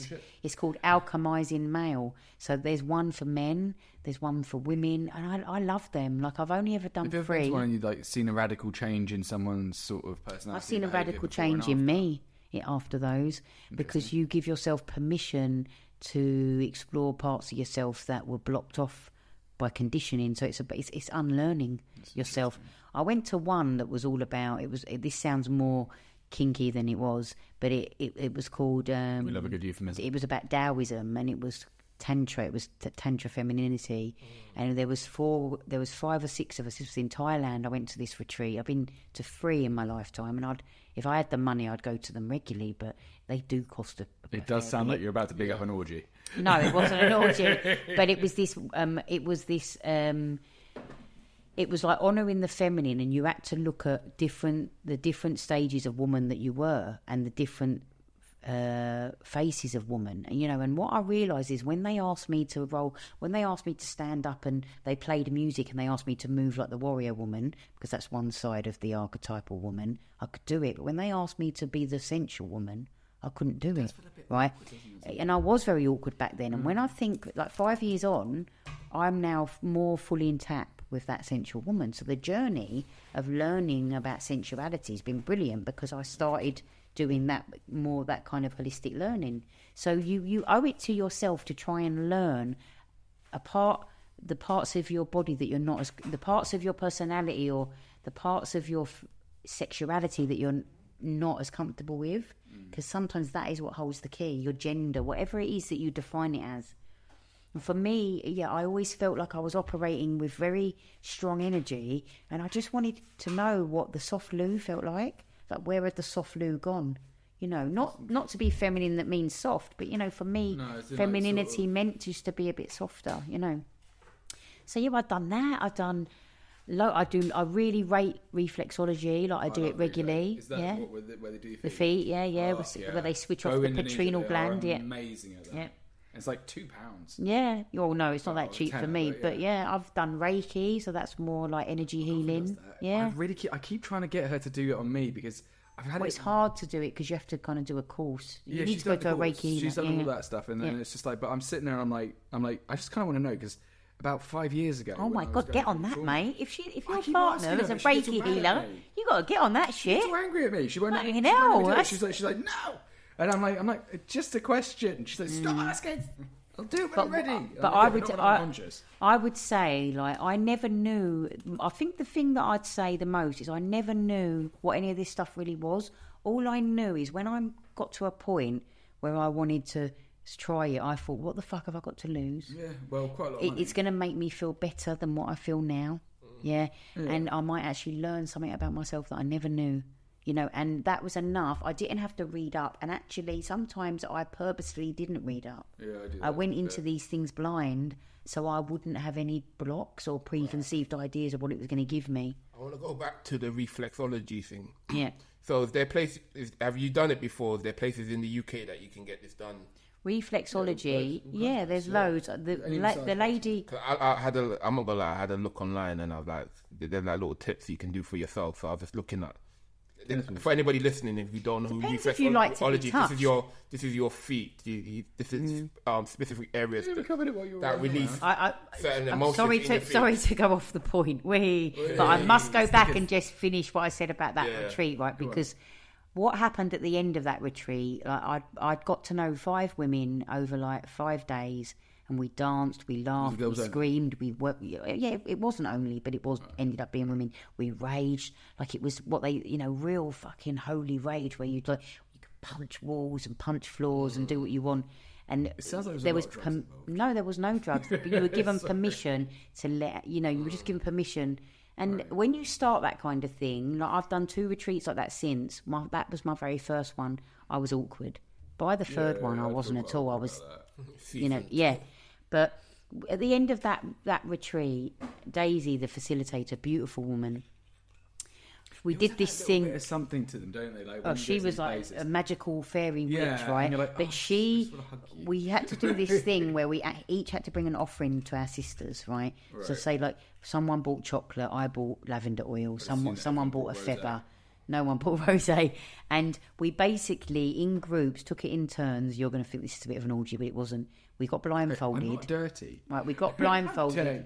it's called Alchemizing Male. So there's one for men, there's one for women, and I love them. Like, I've only ever done Have you ever 3. been to one and you've seen a radical change in someone's sort of personality? I've seen a radical change in me after those, because you give yourself permission to explore parts of yourself that were blocked off by conditioning. So it's unlearning yourself. I went to one that was all about. This sounds more kinky than it was, but it was called. We love a good euphemism. It was about Taoism, and it was tantra. It was tantra femininity, and there was 5 or 6 of us. This was in Thailand. I went to this retreat. I've been to 3 in my lifetime, and if I had the money, I'd go to them regularly. But they do cost a It does sound like you're about to big up an orgy. No, it wasn't an orgy, but it was this. It was like honouring the feminine, and you had to look at the different stages of woman that you were, and the different faces of woman. And what I realised is when they asked me to stand up, and they played music, and they asked me to move like the warrior woman, because that's one side of the archetypal woman, I could do it. But when they asked me to be the sensual woman, I couldn't do it, right? And I was very awkward back then. And when I think, like 5 years on, I'm now more fully intact with that sensual woman. So the journey of learning about sensuality has been brilliant, because I started doing that kind of holistic learning. So you owe it to yourself to try and learn the parts of your body that you're not the parts of your personality, or the parts of your sexuality that you're not as comfortable with, because sometimes that is what holds the key, your gender, whatever it is that you define it as. And for me, I always felt like I was operating with very strong energy, and I just wanted to know what the soft loo felt like where had the soft loo gone? Not to be feminine that means soft, but for me, femininity meant just to be a bit softer, So I've done that. I really rate reflexology, I do it regularly. Is that where they do the feet? Where they switch off the pituitary gland. Amazing at that. Yeah. It's like £2. Yeah. Oh no, it's not that cheap for me. But I've done Reiki, so that's more like energy healing. Yeah. I keep trying to get her to do it on me, because I've had it's hard to do it because you have to kind of do a course. You need to go to a Reiki. She's done all that stuff, and then it's just like. But I'm sitting there, and I'm like, I just kind of want to know, because about 5 years ago. Oh my God, get on that, mate! If your partner is a Reiki healer, you got to get on that shit. She's so angry at me. She won't. She's like, no. And I'm like, just a question. She's like, stop asking. I'll do it when I'm ready. But I would say, I never knew. I think the thing that I'd say the most is I never knew what any of this stuff really was. All I knew is when I got to a point where I wanted to try it, I thought, what the fuck have I got to lose? Yeah, well, quite a lot of money. It's going to make me feel better than what I feel now. Yeah, and I might actually learn something about myself that I never knew. And that was enough. I didn't have to read up. And actually, sometimes I purposely didn't read up. Yeah, I did. I went into these things blind, so I wouldn't have any blocks or preconceived ideas of what it was going to give me. I want to go back to the reflexology thing. Yeah. So have you done it before? Is there places in the UK that you can get this done? Reflexology, there's loads. The lady... I'm not gonna lie, I had a look online, and I was like, there's like little tips you can do for yourself. So I was just looking at... For anybody listening, if you don't know who reflexology, this is your feet. This is specific areas that release certain emotions. Sorry to go off the point, but I must go back and just finish what I said about that retreat, right? Because what happened at the end of that retreat, like I'd got to know 5 women over like 5 days, and we danced, we laughed, we screamed, we worked. Yeah, it wasn't only, but it was ended up being women. We raged, like it was what they, real fucking holy rage, where you could punch walls and punch floors and do what you want. And it sounds like there was no drugs, but you were given permission to you were just given permission. And when you start that kind of thing, like I've done 2 retreats like that since. That was my very first one. I was awkward. By the third one, I wasn't at all. I was, But at the end of that retreat, Daisy, the facilitator, beautiful woman, we did this thing. There's something to them, don't they? Like, she was like a magical fairy witch, right? Like, but we had to do this thing where we each had to bring an offering to our sisters, right? So say like someone bought chocolate, I bought lavender oil, someone bought a feather, no one bought rosé, and we basically in groups took it in turns. You're going to think this is a bit of an orgy, but it wasn't. We got blindfolded. I'm not dirty. Right, we got blindfolded.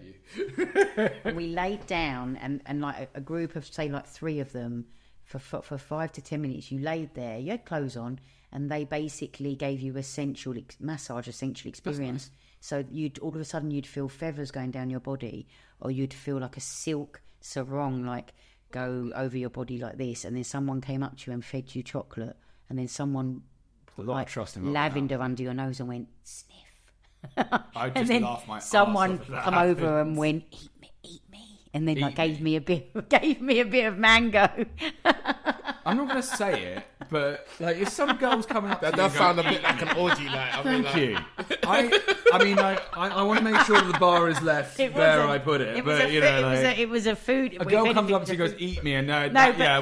And we laid down, and like a group of, say, like 3 of them, for 5 to 10 minutes, you laid there, you had clothes on, and they basically gave you a sensual massage, a sensual experience. So all of a sudden you'd feel feathers going down your body, or you'd feel like a silk sarong, like, go over your body like this, and then someone came up to you and fed you chocolate, and then someone put like lavender under your nose and went, sniff. I just laughed my someone ass off come over and went, eat me, and then like gave me a bit of mango. I'm not going to say it, but like if some girl's coming up, that does sound a bit like an orgy. Thank you. I want to make sure that the bar is left where I put it. It was a food. A girl comes up to you and goes, "Eat me," and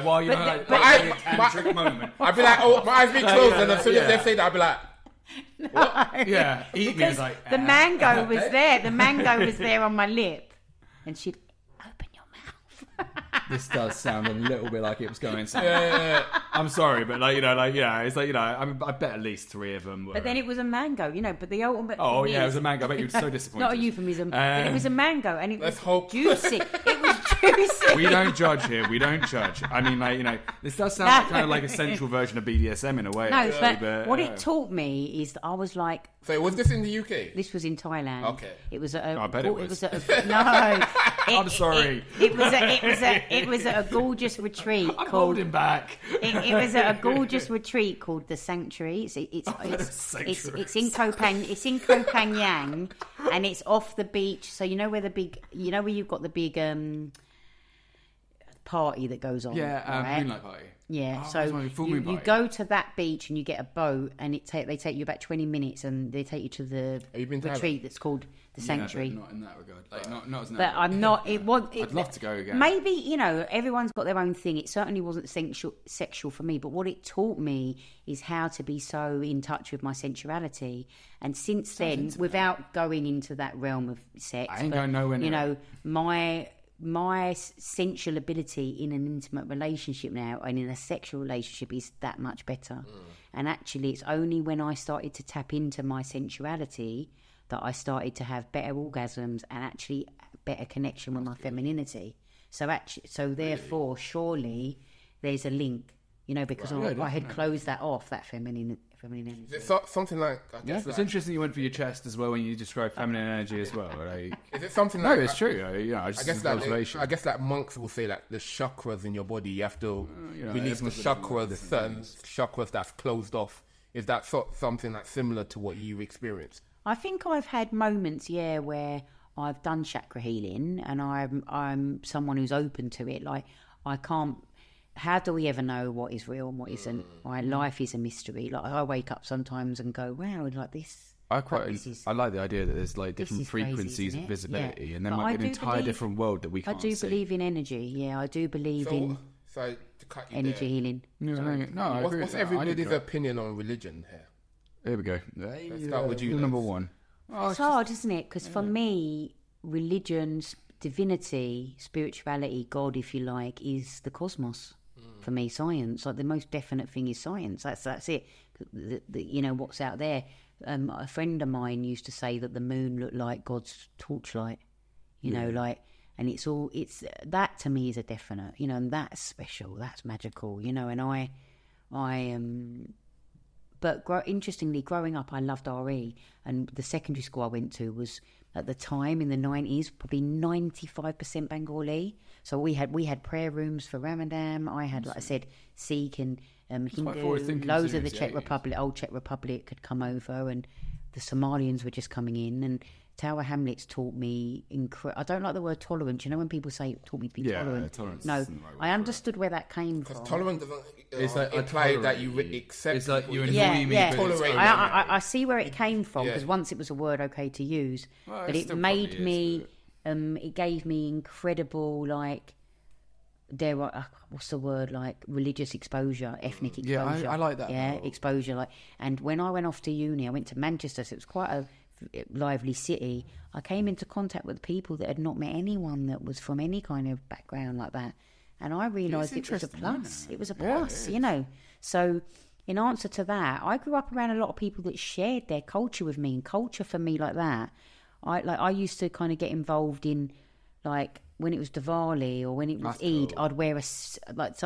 while you're a tantric moment, I'd be like, "Oh, my eyes be closed," and as soon as they say that, I'd be like. No. Yeah, eat me. Like, the mango was there. The mango was there on my lip, and she'd open your mouth. This does sound a little bit like it was going somewhere. Yeah. I'm sorry, but it's like I bet at least 3 of them were. But then it was a mango, But the ultimate. Oh yeah, it was a mango. I bet you were so disappointed. Not a euphemism. But it was a mango, and it was juicy. It was juicy. We don't judge here. We don't judge. I mean, this does sound like kind of like a sensual version of BDSM in a way. No, actually, but what it taught me is that I was like. So was this in the UK? This was in Thailand. Okay. It was I bet it was. No. I'm sorry. It was at a gorgeous retreat I'm called. Holding back. It was at a gorgeous retreat called the Sanctuary. It's in Koh Phangan, and it's off the beach. So where you've got the big party that goes on. Yeah, right? Moonlight Party. Yeah, so you go to that beach and you get a boat, and they take you about 20 minutes, and they take you to the retreat that's called the Sanctuary. Yeah, but not in that regard. Not as. But I'm not. I'd love to go again. Maybe everyone's got their own thing. It certainly wasn't sexual for me, but what it taught me is how to be so in touch with my sensuality. And since then, without going into that realm of sex, I ain't going nowhere near. My sensual ability in an intimate relationship now and in a sexual relationship is that much better. And actually, it's only when I started to tap into my sensuality that I started to have better orgasms and actually better connection with my femininity. So therefore, surely there's a link, because I had closed that off, that feminine energy. Is it something like? It's interesting you went for your chest as well when you described feminine energy as well. Like, is it something? No, it's true. I guess like monks will say like the chakras in your body. You have to release the chakras, certain chakras that's closed off. Is that something that's similar to what you've experienced? I think I've had moments, where I've done chakra healing, and I'm someone who's open to it. Like I can't. How do we ever know what is real and what isn't? Right? Life is a mystery. Like I wake up sometimes and go, "Wow, like this." I like the idea that there's like different frequencies of visibility, and then like an entire different world that we can't see. I do believe in energy. Yeah, I do believe in energy healing. No, what's everybody's opinion on religion here? Here we go. Let's start with you. Number 1. It's hard, isn't it? Because for me, religion's divinity, spirituality, God, if you like, is the cosmos. For me, science, like the most definite thing is science. That's it. What's out there. A friend of mine used to say that the moon looked like God's torchlight. And it's that to me is a definite. And that's special. That's magical. And But interestingly, growing up, I loved RE, and the secondary school I went to was at the time in the 90s probably 95% Bengali. So we had prayer rooms for Ramadan. I had, like I said, Sikh and Hindu. Loads of the Czech Republic, old Czech Republic, had come over, and the Somalians were just coming in. And Tower Hamlets taught me. I don't like the word tolerant. You know when people say it taught me to be tolerant? Tolerance. No, I understood where that came from. Tolerant doesn't imply that you accept. It's like you annoy me. Tolerate. I see where it came from, because once it was a word okay to use, but it made me. It gave me incredible, like, what's the word, like religious exposure, ethnic exposure. I like that. Yeah, exposure. Like, and when I went off to uni, I went to Manchester, so it was quite a lively city. I came into contact with people that had not met anyone that was from any kind of background like that, and I realised it was a plus. It was a plus, you know. So in answer to that, I grew up around a lot of people that shared their culture with me, and culture for me like that. I used to kind of get involved in, like, when it was Diwali or when it was Eid, I'd wear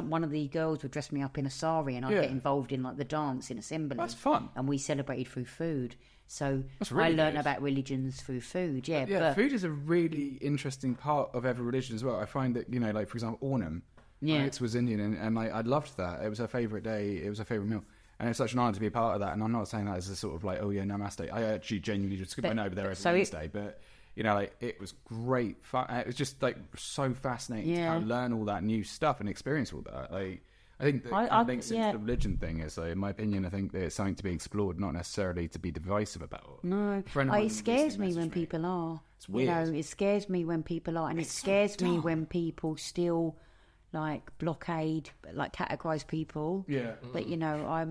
one of the girls would dress me up in a sari, and I'd get involved in like the dance in assembly. That's fun. And we celebrated through food. So really I learned about religions through food. But food is a really interesting part of every religion as well. I find that, you know, like for example, Onam. Yeah, it was Indian, and I loved that. It was her favourite day. It was her favourite meal. And it's such an honour to be a part of that. And I'm not saying that as a sort of like, oh yeah, namaste. I actually genuinely just went over there every Wednesday. But, you know, like, it was great fun. It was just like so fascinating to kind of learn all that new stuff and experience all that. Like, I think the links into the religion thing is, in my opinion, I think that it's something to be explored, not necessarily to be divisive about. No, it scares me when people are. It's weird. You know, it scares me when people are, and it scares me when people still, like, blockade, like, categorise people. Yeah. But, you know,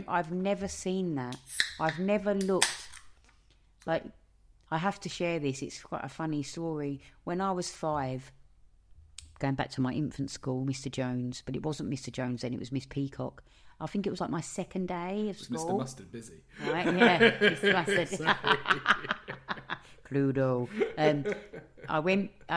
I've never seen that. I've never looked, like, I have to share this. It's quite a funny story. When I was 5, going back to my infant school, Mr. Jones, but it wasn't Mr. Jones then, it was Miss Peacock. I think it was like my second day of school. Mr. Mustard busy. Right, yeah, Mr. Mustard. Cluedo. I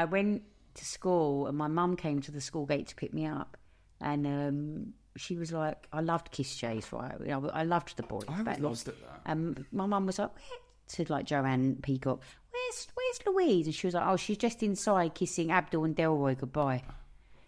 went to school, and my mum came to the school gate to pick me up, and she was like, I loved Kiss Jays, right? You know, I loved the boys. I was lost at that. My mum was like, to like Joanne Peacock, where's Louise? And she was like, oh, she's just inside kissing Abdul and Delroy goodbye.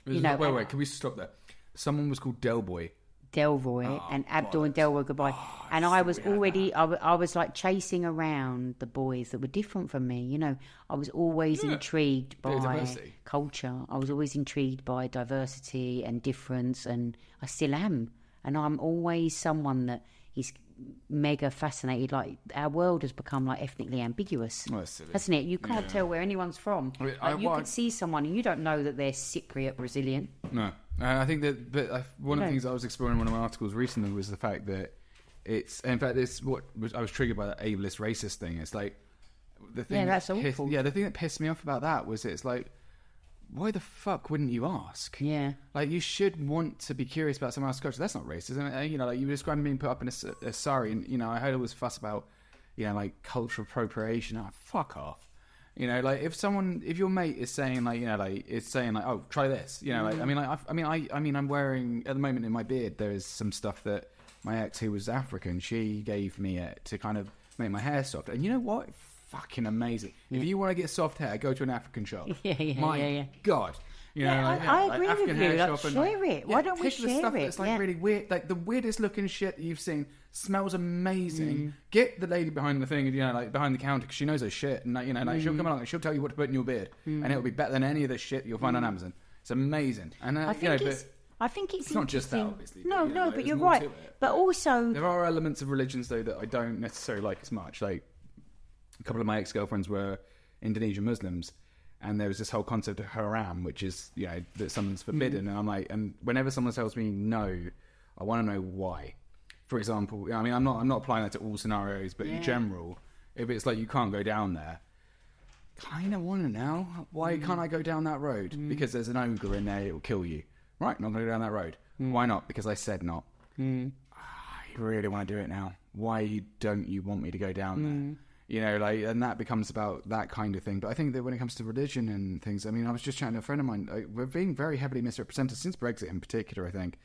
Wait, can we stop there? Someone was called Delroy and Abdul and Delroy goodbye. And I was already, I was like chasing around the boys that were different from me. You know, I was always intrigued by culture. I was always intrigued by diversity and difference, and I still am. And I'm always someone that is mega fascinated. Like, our world has become like ethnically ambiguous, hasn't it? You can't tell where anyone's from. You could see someone and you don't know that they're Cypriot Brazilian. No, I think that one of the things I was exploring in one of my articles recently was the fact that it's what I was triggered by that ableist racist thing. It's like the thing that's awful. The thing that pissed me off about that was it's like, why the fuck wouldn't you ask? Yeah. Like, you should want to be curious about someone else's culture. That's not racism. And, you know, like, you were describing being put up in a sari, and, you know, I heard all this fuss about, you know, like, cultural appropriation. Oh, fuck off. You know, like, if your mate is saying, like, you know, like, it's saying, like, oh, try this. You know, like, I mean, I'm wearing, at the moment in my beard, there is some stuff that my ex, who was African, she gave me to kind of make my hair soft. And you know what? Fucking amazing. If you want to get soft hair, go to an African shop. My God. You know, I agree with you. Like, share it. Why don't we share stuff it? It's like really weird. Like, the weirdest looking shit that you've seen smells amazing. Get the lady behind the thing, you know, like behind the counter, because she knows her shit. And, like, you know, like, she'll come along and she'll tell you what to put in your beard. And it'll be better than any of the shit you'll find on Amazon. It's amazing. And I think it's not just that, obviously. No, but you're right. But also, there are elements of religions, though, that I don't necessarily like as much. Like, a couple of my ex-girlfriends were Indonesian Muslims, and there was this whole concept of haram, which is, you know, that something's forbidden. And I'm like, and whenever someone tells me no, I want to know why. For example, I mean, I'm not applying that to all scenarios, but in general, if it's like you can't go down there, kind of want to know why can't I go down that road? Because there's an ogre in there, it will kill you. Right, not going to go down that road. Why not? Because I said not. I really want to do it now. Why don't you want me to go down there? You know, like, and that becomes about that kind of thing. But I think that when it comes to religion and things, I mean, I was just chatting to a friend of mine. We're being very heavily misrepresented since Brexit, in particular. I think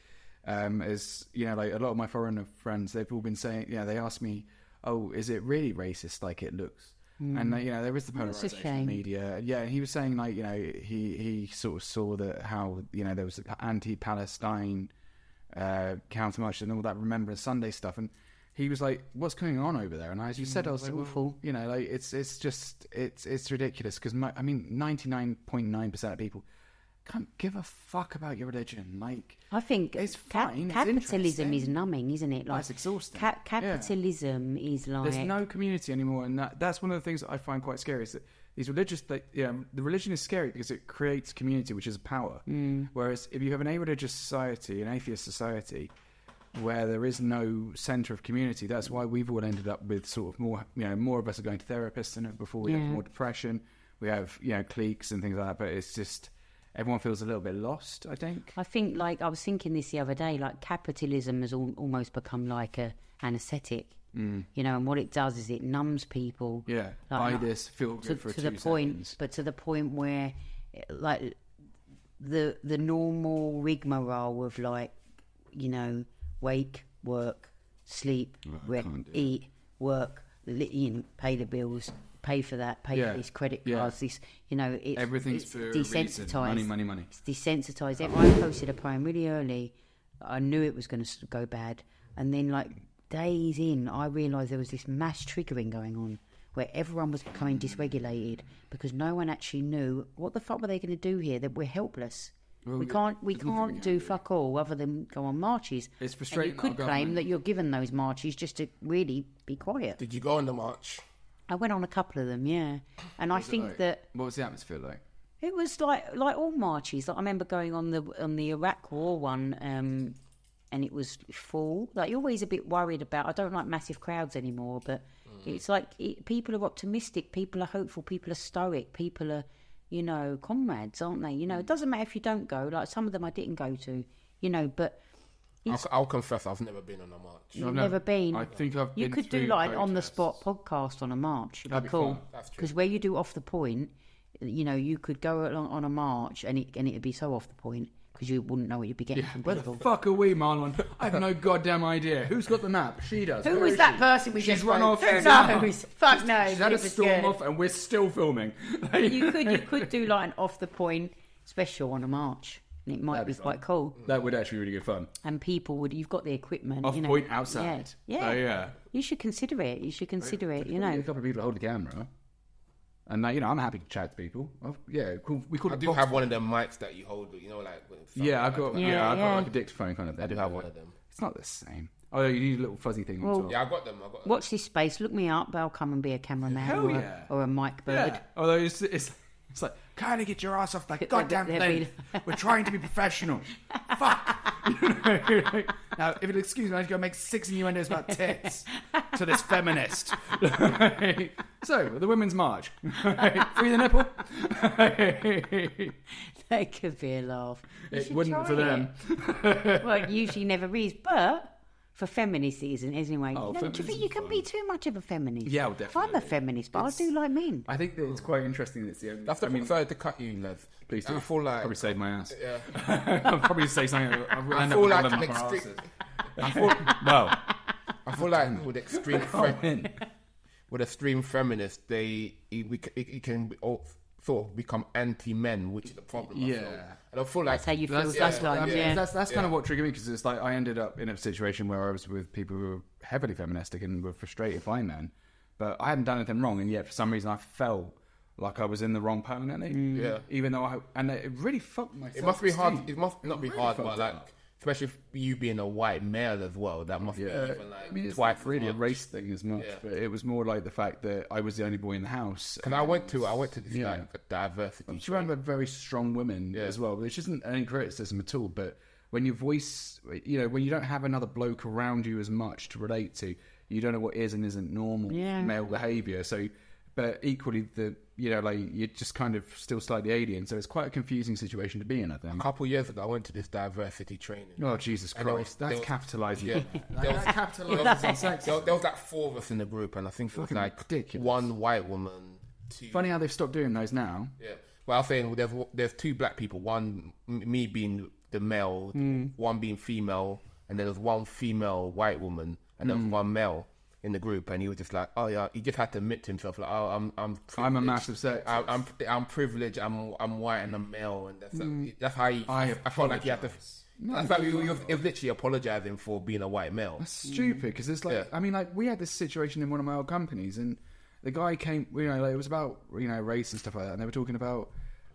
As you know, like a lot of my foreigner friends, they've all been saying, they ask me, "Oh, is it really racist like it looks?" And there is the polarization in the media. Yeah, he was saying like he sort of saw that how there was anti-Palestine counter march and all that Remembrance Sunday stuff, and he was like, "What's going on over there?" And as you said, I was like, awful. Well, like it's ridiculous because 99.9% of people can't give a fuck about your religion. Like, I think it's fine. Capitalism is numbing, isn't it? Like, that's exhausting. Capitalism is like there's no community anymore, and that's one of the things that I find quite scary. Is that these religious, the religion is scary because it creates community, which is a power. Whereas if you have an a-religious society, an atheist society, where there is no centre of community, that's why we've all ended up with sort of more of us are going to therapists than before. We have more depression. We have cliques and things like that. But it's just everyone feels a little bit lost, I think. I think, like, I was thinking this the other day, like, capitalism has almost become like an anaesthetic, and what it does is it numbs people. Yeah, buy this, feel good for 2 seconds. But to the point where, like, the normal rigmarole of, like, wake, work, sleep, eat, work, pay the bills, pay for that, pay for these credit cards, this, everything's it's for desensitized. Money. It's desensitized. I posted a poem really early. I knew it was going to go bad, and then like days in, I realised there was this mass triggering going on where everyone was becoming dysregulated because no one actually knew what the fuck were they going to do here. That we're helpless. Well, we can't do fuck all other than go on marches. It's frustrating. And you could claim that you're given those marches just to really be quiet. Did you go on the march? I went on a couple of them, yeah. And I think that what was the atmosphere like? It was like all marches. Like, I remember going on the Iraq War one, and it was full. Like, you're always a bit worried about. I don't like massive crowds anymore, but it's like people are optimistic, people are hopeful, people are stoic, people are, comrades, aren't they? It doesn't matter if you don't go. Like, some of them I didn't go to, but. I'll confess, I've never been on a march. You've never been. I think I've been. You could do like an on-the-spot podcast on a march. It'd be cool. Because where you do off the point, you could go along on a march and it'd be so off the point because you wouldn't know what you'd be getting from people. Where the fuck are we, Marlon? I have no goddamn idea. Who's got the map? She does. Who was that person we just run off? Who knows? Fuck knows. She's had a storm off and we're still filming. You could do like an off the point special on a march. And it might be quite cool. That would actually be really good fun. And people you've got the equipment. Off point outside. Yeah. Oh, yeah. You should consider it. A couple of people hold the camera. And, I'm happy to chat to people. Cool. I do have one of them mics that you hold, I've got like a dictaphone kind of thing. I do have one of them. It's not the same. Oh, you need a little fuzzy thing on top. Yeah, I've got them. Watch this space. Look me up. I'll come and be a cameraman or a mic bird. Yeah. Although it's like, kind of get your ass off that goddamn thing. We're trying to be professional. Fuck. Now, if you'll excuse me, I need to go make 6 innuendos about tits to this feminist. So, the Women's March. Free the nipple. That could be a laugh. It wouldn't for them. Well, it usually never is, but... For feminist season, anyway. Do you think you can be too much of a feminist? Yeah, well, definitely. I'm a feminist, but I do like men. I think that it's quite interesting that it's the only... Sorry to cut you, Les. Please do. Probably save my ass. Yeah. I'll probably say something. I feel like an extreme... I feel like with extreme... with extreme feminists, it can sort of become anti-men, which is the problem. Yeah. I don't feel like... That's how you feel sometimes, That's kind of what triggered me, because it's like I ended up in a situation where I was with people who were heavily feministic and were frustrated by men, but I hadn't done anything wrong, and yet for some reason I felt like I was in the wrong permanently. Yeah. Even though it really fucked my self-esteem. It must be hard. It must not be hard, but like... Especially if you being a white male as well, that must be even like it's twice really much. A race thing as much, but it was more like the fact that I was the only boy in the house. And I went to this like a diversity. I'm surrounded by very strong women as well, which isn't any criticism at all. But when your voice, when you don't have another bloke around you as much to relate to, you don't know what is and isn't normal male behaviour. So, but equally you're just kind of still slightly alien, so it's quite a confusing situation to be in, I think. A couple of years ago, I went to this diversity training. Oh, Jesus Christ. That's capitalising. Yeah. There was like 4 of us in the group, and I think it was like ridiculous. 1 white woman, 2... Funny how they've stopped doing those now. Yeah. Well, I was saying there's 2 black people, one, me being the male, one being female, and there was one female white woman, and there was one male in the group, and he was just like, oh yeah, he just had to admit to himself, like, oh, I'm a massive sexist. I'm privileged. I'm white and I'm male, and that's how I felt like he had to. In fact, he was literally apologising for being a white male. That's stupid, because it's like, I mean, like, we had this situation in one of my old companies, and the guy came, you know, like, it was about, you know, race and stuff like that, and they were talking about,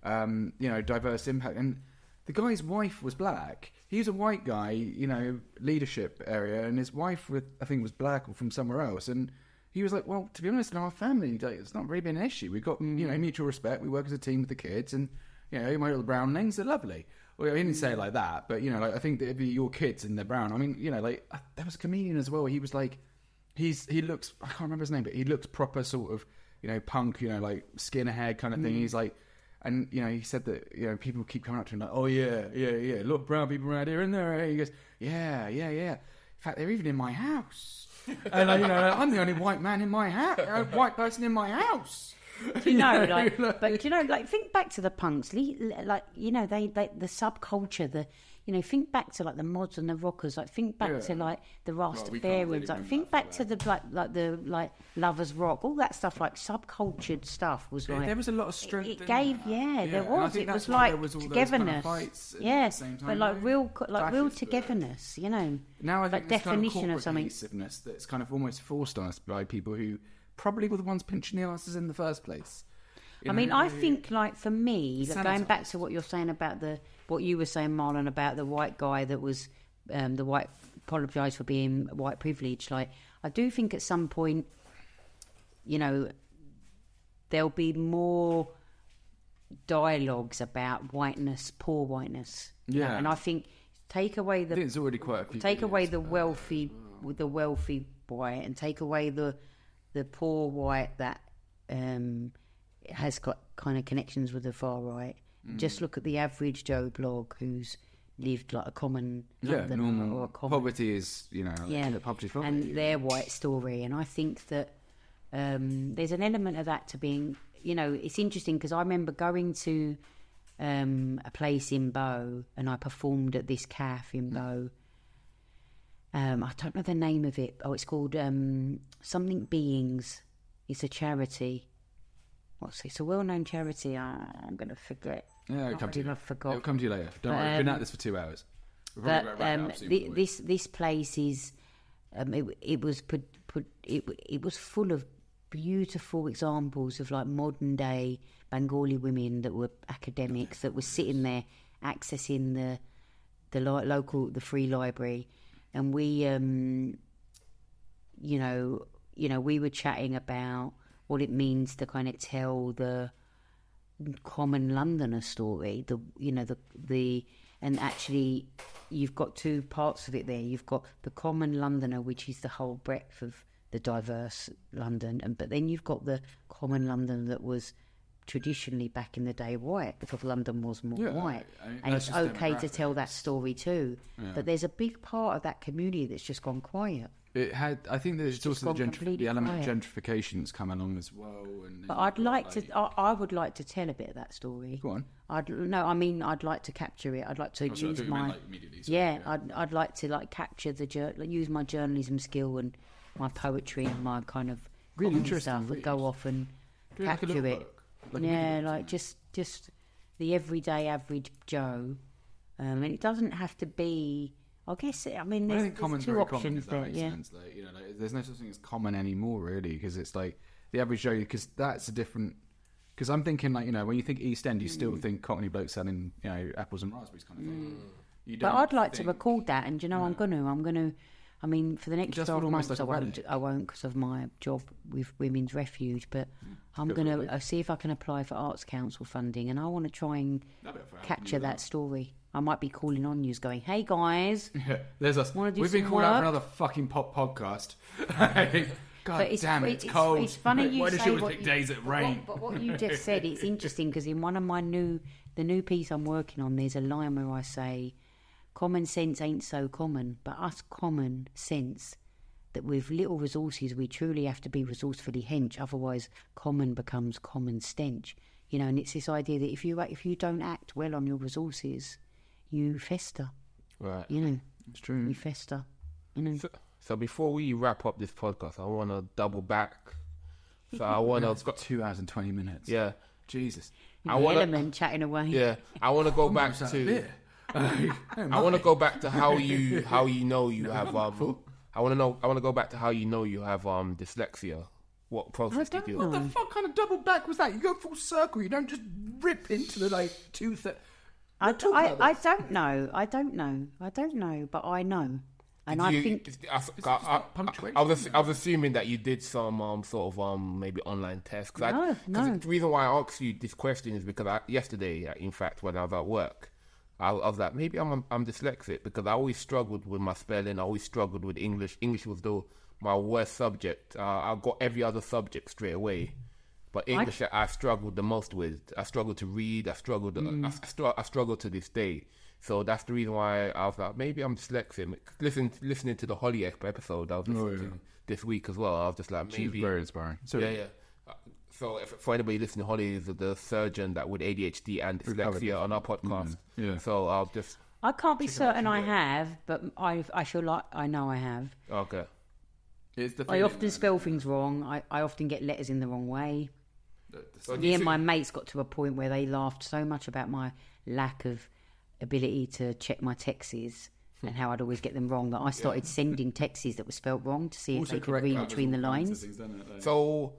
you know, diverse impact, and the guy's wife was black. He was a white guy, you know, leadership area, and his wife, I think, was black or from somewhere else, and he was like, well, to be honest, in our family, like, it's not really been an issue. We've got, you know, mutual respect. We work as a team with the kids, and, you know, my little brownlings, they're lovely. Well, he didn't say it like that, but, you know, like, I think that it'd be your kids and they're brown. I mean, you know, like, there was a comedian as well. He was like, he looks, I can't remember his name, but he looks proper sort of, you know, punk, you know, like skin ahead kind of thing. He's like, and, you know, he said that, you know, people keep coming up to him like, oh yeah, look, brown people around here, and there. He goes, yeah. In fact, they're even in my house. And, you know, I'm the only white man in my house, white person in my house. Do you know, like, but do you know, like, think back to the punks, like, you know, they the subculture, you know, think back to like the mods and the rockers, like, think back to like the Rastafarians, like, think back to the like Lovers Rock, all that stuff, like subcultured stuff was like, there was a lot of strength. It gave, there was. It was like togetherness, but like real togetherness, you know. Now I think like definition kind of something cohesiveness that's kind of almost forced on us by people who probably were the ones pinching the asses in the first place. I mean, I think, like, for me, like, going back to what you're saying about what you were saying, Marlon, about the white guy that was the white apologised for being white privileged. Like, I do think at some point, you know, there'll be more dialogues about whiteness, poor whiteness. Yeah, and I think take away the. I think it's already quite a few. Take away the wealthy white, and take away the poor white that has got kind of connections with the far right. Just look at the average Joe Blogg who's lived like a common normal or a common, poverty is, you know, poverty and their white story. And I think that there's an element of that to being, you know, it's interesting because I remember going to a place in Bow, and I performed at this cafe in Bow. I don't know the name of it. Oh, it's called something Beings. It's a charity. It's a well-known charity. I'm going to forget. Yeah, it'll come to you. I forgot. It'll come to you later. Don't worry. I've been at this for 2 hours. This place is. It was full of beautiful examples of like modern day Bengali women that were academics that were sitting there accessing the free library, and we you know we were chatting about what it means to kind of tell the common Londoner story, and actually you've got two parts of it there. You've got the common Londoner, which is the whole breadth of the diverse London, but then you've got the common London that was traditionally back in the day white, because London was more white, and it's okay to tell that story too. But there's a big part of that community that's just gone quiet. I think there's also the element of gentrification that's come along as well. But I would like to tell a bit of that story. Go on. I'd like to capture it. I'd like to use my I'd like to like capture use my journalism skill and my poetry and my kind of really interesting stuff and go off and capture it. Just the everyday average Joe, and it doesn't have to be. I guess there's two options there. Like, you know, like, there's no such thing as common anymore, really, because it's like the average Joe. Because that's a different. Because I'm thinking, like, you know, when you think East End, you still think Cockney bloke selling, you know, apples and raspberries kind of thing. But I'd like to record that, and I'm gonna. I mean, for the next 12 months, I won't because of my job with Women's Refuge. But I'm going to see if I can apply for Arts Council funding, and I want to try and capture that story. I might be calling on you, going, "Hey guys, there's us. We've been called out for another fucking pop podcast." God damn it, it's cold. It's funny you Why say does she always pick days that rain? But what you just said, it's interesting because in one of my new piece I'm working on, there's a line where I say, "Common sense ain't so common, but us common sense that with little resources we truly have to be resourcefully hench, otherwise common becomes common stench." You know, and it's this idea that if you don't act well on your resources, you fester. Right. You know, it's true. You fester. You know. So before we wrap up this podcast, I want to double back. So I want to... It's got 2 hours and 20 minutes. Yeah. Jesus. Element chatting away. Yeah. I want to go back to... I want to go back to how you know you have... I want to go back to how you know you have dyslexia. What process did you do? What the fuck kind of double back was that? You go full circle. You don't just rip into the like tooth. I don't know. But I know. And I think I was assuming that you did some sort of maybe online test. No. The reason why I asked you this question is because yesterday, in fact, when I was at work, I was like, maybe I'm dyslexic because I always struggled with my spelling. I always struggled with English. English was my worst subject. I got every other subject straight away, but English I struggled the most with. I struggled to read. I struggled to this day. So that's the reason why I was like, maybe I'm dyslexic. Listening to the Holly episode I was listening to this week as well, I was just like, maybe... She's very inspiring. So, yeah. So for anybody listening, Holly is the surgeon that with ADHD and dyslexia on our podcast. Yeah. So I'll just... I can't be certain I have, but I feel like I know I have. Okay. I often spell things wrong. I often get letters in the wrong way. Me and my mates got to a point where they laughed so much about my lack of ability to check my texts and how I'd always get them wrong that I started sending texts that were spelt wrong to see if they could read between the lines. So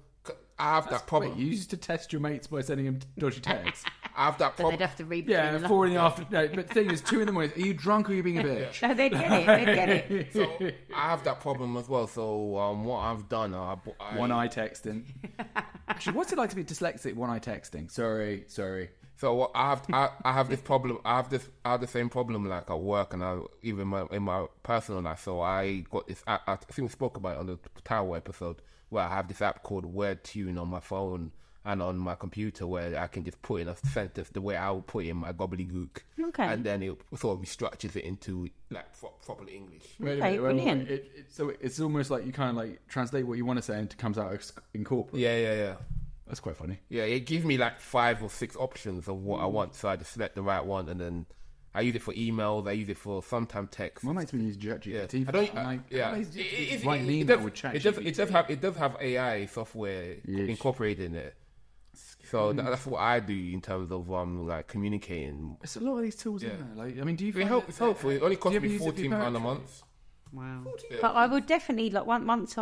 I have that problem. Wait, you used to test your mates by sending them dodgy texts? I have that problem. They'd have to read between the lines. 4 in the afternoon. No, but the thing is, 2 in the morning. Are you drunk or are you being a bitch? No, they'd get it. So I have that problem as well. So what I've done, one-eye texting. Actually, what's it like to be dyslexic? One-eye texting. Sorry. So I have this problem. I have the same problem like at work and even in my personal life. So I got this app. I think we spoke about it on the Tower episode where I have this app called WordTune on my phone and on my computer where I can just put in a sentence the way I would put it in my gobbledygook. Okay. And then it sort of restructures it into like proper English. Okay, brilliant. So it's almost like you kind of like translate what you want to say and it comes out in corporate. Yeah. That's quite funny. Yeah, it gives me like 5 or 6 options of what I want, so I just select the right one, and then I use it for emails. I use it for sometimes text. My mate's been using ChatGPT. It does have AI software incorporated in it. So that's what I do in terms of like communicating. It's a lot of these tools, isn't there? Like, I mean, do you? It's helpful. It only costs me £14 a month. Wow. Yeah. But I would definitely like once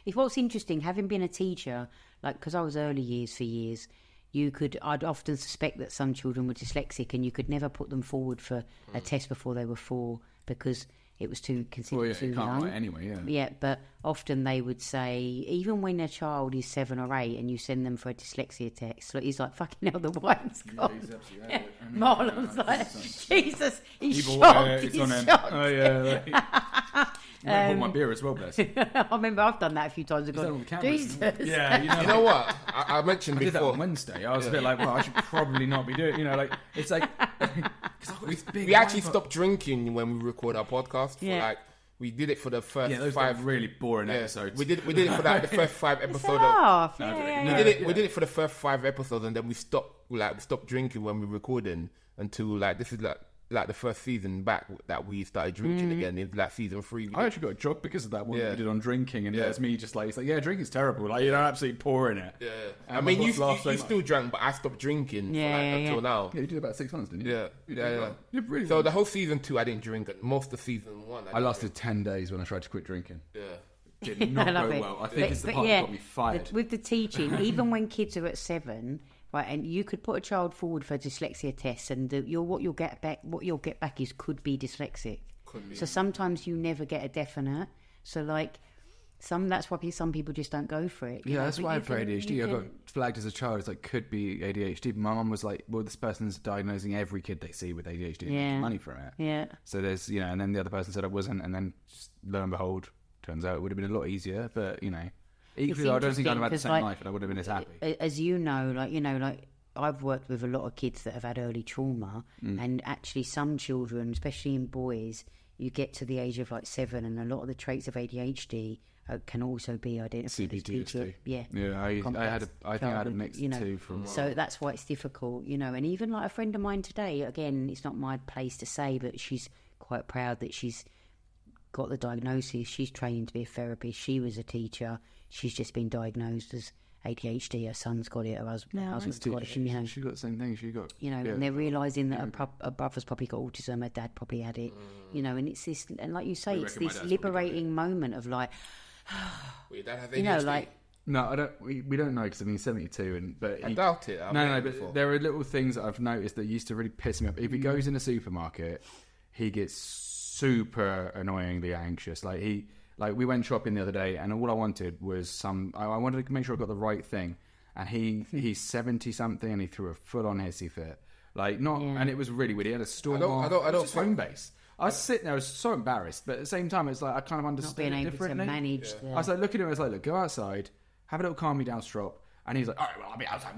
if what's interesting, having been a teacher, like because I was early years for years, I'd often suspect that some children were dyslexic and you could never put them forward for a test before they were 4 because it was considered too young. Write anyway, Yeah, but often they would say, even when a child is 7 or 8 and you send them for a dyslexia test, he's like, fucking hell, the wine's gone. Yeah, Marlon's like, Jesus, he's shocked. He's shocked. Oh, yeah. I bought my beer as well, bless. I remember I've done that a few times ago. Jesus. Yeah, you know what? I mentioned before. I did that on Wednesday. I was a bit like, well, I should probably not be doing it. It's like... we actually stopped drinking when we record our podcast. Yeah. We did it for the first those 5 really boring episodes. We did it for the first 5 episodes. We did it for the first 5 episodes, and then we stopped drinking when we were recording until this is the first season back that we started drinking again. It's like season 3. I actually got a job because of that one we did on drinking, and it's me just like, drinking's terrible. Like, you're absolutely pouring it. Yeah. I mean, you still drank, but I stopped drinking until now. Yeah, you did about 6 months, didn't you? Yeah. Really so the whole season 2, I didn't drink. Most of season 1, I lasted 10 days when I tried to quit drinking. Yeah. Did not go well. I think it's the part that got me fired. With the teaching, even when kids are at 7... Right, and you could put a child forward for a dyslexia test, and what you'll get back is could be dyslexic. So sometimes you never get a definite. So that's why some people just don't go for it. Yeah, that's why I have for ADHD. I got flagged as a child as could be ADHD. But my mum was like, well, this person's diagnosing every kid they see with ADHD and making money from it. Yeah. So there's and then the other person said I wasn't, and then lo and behold, turns out it would have been a lot easier. But equally, I don't think I'd have had the same life and I would have been as happy. As I've worked with a lot of kids that have had early trauma, and actually some children, especially in boys, you get to the age of 7 and a lot of the traits of ADHD can also be identified as CPTSD. Yeah, I think I had a mix too. So that's why it's difficult, and even like a friend of mine today. Again, it's not my place to say, but she's quite proud that she's got the diagnosis. She's trained to be a therapist. She was a teacher. She's just been diagnosed as ADHD. Her son's got it. Her husband's got it. She got the same thing. She got, and they're realising that her brother's probably got autism. Her dad probably had it. And it's this, and like you say, it's this liberating moment of like, Wait, Dad have ADHD? No, I don't. We don't know because he's 72, but I doubt it. But there are little things that I've noticed that used to really piss me off. If he goes in a supermarket, he gets super annoyingly anxious. We went shopping the other day, and all I wanted was I wanted to make sure I got the right thing, and he's 70 something, and he threw a full on hissy fit. And it was really weird. He had a storm. I don't phone base. I was sitting there, I was so embarrassed, but at the same time, it's like I kind of understood not being it able differently. to manage. I was like looking at him, I was like, look, go outside, have a little calm me down strop, and he's like, all right, well, I'll be outside,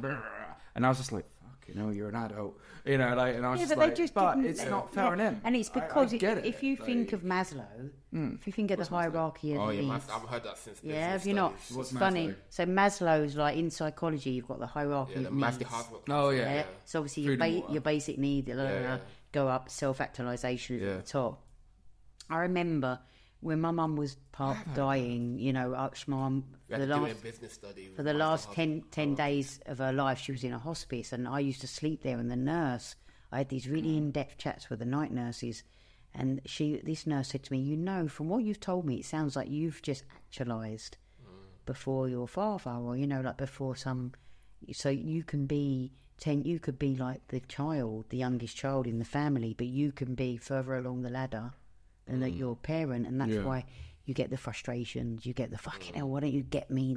and I was just like, fucking hell, you're an adult, and I was just like, but it's not fair on him, and it's because if you think of Maslow, if you think of the hierarchy of needs, I've heard that since. Have you not? It's funny. So Maslow's in psychology, you've got the hierarchy of needs. So obviously your basic need. Go up, self-actualization is at the top. I remember when my mum was dying, Mum, for the last 10 days of her life, she was in a hospice, and I used to sleep there, and the nurse, I had these really in-depth chats with the night nurses, and this nurse said to me, from what you've told me, it sounds like you've just actualized before your father, or, before so you can be... you could be like the youngest child in the family, but you can be further along the ladder than your parent, and that's why you get the frustrations, you get the fucking hell, why don't you get me,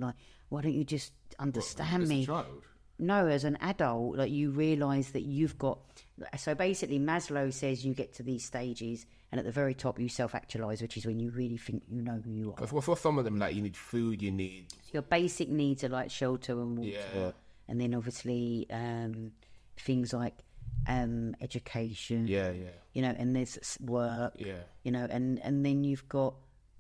why don't you just understand me? As a child? No, as an adult, you realise that you've got... So basically Maslow says you get to these stages, and at the very top you self-actualise, which is when you really think you know who you are. For some of them, you need food, you need... Your basic needs are shelter and water. Yeah. And then obviously things like education, and there's work, and then you've got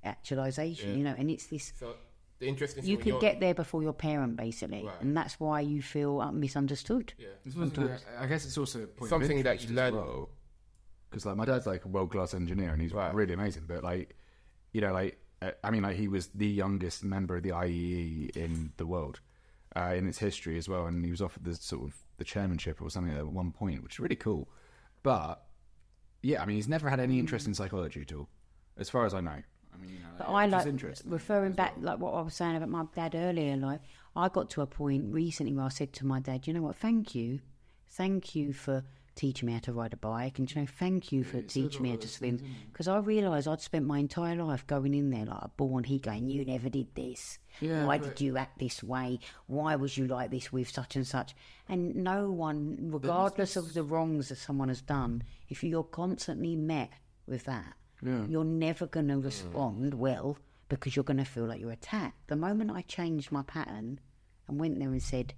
actualization, and it's this. So the interesting thing, you could get there before your parent, basically, right. And that's why you feel misunderstood. Yeah, I guess it's also a point something that you learn. Because my dad's a world-class engineer, and he's really amazing. But he was the youngest member of the IEE in the world. In its history as well, and he was offered the chairmanship or something at one point, which is really cool. But he's never had any interest in psychology at all, as far as I know. But I referring back, what I was saying about my dad earlier. I got to a point recently where I said to my dad, "You know what? Thank you for teaching me how to ride a bike, and thank you for teaching me how to swim." Because I realised I'd spent my entire life going in there like a bull, and he going, "You never did this. Why did you act this way? Why was you like this with such and such?" And no one, regardless of the wrongs that someone has done, if you're constantly met with that, you're never going to respond well, because you're going to feel like you're attacked. The moment I changed my pattern and went there and said,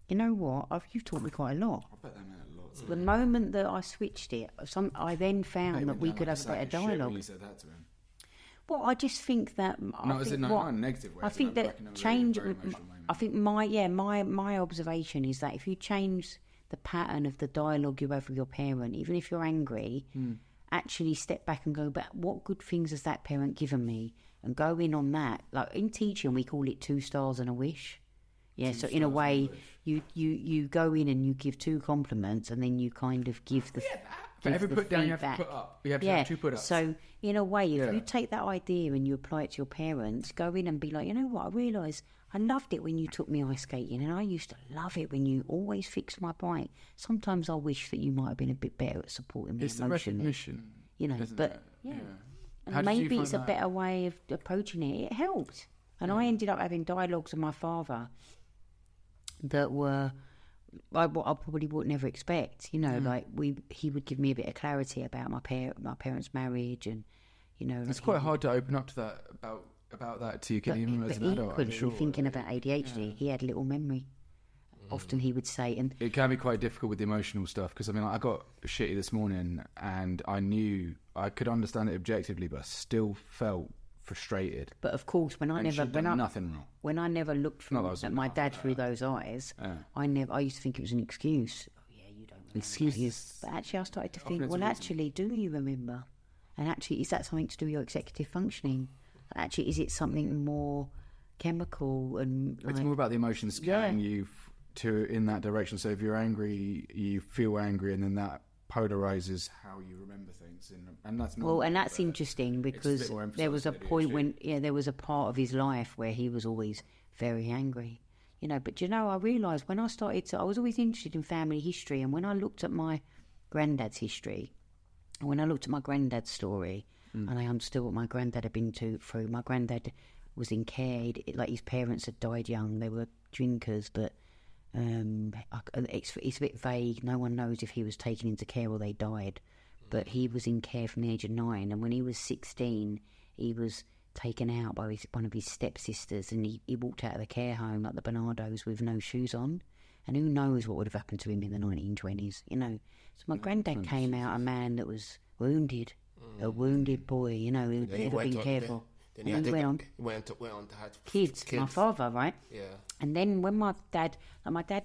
"You know what? You've taught me quite a lot." I bet that meant a lot. The moment that I switched it, I then found that we could have a better dialogue. You said that to him. Well, I just think that... Not in a negative way. I think that change... I think my observation is that if you change the pattern of the dialogue you have with your parent, even if you're angry, actually step back and go, "But what good things has that parent given me?" And go in on that. In teaching, we call it 2 stars and a wish. Yeah, so in a way, you go in and you give 2 compliments, and then you kind of give the... For every put down, you have to put up. You have to have 2 put ups. So, in a way, if you take that idea and you apply it to your parents, go in and be like, "You know what, I realise I loved it when you took me ice skating, and I used to love it when you always fixed my bike. Sometimes I wish that you might have been a bit better at supporting me emotionally." It's the recognition. And maybe it's a better way of approaching it. It helped. And I ended up having dialogues with my father that were... what I probably would never expect, he would give me a bit of clarity about my parents' marriage, and it's quite hard to open up to that about that to you, even as an adult. I'm sure. Thinking about ADHD, he had little memory. Often he would say, and it can be quite difficult with the emotional stuff, because I got shitty this morning, and I knew I could understand it objectively, but I still felt frustrated. But of course, nothing wrong. When I never looked at my dad through those eyes, I used to think it was an excuse. Oh yeah, you don't remember. Excuse. But actually, I started to think, well, actually, do you remember? And actually, is that something to do with your executive functioning? Actually, is it something more chemical and? It's more about the emotions carrying you in that direction. So if you're angry, you feel angry, and then that polarizes how you remember things, and that's normal. Well, and that's interesting because there was a point when there was a part of his life where he was always very angry, But I realised when I started I was always interested in family history, and when I looked at my granddad's history, and when I looked at my granddad's story, and I understood what my granddad had been through. My granddad was in care, like his parents had died young. They were drinkers, but. It's a bit vague. No one knows if he was taken into care or they died, but he was in care from the age of 9, and when he was 16 he was taken out by one of his stepsisters, and he walked out of the care home like the Bernardos with no shoes on, and who knows what would have happened to him in the 1920s, So my granddad came out a man that was wounded, a wounded boy, who'd never been careful. Then he went on to have kids. My father, right? Yeah. And then when my dad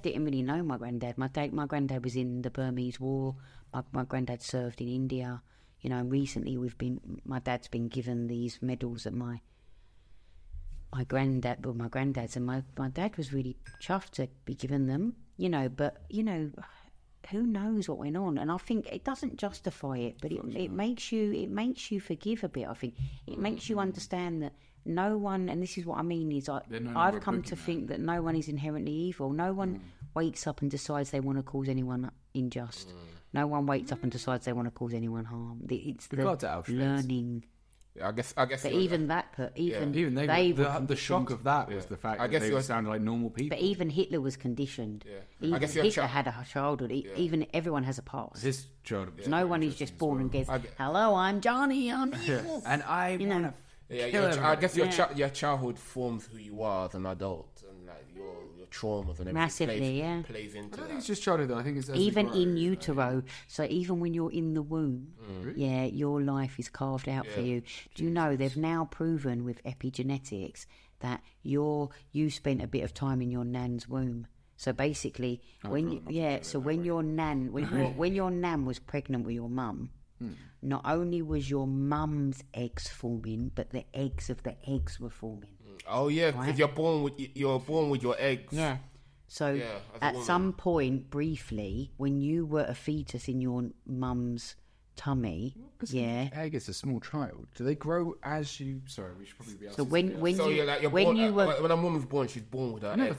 didn't really know my granddad. My granddad was in the Burmese War. My granddad served in India. And recently my dad's been given these medals that my granddad's, and my dad was really chuffed to be given them. But who knows what went on? And I think it doesn't justify it, but it makes you forgive a bit. I think it makes you understand that no one, and this is what I mean, is I've come to think that no one is inherently evil. No one wakes up and decides they want to cause anyone unjust. No one wakes up and decides they want to cause anyone harm. It's the learning. I guess. But even the shock of that was the fact that they sounded like normal people. But even Hitler was conditioned. Yeah. Hitler had a childhood. Even everyone has a past. His childhood. No one is just born and goes, "Hello, I'm Johnny. I'm evil." And I want to. I guess your childhood forms who you are as an adult, and like your traumas and everything massively plays into I don't think it's just childhood though. I think it's even in utero. So even when you're in the womb, your life is carved out for you. Do you know they've now proven with epigenetics that you spent a bit of time in your nan's womb. So basically, when your nan was pregnant with your mum. Not only was your mum's eggs forming, but the eggs of the eggs were forming. Oh yeah, because you're born with your eggs. Yeah. So at some point, briefly, when you were a fetus in your mum's tummy, an egg is a small child. Do they grow as you? Sorry, we should probably be. So when a woman's born, she's born with her eggs.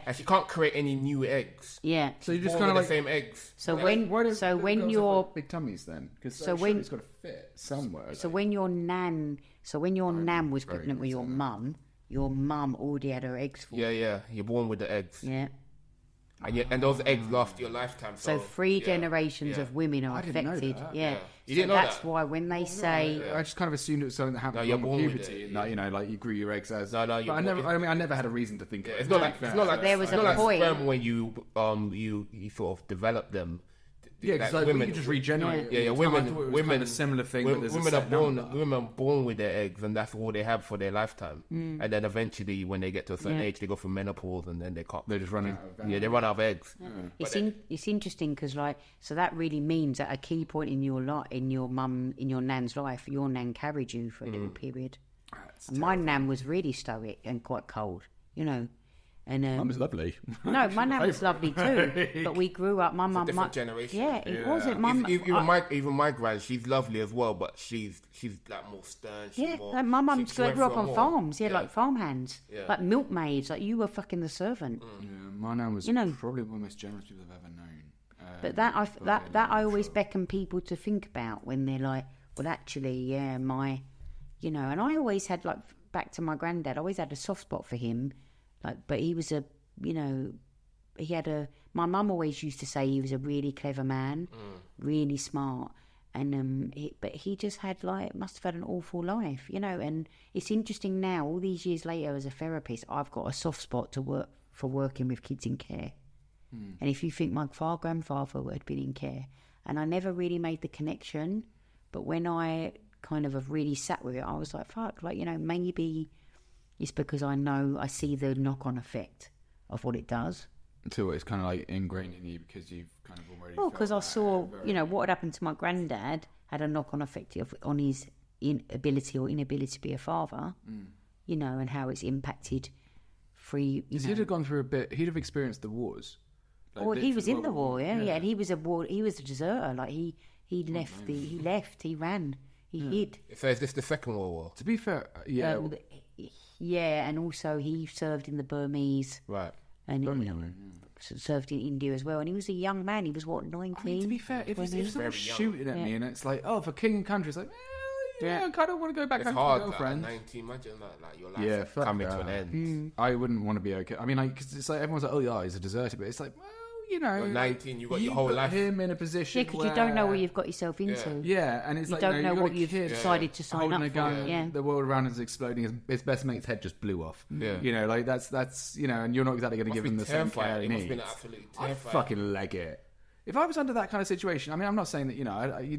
And she can't create any new eggs. Yeah. So you just kind of like the same eggs. So when you're big tummies then, because it's got to fit somewhere. So when your nan was pregnant with your mum already had her eggs formed. Yeah. You're born with the eggs. Yeah. And those eggs last your lifetime. So 3 generations of women are affected. Yeah. You didn't know that's why when they say... I just kind of assumed it was something that happened with puberty. And like you grew your eggs as... I never had a reason to think it's not like there was a point sperm when you sort of develop them. Yeah, because like women just regenerate. Women a similar thing. Women are born with their eggs, and that's all they have for their lifetime. And then eventually, when they get to a certain age, they go through menopause, and then they're just running. They run out of eggs. It's interesting because so that really means at a key point in your nan's life, your nan carried you for a little period. And my nan was really stoic and quite cold, And Mum was lovely. No, my nan was lovely too. But we grew up. My mum, different generation. Yeah, it wasn't. Mum, even my grand, she's lovely as well, but she's like more stern. My mum grew up on farms. Like farmhands, like milkmaids. Like you were fucking the servant. Yeah, my nan was probably one of the most generous people I've ever known. But I always beckon people to think about when they're like, well, actually, and I always had back to my granddad. I always had a soft spot for him. But he was my mum always used to say he was a really clever man, really smart, and but he just had must have had an awful life, and it's interesting now, all these years later as a therapist, I've got a soft spot for working with kids in care. And if you think my grandfather had been in care, and I never really made the connection, but when I kind of have really sat with it, I was like, fuck, like, maybe it's because I see the knock-on effect of what it does. So it's kind of like ingrained in you because you've kind of already... Well, because I saw, what had happened to my granddad had a knock-on effect on his ability or inability to be a father, and how it's impacted free... He'd have gone through a bit... He'd have experienced the wars. Well, he was in the war, yeah, and he was a deserter. Like, he left, he ran, he hid. So is this the Second World War? To be fair, yeah. Yeah, and also he served in the Burmese. Right. And served in India as well. And he was a young man. He was, 19? I mean, to be fair, if someone's shooting at me and it's like, for king and country, it's like, I kind of want to go back home to my girlfriend. It's hard, 19, imagine like your life coming to an end. I wouldn't want to be okay. I mean, because it's like, everyone's like, he's a deserter, but it's like, You're 19, you got your whole life. Him in a position because you don't know what you've got yourself into. Yeah, and it's you like... don't know what you've decided to sign up for. Yeah. The world around is exploding. His best mate's head just blew off. Yeah. That's and you're not exactly going to give him the same care he needs. I'd fucking leg it. If I was under that kind of situation, I mean, I'm not saying that,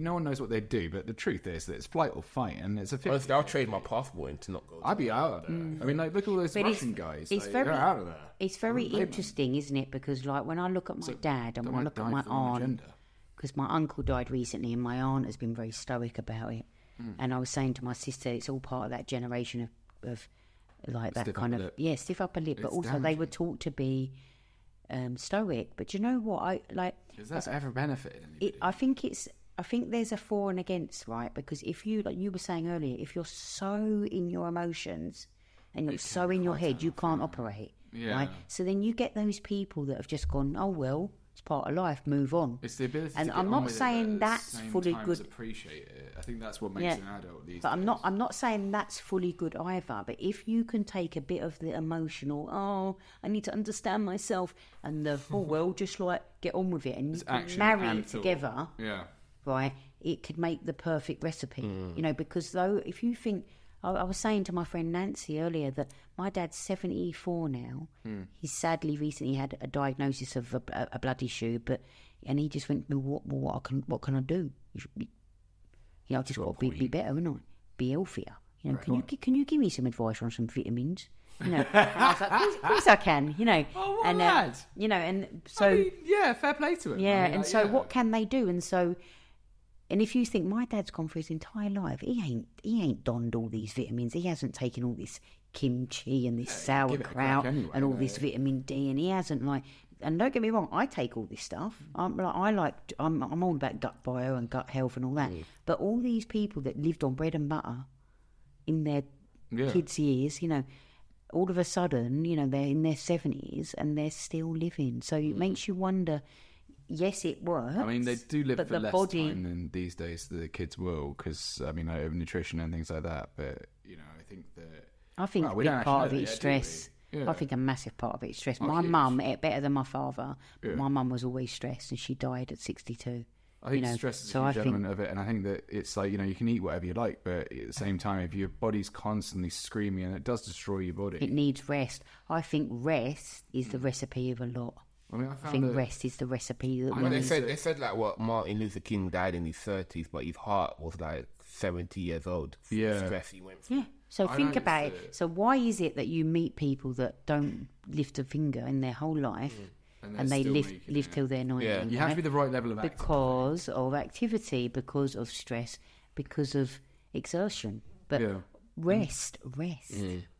no one knows what they'd do, but the truth is that it's flight or fight, and it's a 50. Honestly, I'll trade my passport in to not go. I'd be out of there. I mean, like, look at all those Russian guys. They're out of there. It's very interesting, isn't it? Because, like, when I look at my dad and when I look at my aunt, because my uncle died recently and my aunt has been very stoic about it. And I was saying to my sister, it's all part of that generation of like, that kind of... Yeah, stiff upper lip, but also they were taught to be... stoic, but you know what? Has that ever benefited anybody? I think there's a for and against, right? Because if you, like you were saying earlier, if you're so in your emotions and you're so in your head, you can't operate, right? So then you get those people that have just gone, oh well, it's part of life, move on. It's the ability. And I'm not saying that's fully good. Appreciate it. I think that's what makes an adult these days. But I'm not saying that's fully good either. But if you can take a bit of the emotional, I need to understand myself, and just like get on with it, and you can marry it together, right? It could make the perfect recipe, because though if you think. I was saying to my friend Nancy earlier that my dad's 74 now. He's sadly recently had a diagnosis of a blood issue, and he just went, what can I do? I've just got to be better, haven't I? Be healthier. Can you give me some advice on some vitamins? And I was like, of course I can. Oh, what lad? And so fair play to him. Yeah, what can they do? And so. And if you think my dad's gone for his entire life, he ain't donned all these vitamins. He hasn't taken all this kimchi and this sauerkraut and all this vitamin D, and he hasn't And don't get me wrong, I take all this stuff. I'm all about gut bio and gut health and all that. But all these people that lived on bread and butter in their kids' years, all of a sudden, they're in their 70s and they're still living. So it makes you wonder. Yes, it works. I mean, they do live for less time than these days the kids will, because, I mean, over nutrition and things like that. But, I think that... I think a big part of it is stress. I think a massive part of it is stress. My mum ate better than my father, but my mum was always stressed, and she died at 62. I think stress is a huge element of it, and I think that it's like, you can eat whatever you like, but at the same time, if your body's constantly screaming, and it does destroy your body. It needs rest. I think rest is the recipe of a lot. I think rest is the recipe. They said like what Martin Luther King died in his 30s, but his heart was like 70 years old. Stress he went through. Yeah. So think about it. So why is it that you meet people that don't lift a finger in their whole life, and they live till they're 90? Yeah. You have to be the right level of activity. Because of activity, because of stress, because of exertion. But rest.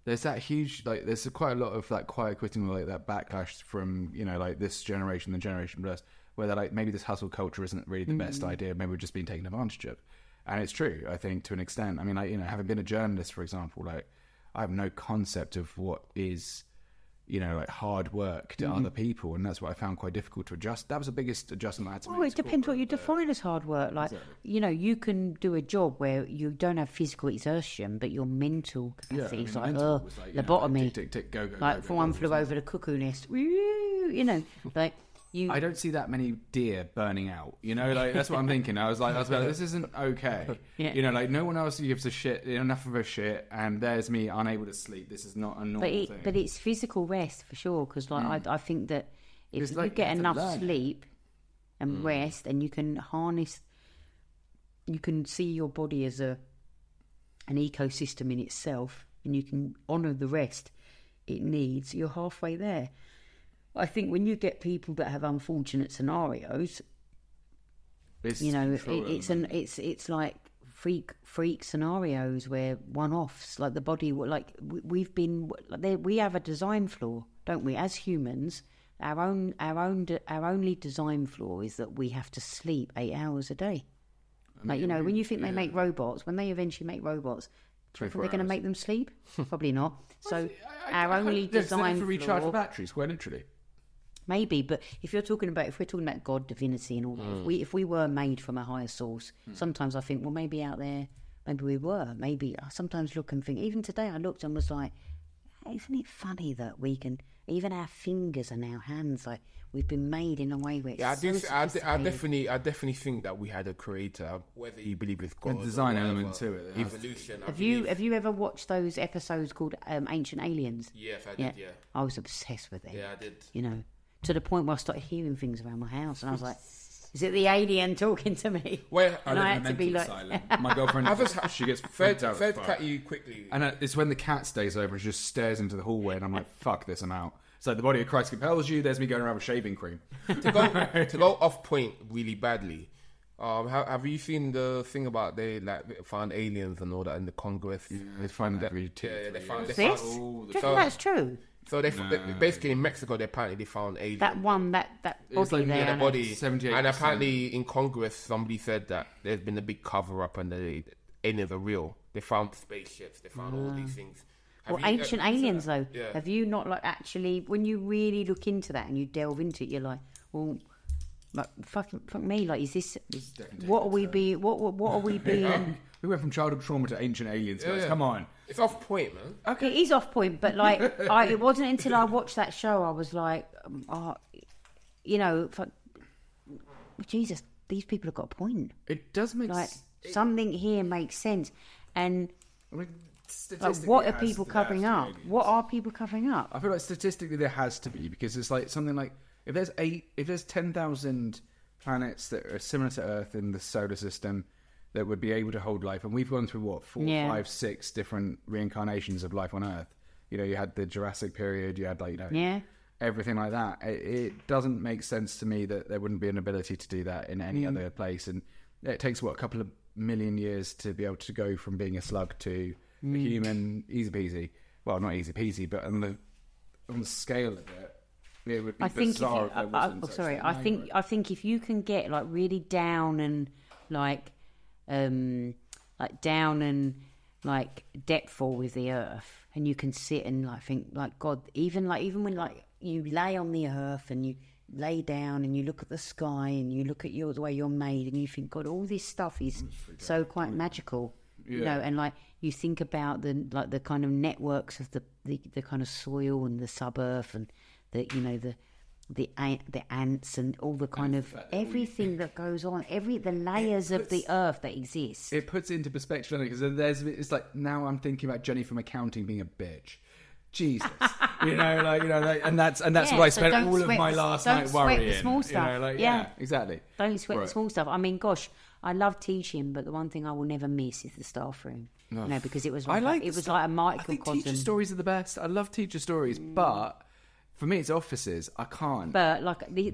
There's that huge, there's quite a lot of quiet quitting, that backlash from, this generation, the generation plus, where they're maybe this hustle culture isn't really the best idea, maybe we're just being taken advantage of. And it's true, I think, to an extent. I mean, having been a journalist, for example, I have no concept of what is, hard work to other people, and that's what I found quite difficult to adjust. That was the biggest adjustment I had to make. Well, it depends what you define as hard work. You can do a job where you don't have physical exertion, but your mental capacity is lobotomy. Tick, go, for one flew over the cuckoo nest. I don't see that many deer burning out. That's what I'm thinking. I was like, this isn't okay. No one else gives a shit, enough of a shit, and there's me unable to sleep. This is not a normal thing. But it's physical rest for sure, because I think that if you get enough sleep and rest, and you can harness, you can see your body as a an ecosystem in itself, and you can honour the rest it needs, you're halfway there. I think when you get people that have unfortunate scenarios, it's like freak scenarios where one-offs, like the body, like we have a design flaw, don't we? As humans, our only design flaw is that we have to sleep 8 hours a day. Like, when you think they make robots, when they eventually make robots, do you think they're going to make them sleep? Probably not. So our only design flaw... recharge the batteries, quite literally. Maybe, but if we're talking about God, divinity and all that, if we were made from a higher source, sometimes I think, well, maybe out there, maybe we were. Maybe I sometimes look and think, even today I looked and was like, isn't it funny that we can, even our fingers are now hands, like we've been made in a way where it's I definitely think that we had a creator, whether you believe it's God, a design element to it, evolution. Have you ever watched those episodes called Ancient Aliens? Yes, I did. Yeah, I was obsessed with it. Yeah, I did. To the point where I started hearing things around my house, and I was like, "Is it the alien talking to me?" Well, and I had to be like, my girlfriend, she gets freaked out. Fair to cut you quickly, and it's when the cat stays over and just stares into the hallway, and I'm like, "Fuck this, I'm out." So the body of Christ compels you. There's me going around with shaving cream. to go off point really badly. Have you seen the thing about they found aliens and all that in the Congress? Yeah, they find that every they found that's true. So they basically in Mexico, apparently they found aliens. That body there. The body. 78%. And apparently in Congress, somebody said that there's been a big cover up and the aliens are real. They found spaceships. They found all these things. Ancient aliens, though. Yeah. Have you not actually, when you really look into that and you delve into it, you're like, well, fuck me, like, is this what are we being? What are we being? We went from childhood trauma to ancient aliens, guys. Come on. It's off point, man. Okay, it is off point, but like, it wasn't until I watched that show I was like, Jesus, these people have got a point. It does make something here makes sense, and. What are people covering up? What are people covering up? I feel like statistically there has to be, because it's like something like if there's 10,000 planets that are similar to Earth in the solar system that would be able to hold life, and we've gone through 4, 5, 6 different reincarnations of life on Earth. You had the Jurassic period, you had everything like that. It doesn't make sense to me that there wouldn't be an ability to do that in any other place, and it takes a couple of million years to be able to go from being a slug to a human, easy peasy. Well, not easy peasy, but on the scale of it, it would be bizarre if there wasn't. I think if you can get really down and down and depthful with the earth, and you can sit and think God, even when you lay on the earth and you lay down and you look at the sky and you look at the way you're made and you think, God, all this stuff is so quite magical. And you think about the kind of networks of the kind of soil and the sub-earth and the ants and all the kind of everything that goes on, the layers of the earth that exist. It puts it into perspective, because it's like, now I'm thinking about Jenny from accounting being a bitch. Jesus, and that's what I spent all of my last night worrying. Don't sweat the small stuff. Exactly. Don't sweat the small stuff. I mean, gosh, I love teaching, but the one thing I will never miss is the staff room. No. Because it was like a microcosm. I think teacher stories are the best. I love teacher stories, but for me, it's offices. I can't. But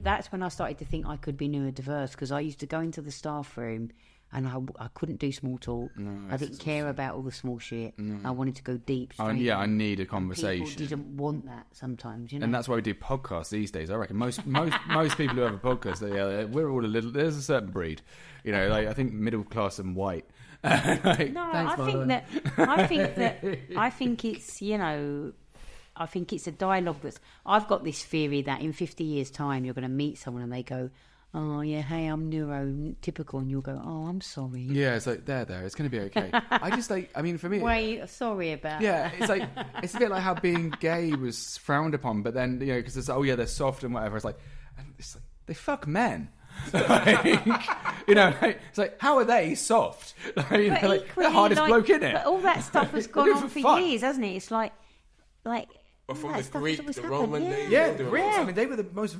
that's when I started to think I could be neurodiverse, because I used to go into the staff room and I couldn't do small talk. I didn't care about all the small shit. I wanted to go deep. I need a conversation. People didn't want that sometimes, And that's why we do podcasts these days. I reckon most people who have a podcast, we're all a little. There's a certain breed, I think middle class and white. I think it's a dialogue that's. I've got this theory that in 50 years' time you're going to meet someone and they go, "Oh yeah, hey, I'm neurotypical," and you'll go, "Oh, I'm sorry." Yeah, it's like there, it's going to be okay. I just for me. Wait, sorry about. Yeah, that. It's a bit like how being gay was frowned upon, but then because it's they're soft and whatever. It's like they fuck men. It's like, how are they soft? They're hardest bloke in it. But all that stuff has gone on for years, hasn't it? It's like Or from the Greek, the Roman days. Yeah, the Greeks. I mean, they were the most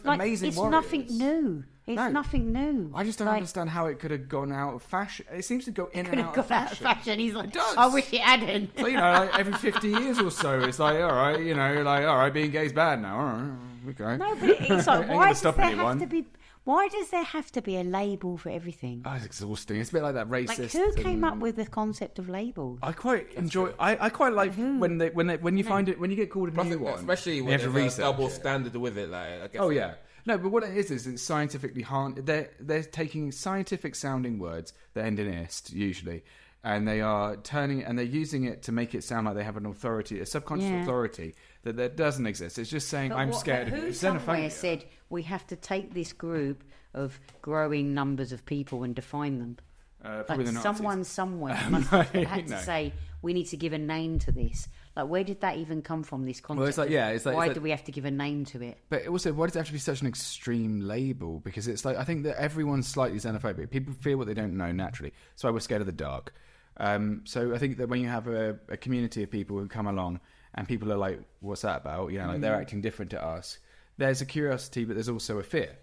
amazing it's warriors. Nothing new. It's nothing new. I just don't understand how it could have gone out of fashion. It seems to go in and out of fashion. He's like, I wish it hadn't. So, like every 50 years or so, it's like, all right, being gay's bad now. All right, okay. No, but it's like, why does there have to be a label for everything? Oh, it's exhausting. It's a bit like that racist. Like, who came up with the concept of labels? I quite enjoy. I quite like when you find it when you get called a new one, especially when there's a double standard with it. Like, I guess yeah. No, but what it is it's scientifically they're taking scientific sounding words that end in "ist" usually, and they are they're using it to make it sound like they have an authority, a subconscious authority that doesn't exist. It's just saying, I'm scared of you. Who somewhere said we have to take this group of growing numbers of people and define them? Probably the Nazis. Someone somewhere must have had to say, we need to give a name to this. Like, where did that even come from, this concept? Well, it's like, why do we have to give a name to it? But also, why does it have to be such an extreme label? Because it's like, I think that everyone's slightly xenophobic. People fear what they don't know naturally. So we're scared of the dark. So I think that when you have a community of people who come along and people are like, what's that about? Like they're acting different to us. There's a curiosity, but there's also a fear.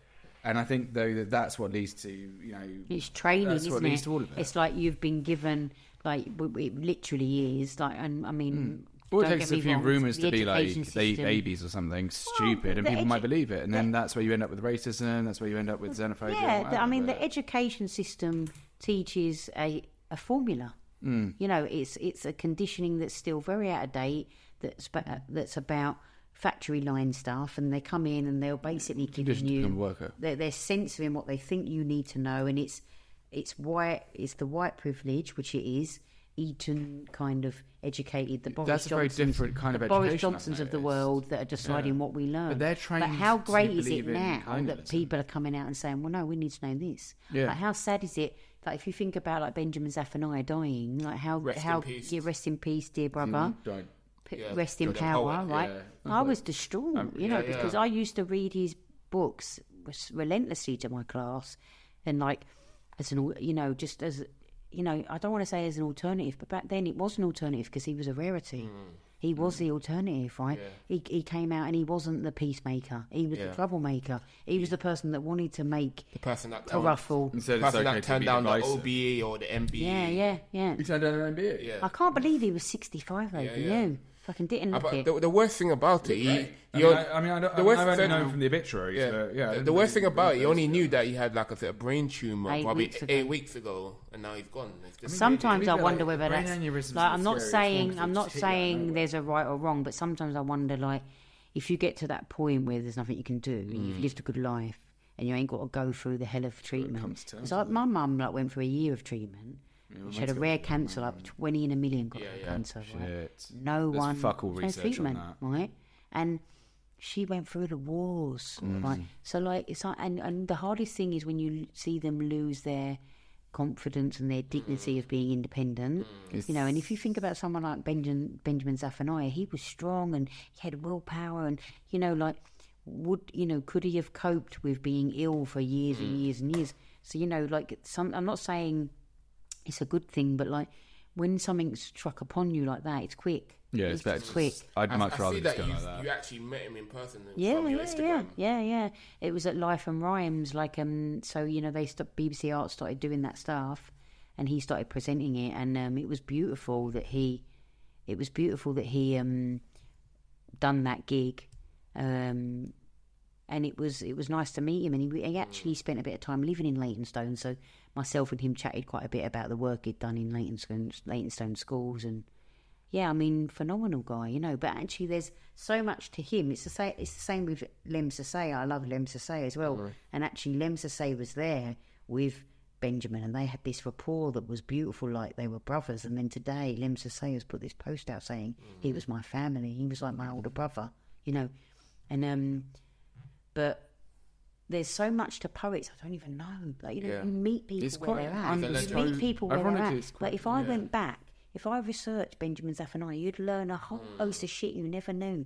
And I think, though, that's what leads to, it's training, that's what isn't leads it? To all of it. It's like you've been given, like, it literally is. Like, and I mean, all it takes is a few rumours to be like they eat system. babies or something stupid, and people might believe it, and then that's where you end up with racism. That's where you end up with xenophobia. Yeah, the education system teaches a formula. It's a conditioning that's still very out of date. That's about factory line stuff, and they come in and they'll basically give you they're censoring what they think you need to know, and it's the white privilege, which it is. Eton kind of educated the Boris Johnsons. That's a very different kind of education. Boris Johnsons of the world that are deciding what we learn. But they're trained. But how great is it now that people are coming out and saying, "Well, no, we need to know this." Yeah. Like, how sad is it? Like, if you think about like Benjamin Zephaniah dying, like rest in peace, dear brother. Rest in power, right? I was distraught, because I used to read his books relentlessly to my class, and like as an, just as. I don't want to say as an alternative, but back then it was an alternative because he was a rarity. He was the alternative, right? Yeah. He came out and he wasn't the peacemaker. He was the troublemaker. He was the person that wanted to make the person that ruffle. The person that turned down the OBE or the MBE. Yeah. He turned down the MBE? Yeah. I can't believe he was 65 though. Yeah. Fucking didn't look it. The worst thing about it, I've only known from the obituaries. The worst thing about it, he only knew that he had like a brain tumor 8 weeks ago, and now he's gone. Sometimes I wonder whether that's like, I'm not saying there's a right or wrong, but sometimes I wonder, like, if you get to that point where there's nothing you can do, and you've lived a good life, and you ain't got to go through the hell of treatment. Because my mum went through a year of treatment. She had a rare cancer, like 20 in a million got cancer. Right? No one, fuck all research treatment, on that. right? And she went through the wars, right? So like, it's like, and the hardest thing is when you see them lose their confidence and their dignity of being independent. And if you think about someone like Benjamin Zephaniah, he was strong and he had willpower, and could he have coped with being ill for years and years and years? So I'm not saying it's a good thing, but like when something's struck upon you like that, it's quick. Yeah, it's better. Quick. I'd much rather just go like that. You actually met him in person. Yeah. It was at Life and Rhymes, BBC Arts started doing that stuff, and he started presenting it, and it was beautiful that he done that gig, and it was nice to meet him, and he actually spent a bit of time living in Leytonstone, so myself and him chatted quite a bit about the work he'd done in Leytonstone schools, and phenomenal guy, but actually there's so much to him. It's the same with Lem Sasay. I love Lem Sasay as well, and actually Lem Sasay was there with Benjamin, and they had this rapport that was beautiful, like they were brothers. And then today Lem Sasay has put this post out saying he was my family, he was like my older brother, and but there's so much to poets I don't even know. You meet people where they're at. You meet people where they're at. Like if I went back, if I researched Benjamin Zephaniah, you'd learn a whole host of shit you never knew.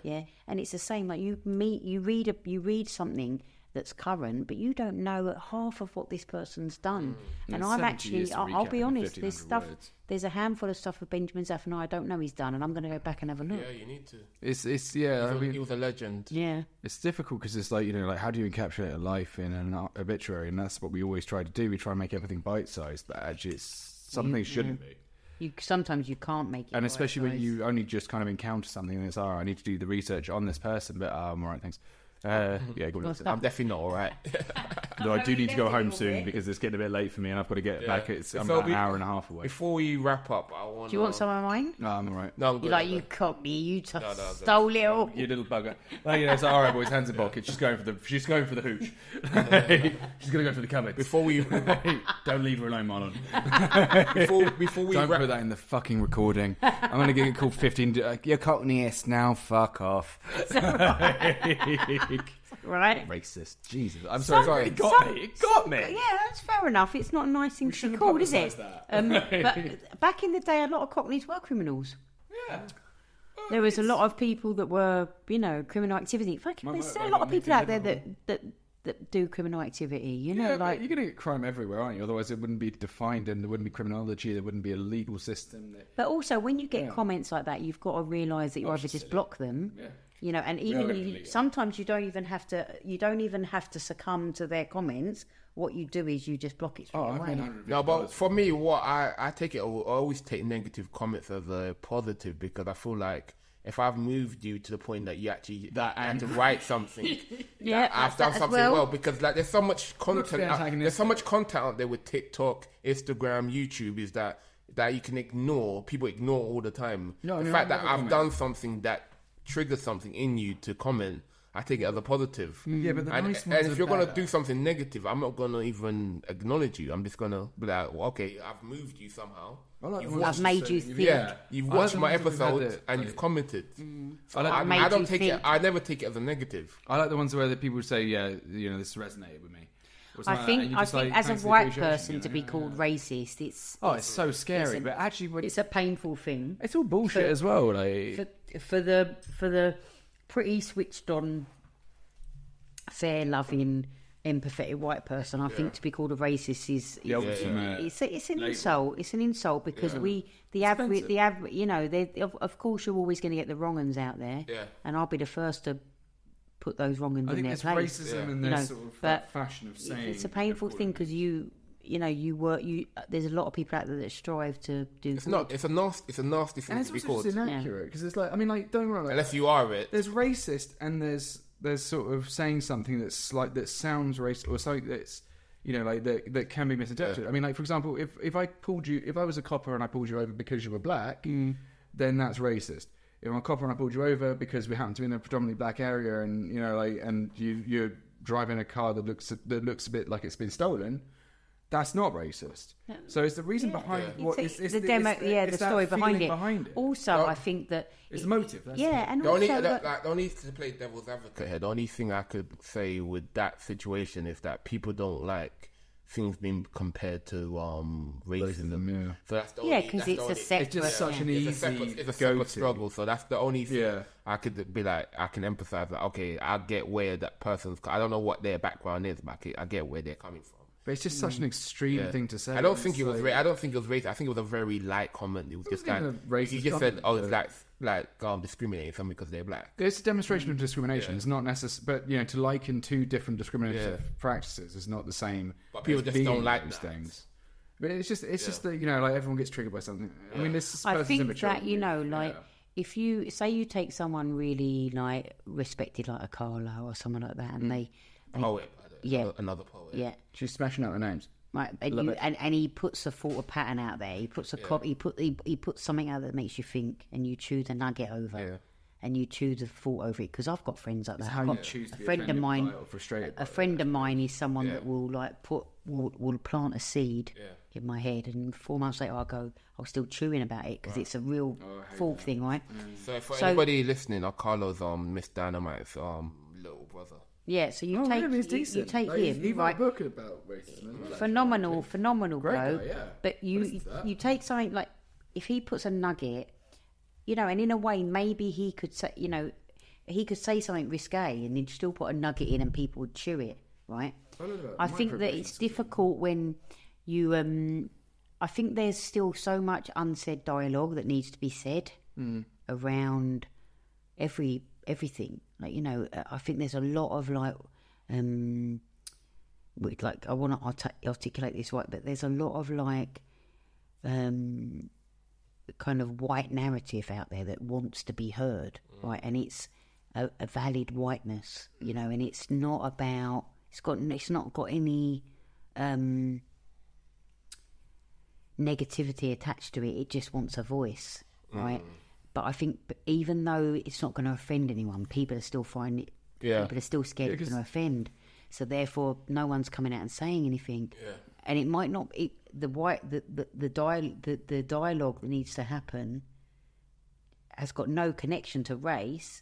Yeah. And it's the same. Like you read something that's current, but you don't know half of what this person's done. And It's I've 70 actually, years to I'll be recap in honest, 1,500 words. there's a handful of stuff of Benjamin Zaffino I don't know he's done, and I'm going to go back and have a look. Yeah, you need to. It's yeah. I mean, He was a legend. Yeah. it's difficult because it's like, you know, like how do you encapsulate a life in an obituary? And that's what we always try to do. We try and make everything bite-sized, but actually it's something shouldn't be. Sometimes you can't make it. And especially when right, you only just kind of encounter something and it's, I need to do the research on this person, but I'm all right, thanks. Yeah, go on. I'm definitely not all right. Though I do need to go home soon because it's getting a bit late for me and I've got to get back. I'm about an hour and a half away. Before we wrap up, I want. Do you want some of mine? No, I'm all right. No, I'm good. You're like, you cockney, you stole it all. You little bugger. Well, you know, it's like, all right, boys, hands in pocket. She's going for the hooch. She's going to go for the cupboard. Before we don't leave her alone, Marlon. before we Don't put that in the fucking recording. I'm going to get it called 15. You're cockneyist now. Fuck off. Right? Racist. Jesus. I'm sorry. It got me. Yeah, that's fair enough. It's not a nice thing to be called, is it? But back in the day, a lot of cockneys were criminals. Yeah. There was a lot of people that were, you know, criminal activity. There's still a lot of people out there that do criminal activity, you know, like... You're going to get crime everywhere, aren't you? Otherwise it wouldn't be defined and there wouldn't be criminology, there wouldn't be a legal system. But also, when you get comments like that, you've got to realise that you either just block them, you know, and even sometimes you don't even have to succumb to their comments. What you do is you just block it straight away. No, but for me, what I take it, I always take negative comments as a positive because I feel like if I've moved you to the point that you actually had to write something, I've done something well because like there's so much content. There's so much content out there with TikTok, Instagram, YouTube. Is that you can ignore? People ignore all the time. The fact that I've done something that triggers something in you to comment, I take it as a positive. Yeah, but and if you're gonna do something negative, I'm not gonna even acknowledge you. I'm just gonna be like, well, okay, I've moved you somehow. I've made you think. Yeah, you've watched my episode and you've commented. I don't take it. I never take it as a negative. I like the ones where the people say, "Yeah, you know, this resonated with me." I think as a white person to be called racist, it's so scary. But actually, it's a painful thing. It's all bullshit as well. Like for the pretty switched on, fair, loving, empathetic white person, I think to be called a racist is it's an insult. It's an insult because the average, you know, of course you're always going to get the wrong uns out there, and I'll be the first to put those wrong uns in their place. I think it's racism and their sort of fashion of saying. It's a painful thing because there's a lot of people out there that strive to do. It's a nasty thing to be called. It's inaccurate because it's like, I mean, like, don't worry. Unless you are it. There's racist and there's sort of saying something that's like that sounds racist or something that's, you know, like that can be misinterpreted. I mean, like, for example, if I was a copper and I pulled you over because you were black, then that's racist. If I'm a copper and I pulled you over because we happen to be in a predominantly black area and, you know, like, and you're driving a car that looks a bit like it's been stolen, that's not racist. No. So it's the reason behind what it's the story behind it. Also, I think that it's the motive. And the only to play devil's advocate here, the only thing I could say with that situation is that people don't like things being compared to racism. So that's the only, because it's a separate. It's just such an easy it's a separate struggle. So that's the only thing I could be like. I can emphasize that. Okay, I get where that person's. I don't know what their background is, but I get where they're coming from. But it's just such an extreme thing to say. I don't think it was. I don't think it was racist. I think it was a very light comment. It was just like he just said, "Oh, it's like discriminating somebody because they're black." It's a demonstration of discrimination. It's not necessary, but you know, to liken two different discriminative practices is not the same. But people just don't like those things. But it's just that, you know, like everyone gets triggered by something. I mean, this. I think that, you know, like if you say you take someone really like respected, like a Carlo or someone like that, and they poet. Another poet. Yeah, she's smashing out the names. Right, and he puts a thought of pattern out there. He puts he puts something out that makes you think, and you choose a nugget over, and you choose a thought over it. Because I've got friends like that. How you choose to be offended by it or frustrated. A friend of mine is someone that will like will plant a seed in my head, and 4 months later I'll still chewing about it because it's a real thought thing, right? So for anybody listening, Carlo's Miss Dynamite's little brother. Yeah, so you take him. He wrote a book about racism. Phenomenal Great bloke. guy, yeah. But you take something like, if he puts a nugget, you know, and in a way maybe he could say, you know, he could say something risque and he'd still put a nugget in and people would chew it. right? I think that it's difficult when you... I think there's still so much unsaid dialogue that needs to be said around everything. Like, you know, I think there's a lot of like I want to articulate this right, but there's a lot of like kind of white narrative out there that wants to be heard, right? And it's a valid whiteness, you know, and it's not about it's not got any negativity attached to it. It just wants a voice, right? But I think even though it's not going to offend anyone, people are still finding it. Yeah. People are still scared it's going to offend. So therefore, no one's coming out and saying anything. Yeah. And it might not. The dialogue that needs to happen has got no connection to race.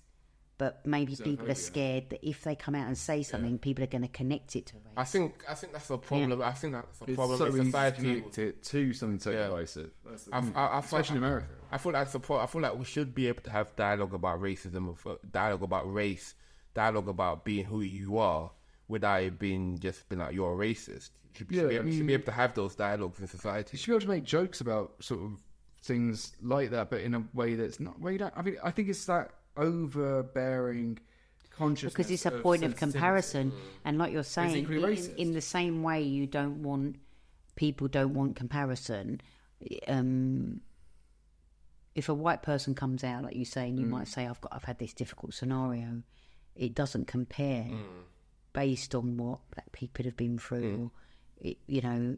But maybe people are scared that if they come out and say something, people are going to connect it to race. I think that's a problem. Yeah. I think that's a problem. So society connect it to something so divisive. Especially in America. I feel like I feel like we should be able to have dialogue about racism, dialogue about race, dialogue about being who you are, without it being like you're a racist. You should be able to have those dialogues in society. You should be able to make jokes about sort of things like that, but in a way that's not. Where you don't. I mean, I think it's that overbearing consciousness because it's a point of comparison, and like you're saying, in the same way people don't want comparison. If a white person comes out, like you say, and you might say, I've had this difficult scenario, it doesn't compare based on what black people have been through, or, you know,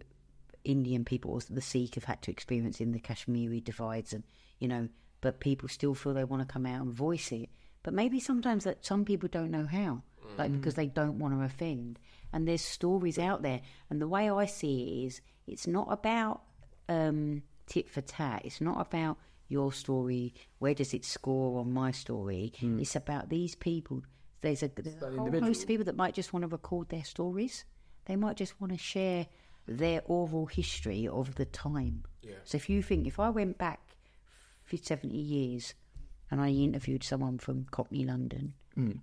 Indian people or the Sikh have had to experience in the Kashmiri divides, and you know. But people still feel they want to come out and voice it. But maybe sometimes that some people don't know how, like because they don't want to offend. And there's stories out there. And the way I see it is, it's not about tit for tat. It's not about your story. Where does it score on my story? It's about these people. There's a whole host of people that might just want to record their stories. They might just want to share their oral history of the time. Yeah. So if I went back for 70 years and I interviewed someone from Cockney London,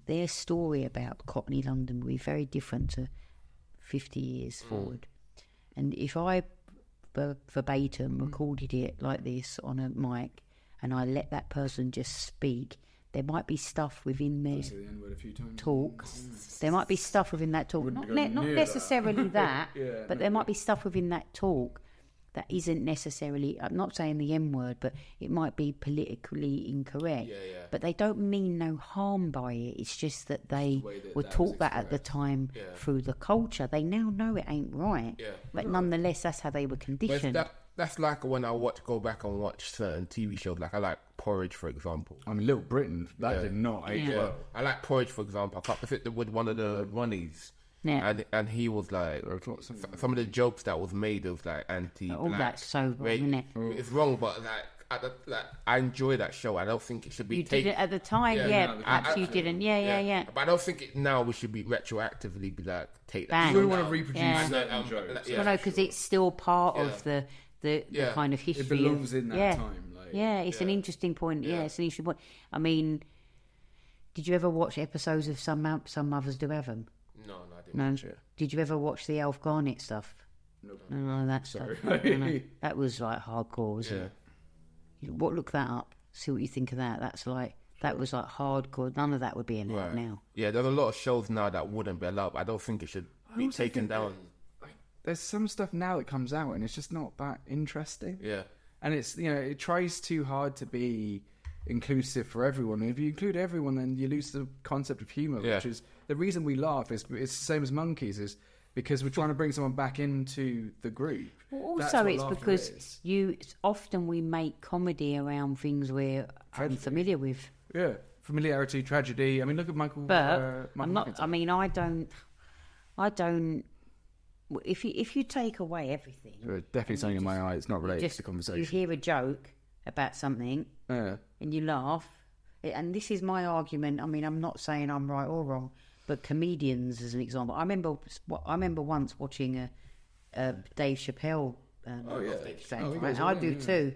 their story about Cockney London would be very different to 50 years forward. And if I verbatim recorded it like this on a mic and I let that person just speak, there might be stuff within their talk. There might be stuff within that talk, not necessarily that, but there might be stuff within that talk that isn't necessarily, I'm not saying the M word, but it might be politically incorrect. But they don't mean no harm by it. It's just that they were taught that at the time through the culture. They now know it ain't right. But nonetheless, that's how they were conditioned. That's like when I go back and watch certain TV shows. Like I like Porridge, for example. I mean, Little Britain, that did not age well. I like Porridge, for example. I can't fit with one of the Ronnies. Yeah. And he was like, some of the jokes that was made of like anti-black. Oh, that's so wrong, isn't it? It's wrong, but I enjoy that show. I don't think it should be taken. You did it at the time, perhaps you didn't. Yeah. But I don't think now we should be retroactively be like, take that. We want to reproduce certain jokes. Well, no, because it's still part of the kind of history. It belongs in that time. It's an interesting point. Yeah, it's an interesting point. I mean, did you ever watch episodes of Some Mothers Do Heaven? No, I didn't. No. Did you ever watch the Alf Garnett stuff? No, that stuff. That was like hardcore, wasn't it? Look that up. See what you think of that. That was like hardcore. None of that would be allowed now. Yeah, there's a lot of shows now that wouldn't be allowed. I don't think it should be taken down. There's some stuff now that comes out and it's just not that interesting. Yeah. And it's, you know, it tries too hard to be inclusive for everyone. And if you include everyone, then you lose the concept of humour, which is the reason we laugh. It's the same as monkeys, is because we're trying to bring someone back into the group. Well, also, it's because often we make comedy around things we're unfamiliar with. Yeah, familiarity, tragedy. I mean, look at Michael. But I'm not. I mean, I don't. If you take away everything, definitely something in my eye. It's not related to the conversation. You hear a joke about something, and you laugh. And this is my argument. I mean, I'm not saying I'm right or wrong, but comedians, as an example, I remember once watching a Dave Chappelle. I do too.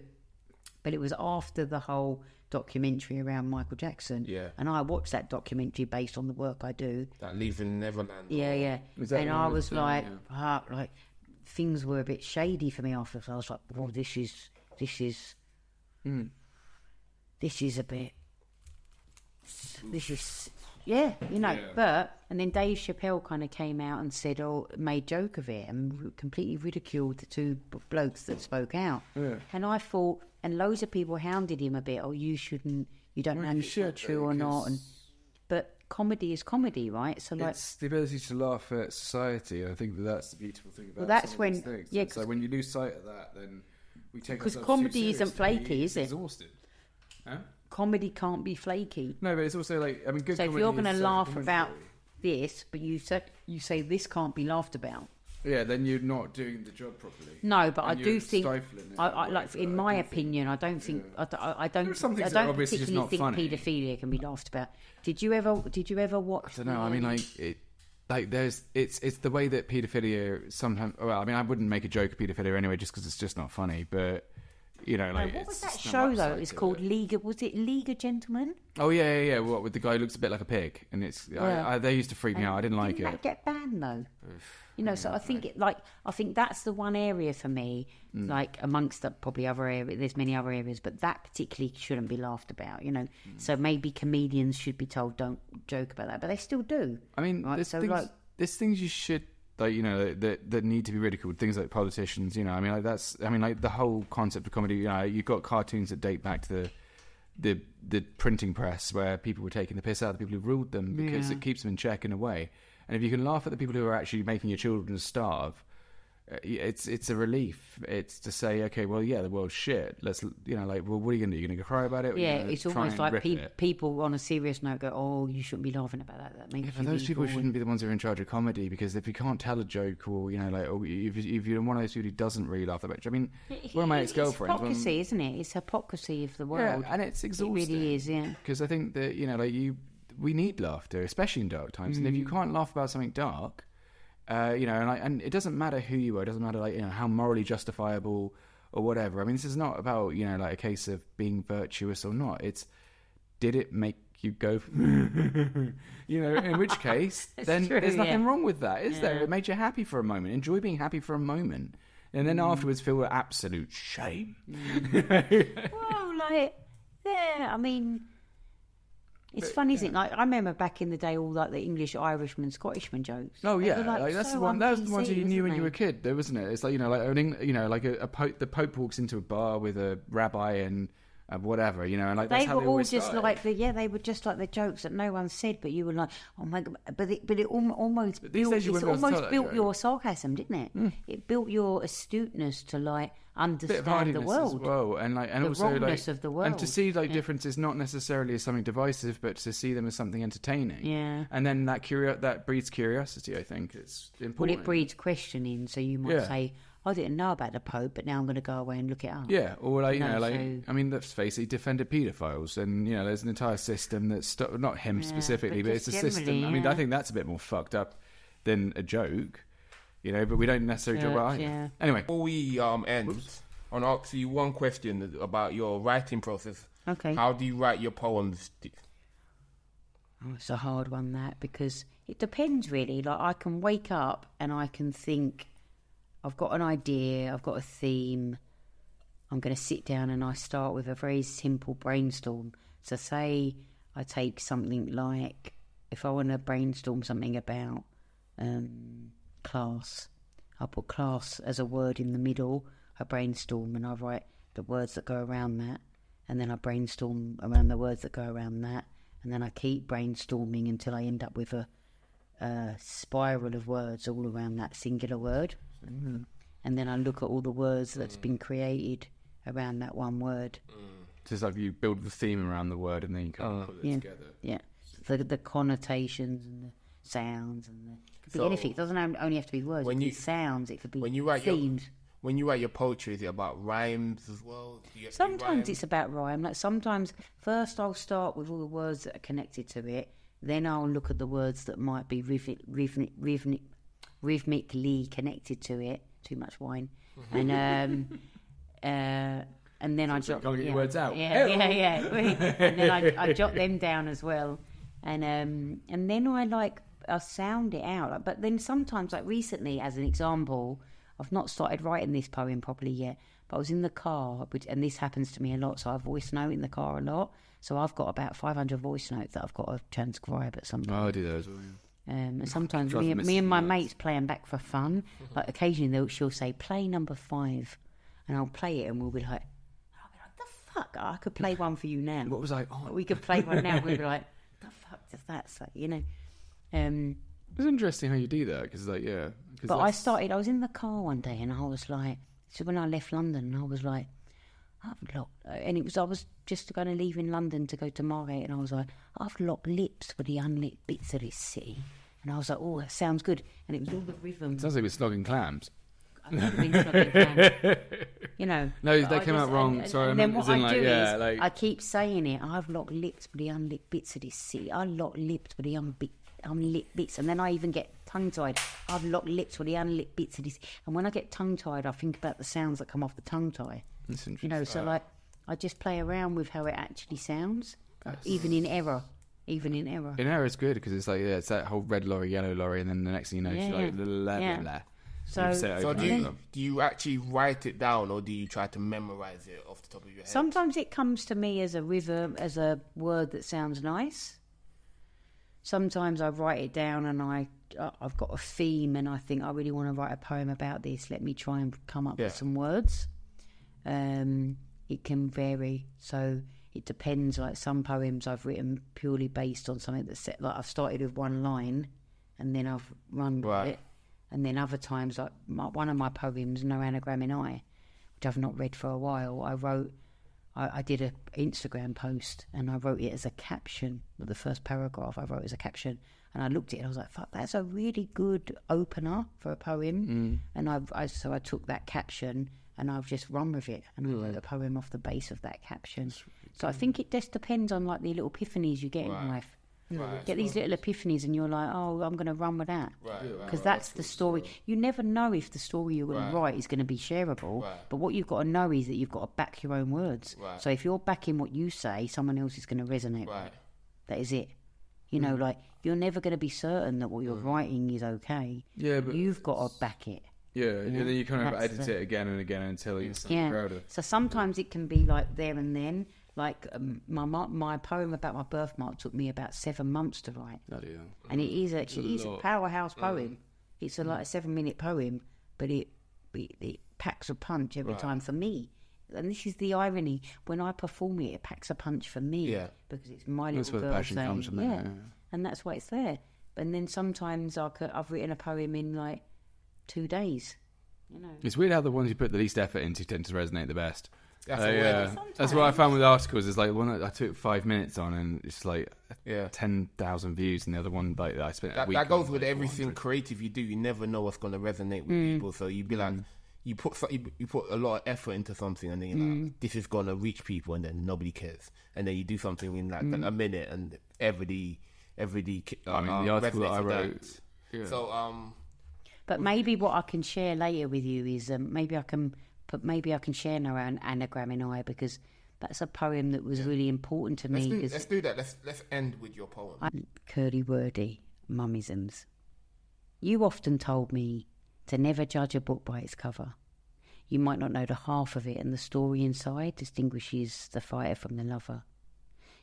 But it was after the whole documentary around Michael Jackson. Yeah. And I watched that documentary based on the work I do. That Leaving Neverland. Yeah. And I was like, things were a bit shady for me after. So I was like, well, this is a bit. This is. Yeah, but, and then Dave Chappelle kind of came out and said, made joke of it and completely ridiculed the two blokes that spoke out. Yeah. And I thought, and loads of people hounded him a bit, you don't know if it's true or not. But comedy is comedy, right? So it's the ability to laugh at society. I think that's the beautiful thing about that's when, things. So when you lose sight of that, then we take ourselves because comedy isn't flaky, is it? Exhausted. Huh? Comedy can't be flaky. No, but it's also like, I mean, good. So if you're going to laugh about this, but you say this can't be laughed about. Yeah, then you're not doing the job properly. No, but I do think, I like, in my opinion, I don't think, I don't particularly think paedophilia can be laughed about. Did you ever watch? I don't know. I mean, it's the way that paedophilia sometimes. Well, I mean, I wouldn't make a joke of paedophilia anyway, just because it's just not funny, but. What was that show though? It was called League. Was it League of Gentlemen? Oh yeah. What with the guy who looks a bit like a pig, and it's they used to freak me out. I didn't like it. Didn't that get banned though? So I think I think that's the one area for me, like amongst the probably other areas. There's many other areas, but that particularly shouldn't be laughed about. So maybe comedians should be told don't joke about that, but they still do. I mean, right? There's things you should. That need to be ridiculed. Things like politicians, the whole concept of comedy. You've got cartoons that date back to the printing press, where people were taking the piss out of the people who ruled them because it keeps them in check in a way. And if you can laugh at the people who are actually making your children starve, it's a relief. It's to say, okay, well, yeah, the world's shit. Let's, what are you going to do? You're going to cry about it? It's almost like people on a serious note go, you shouldn't be laughing about that. That makes those people shouldn't be the ones who are in charge of comedy, because if you can't tell a joke, or if you're one of those people who doesn't really laugh that much, I mean, one of my ex-girlfriends. It's hypocrisy, isn't it? It's hypocrisy of the world. Yeah, and it's exhausting. It really is, yeah. Because I think that we need laughter, especially in dark times, and if you can't laugh about something dark. And it doesn't matter who you are. It doesn't matter how morally justifiable or whatever. I mean, this is not about a case of being virtuous or not. It's, did it make you go? In which case, then there's nothing wrong with that, is there? It made you happy for a moment. Enjoy being happy for a moment, and then afterwards feel absolute shame. Well, I mean. It's funny, isn't it? Like, I remember back in the day, all like the English, Irishman, Scottishman jokes. Oh yeah, that's the one. That was the ones you knew when you were a kid, though, wasn't it? It's like the Pope walks into a bar with a rabbi and whatever, and like that's they how were all just started. Like they were just like the jokes that no one said, but you were like, oh my god, but it almost built your sarcasm, didn't it? It built your astuteness to like understand the world as well, and the also wrongness of the world, and to see differences not necessarily as something divisive, but to see them as something entertaining. Yeah, and then that breeds curiosity. I think it's important. Well, it breeds questioning. So you might say, I didn't know about the Pope, but now I'm going to go away and look it up. Yeah, or I mean, let's face it, he defended paedophiles, and there's an entire system that's not him specifically, but it's a system. I mean, I think that's a bit more fucked up than a joke. But we don't necessarily talk about either. Anyway, before we end, I'll ask you one question about your writing process. Okay. How do you write your poems? It's a hard one, that, because it depends really. Like, I can wake up and I can think, I've got an idea, I've got a theme, I'm going to sit down and I start with a very simple brainstorm. So say I take something like, if I want to brainstorm something about class, I put class as a word in the middle, I brainstorm and I write the words that go around that, and then I brainstorm around the words that go around that, and then I keep brainstorming until I end up with a spiral of words all around that singular word. Mm-hmm. And then I look at all the words that's been created around that one word. Just like you build the theme around the word and then you kind of put it together. Yeah, the connotations and the sounds and anything. It doesn't only have to be words. It could be sounds. It could be themes. When you write your poetry, is it about rhymes as well? Sometimes it's about rhyme. Like sometimes, first I'll start with all the words that are connected to it. Then I'll look at the words that might be rhythmically connected to it. Too much wine. And And then I jot... Can't get your words out. Yeah. And then I jot them down as well. And then I sound it out. But then sometimes, like recently, as an example, I've not started writing this poem properly yet, but I was in the car, and this happens to me a lot, so I voice note in the car a lot. So I've got about 500 voice notes that I've got to transcribe at some point. Oh, I do those as well, yeah. And sometimes me and my mates play them back for fun. Like occasionally she'll say, play number 5. And I'll play it and we'll be like, the fuck? I could play one for you now. What was I on? We could play one now. We'd be like, the fuck does that say? You know. It's interesting how you do that because, like, yeah. But I was in the car one day and I was like, so when I left London, I was like, I was just going to leave in London to go to Margate, and I was like, I've locked lips with the unlit bits of this city. And I was like, oh, that sounds good. And it was all the rhythm. It sounds like we're snogging clams. I could have been snogging clams. You know. No, that came out wrong. Sorry, and then what I do is I keep saying it. I've locked lips with the unlit bits of this city. I locked lips with the unlit bits. And then I even get tongue-tied. I've locked lips with the unlit bits of this. And when I get tongue-tied, I think about the sounds that come off the tongue-tie. That's interesting. You know, so like, I just play around with how it actually sounds, even in error. In error is good because it's like, yeah, it's that whole red lorry, yellow lorry, and then the next thing you know, she's like, blah, blah, blah. So do you actually write it down, or do you try to memorize it off the top of your head? Sometimes it comes to me as a rhythm, as a word that sounds nice. Sometimes I write it down and I've got a theme and I think I really want to write a poem about this. Let me try and come up with some words. It can vary, so it depends. Like some poems I've written purely based on something that's set. Like I've started with one line, and then I've run with it. And then other times, like one of my poems, "No Anagram in I," which I've not read for a while. I did an Instagram post, and I wrote it as a caption. The first paragraph I wrote as a caption, and I looked at it and I was like, "Fuck, that's a really good opener for a poem." And I took that caption. And I've just run with it, and I wrote a poem off the base of that caption. So I think it just depends on like the little epiphanies you get in life. Get these little epiphanies, and you're like, "Oh, I'm going to run with that," because that's the story. You never know if the story you're going to write is going to be shareable. But what you've got to know is that you've got to back your own words. So if you're backing what you say, someone else is going to resonate. That is it. You know, like you're never going to be certain that what you're writing is okay. Yeah, but you've got to back it. Yeah, and then you kind of edit it again and again until you're proud of. So sometimes it can be like there and then. Like my poem about my birthmark took me about 7 months to write. And it is a powerhouse poem. It's like a 7-minute poem, but it packs a punch every time for me. And this is the irony. When I perform it, it packs a punch for me. Because it's my little girl saying, that's where the passion comes from there. And that's why it's there. And then sometimes I've written a poem in like 2 days. You know, it's weird how the ones you put the least effort into tend to resonate the best. That's what I found with articles. Is like one I took 5 minutes on, and it's like 10,000 views, and the other one like I spent a week. That goes with everything creative you do. You never know what's going to resonate with people. So you'd be like, you put a lot of effort into something, and then you're like, this is going to reach people, and then nobody cares. And then you do something in like a minute, and everybody. I mean, the article that I wrote. So But maybe what I can share later with you is maybe I can share now an anagram in I, because that's a poem that was really important to me. Let's do that. Let's end with your poem. Curly Wordy, Mummisms. You often told me to never judge a book by its cover. You might not know the half of it, and the story inside distinguishes the fighter from the lover.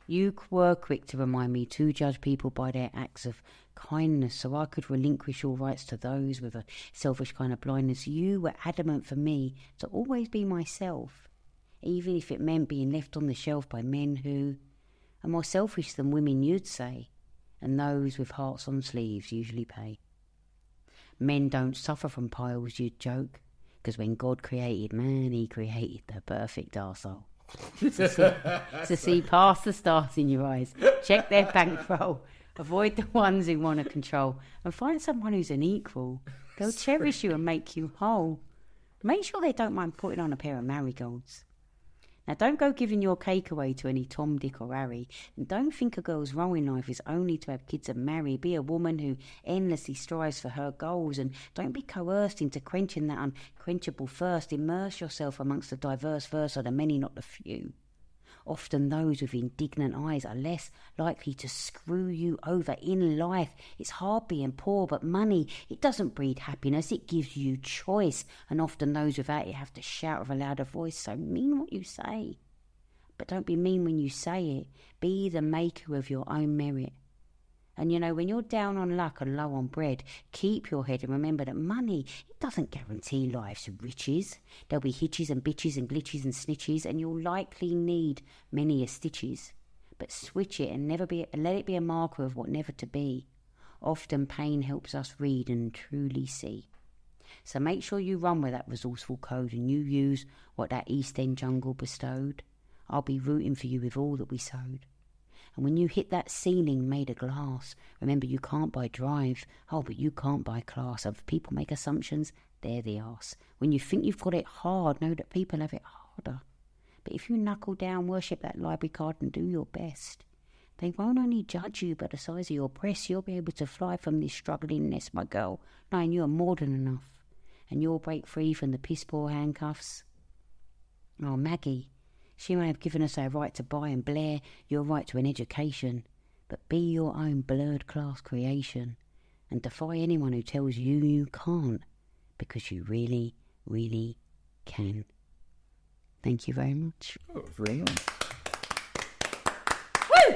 You were quick to remind me to judge people by their acts of kindness, so I could relinquish all rights to those with a selfish kind of blindness. You were adamant for me to always be myself, even if it meant being left on the shelf by men who are more selfish than women, you'd say, and those with hearts on sleeves usually pay. Men don't suffer from piles, you'd joke, because when God created man, he created the perfect arsehole. to see past the stars in your eyes, check their bankroll, avoid the ones who want to control, and find someone who's an equal. They'll cherish you and make you whole. Make sure they don't mind putting on a pair of marigolds. Now, don't go giving your cake away to any Tom, Dick or Harry. And don't think a girl's role in life is only to have kids and marry. Be a woman who endlessly strives for her goals. And don't be coerced into quenching that unquenchable thirst. Immerse yourself amongst the diverse verse of the many, not the few. Often those with indignant eyes are less likely to screw you over in life. It's hard being poor, but money, it doesn't breed happiness, it gives you choice. And often those without it have to shout with a louder voice, so mean what you say. But don't be mean when you say it. Be the maker of your own merit. And you know, when you're down on luck and low on bread, keep your head and remember that money, it doesn't guarantee life's riches. There'll be hitches and bitches and glitches and snitches, and you'll likely need many a stitches. But switch it and let it be a marker of what never to be. Often pain helps us read and truly see. So make sure you run with that resourceful code and you use what that East End jungle bestowed. I'll be rooting for you with all that we sowed. And when you hit that ceiling made of glass, remember you can't buy drive. Oh, but you can't buy class. If people make assumptions, they're the arse. When you think you've got it hard, know that people have it harder. But if you knuckle down, worship that library card and do your best, they won't only judge you by the size of your breasts. You'll be able to fly from this struggling nest, my girl, knowing you are more than enough. And you'll break free from the piss-poor handcuffs. Oh, Maggie, she may have given us our right to buy and Blair your right to an education, but be your own blurred class creation and defy anyone who tells you you can't, because you really, really can. Thank you very much. Oh, very nice. Woo!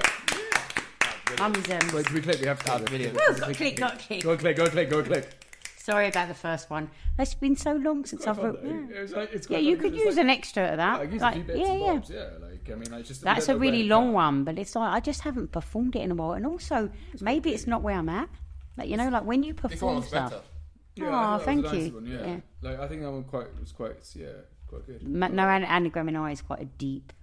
Wait, can we click? We have to have it. Got click. Go on, click. Sorry about the first one. It's been so long since I've wrote. You could use like, an extra of that. I use a few bits and bobs, Like, I mean, it's just that's a really long one, but it's like I just haven't performed it in a while, and also maybe it's not where I'm at. Like, you know, like when you perform stuff. Yeah, thank you. One, yeah. Like I think that one was quite good. No, anagram and I is quite a deep.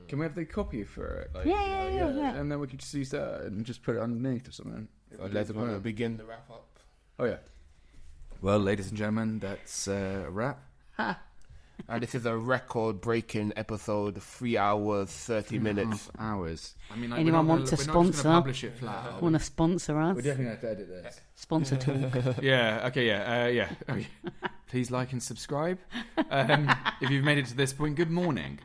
Can we have the copy for it? Like, yeah. And then we could just use that and just put it underneath or something. Let's begin the wrap up. Oh yeah. Well, ladies and gentlemen, that's a wrap. And this is a record-breaking episode, 3 hours, 30 minutes. Hours. I mean, like, anyone want to sponsor? Publish it flat. Want to sponsor us? We definitely have to edit this. Sponsor talk. Yeah. Okay. Yeah. Okay. Please like and subscribe. If you've made it to this point, good morning.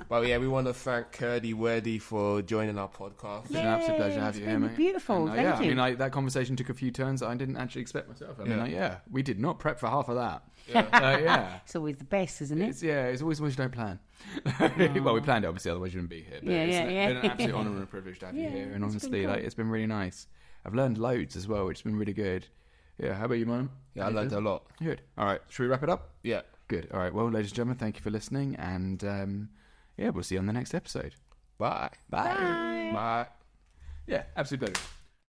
Well, yeah, we want to thank Curly Wordy for joining our podcast. It's an absolute pleasure to have you here, mate. Beautiful, thank you. I mean, like, that conversation took a few turns that I didn't actually expect myself. I mean, we did not prep for half of that. Yeah. It's always the best, isn't it? It's always what you don't plan. Well, we planned it, obviously, otherwise you wouldn't be here. But it's been an absolute honour and a privilege to have you here. And honestly, cool. It's been really nice. I've learned loads as well, which has been really good. Yeah, how about you, man? Yeah, I learned a lot. Good. All right, should we wrap it up? Yeah. Good. All right, well, ladies and gentlemen, thank you for listening, and we'll see you on the next episode. Bye. Bye. Bye. Yeah, absolute pleasure.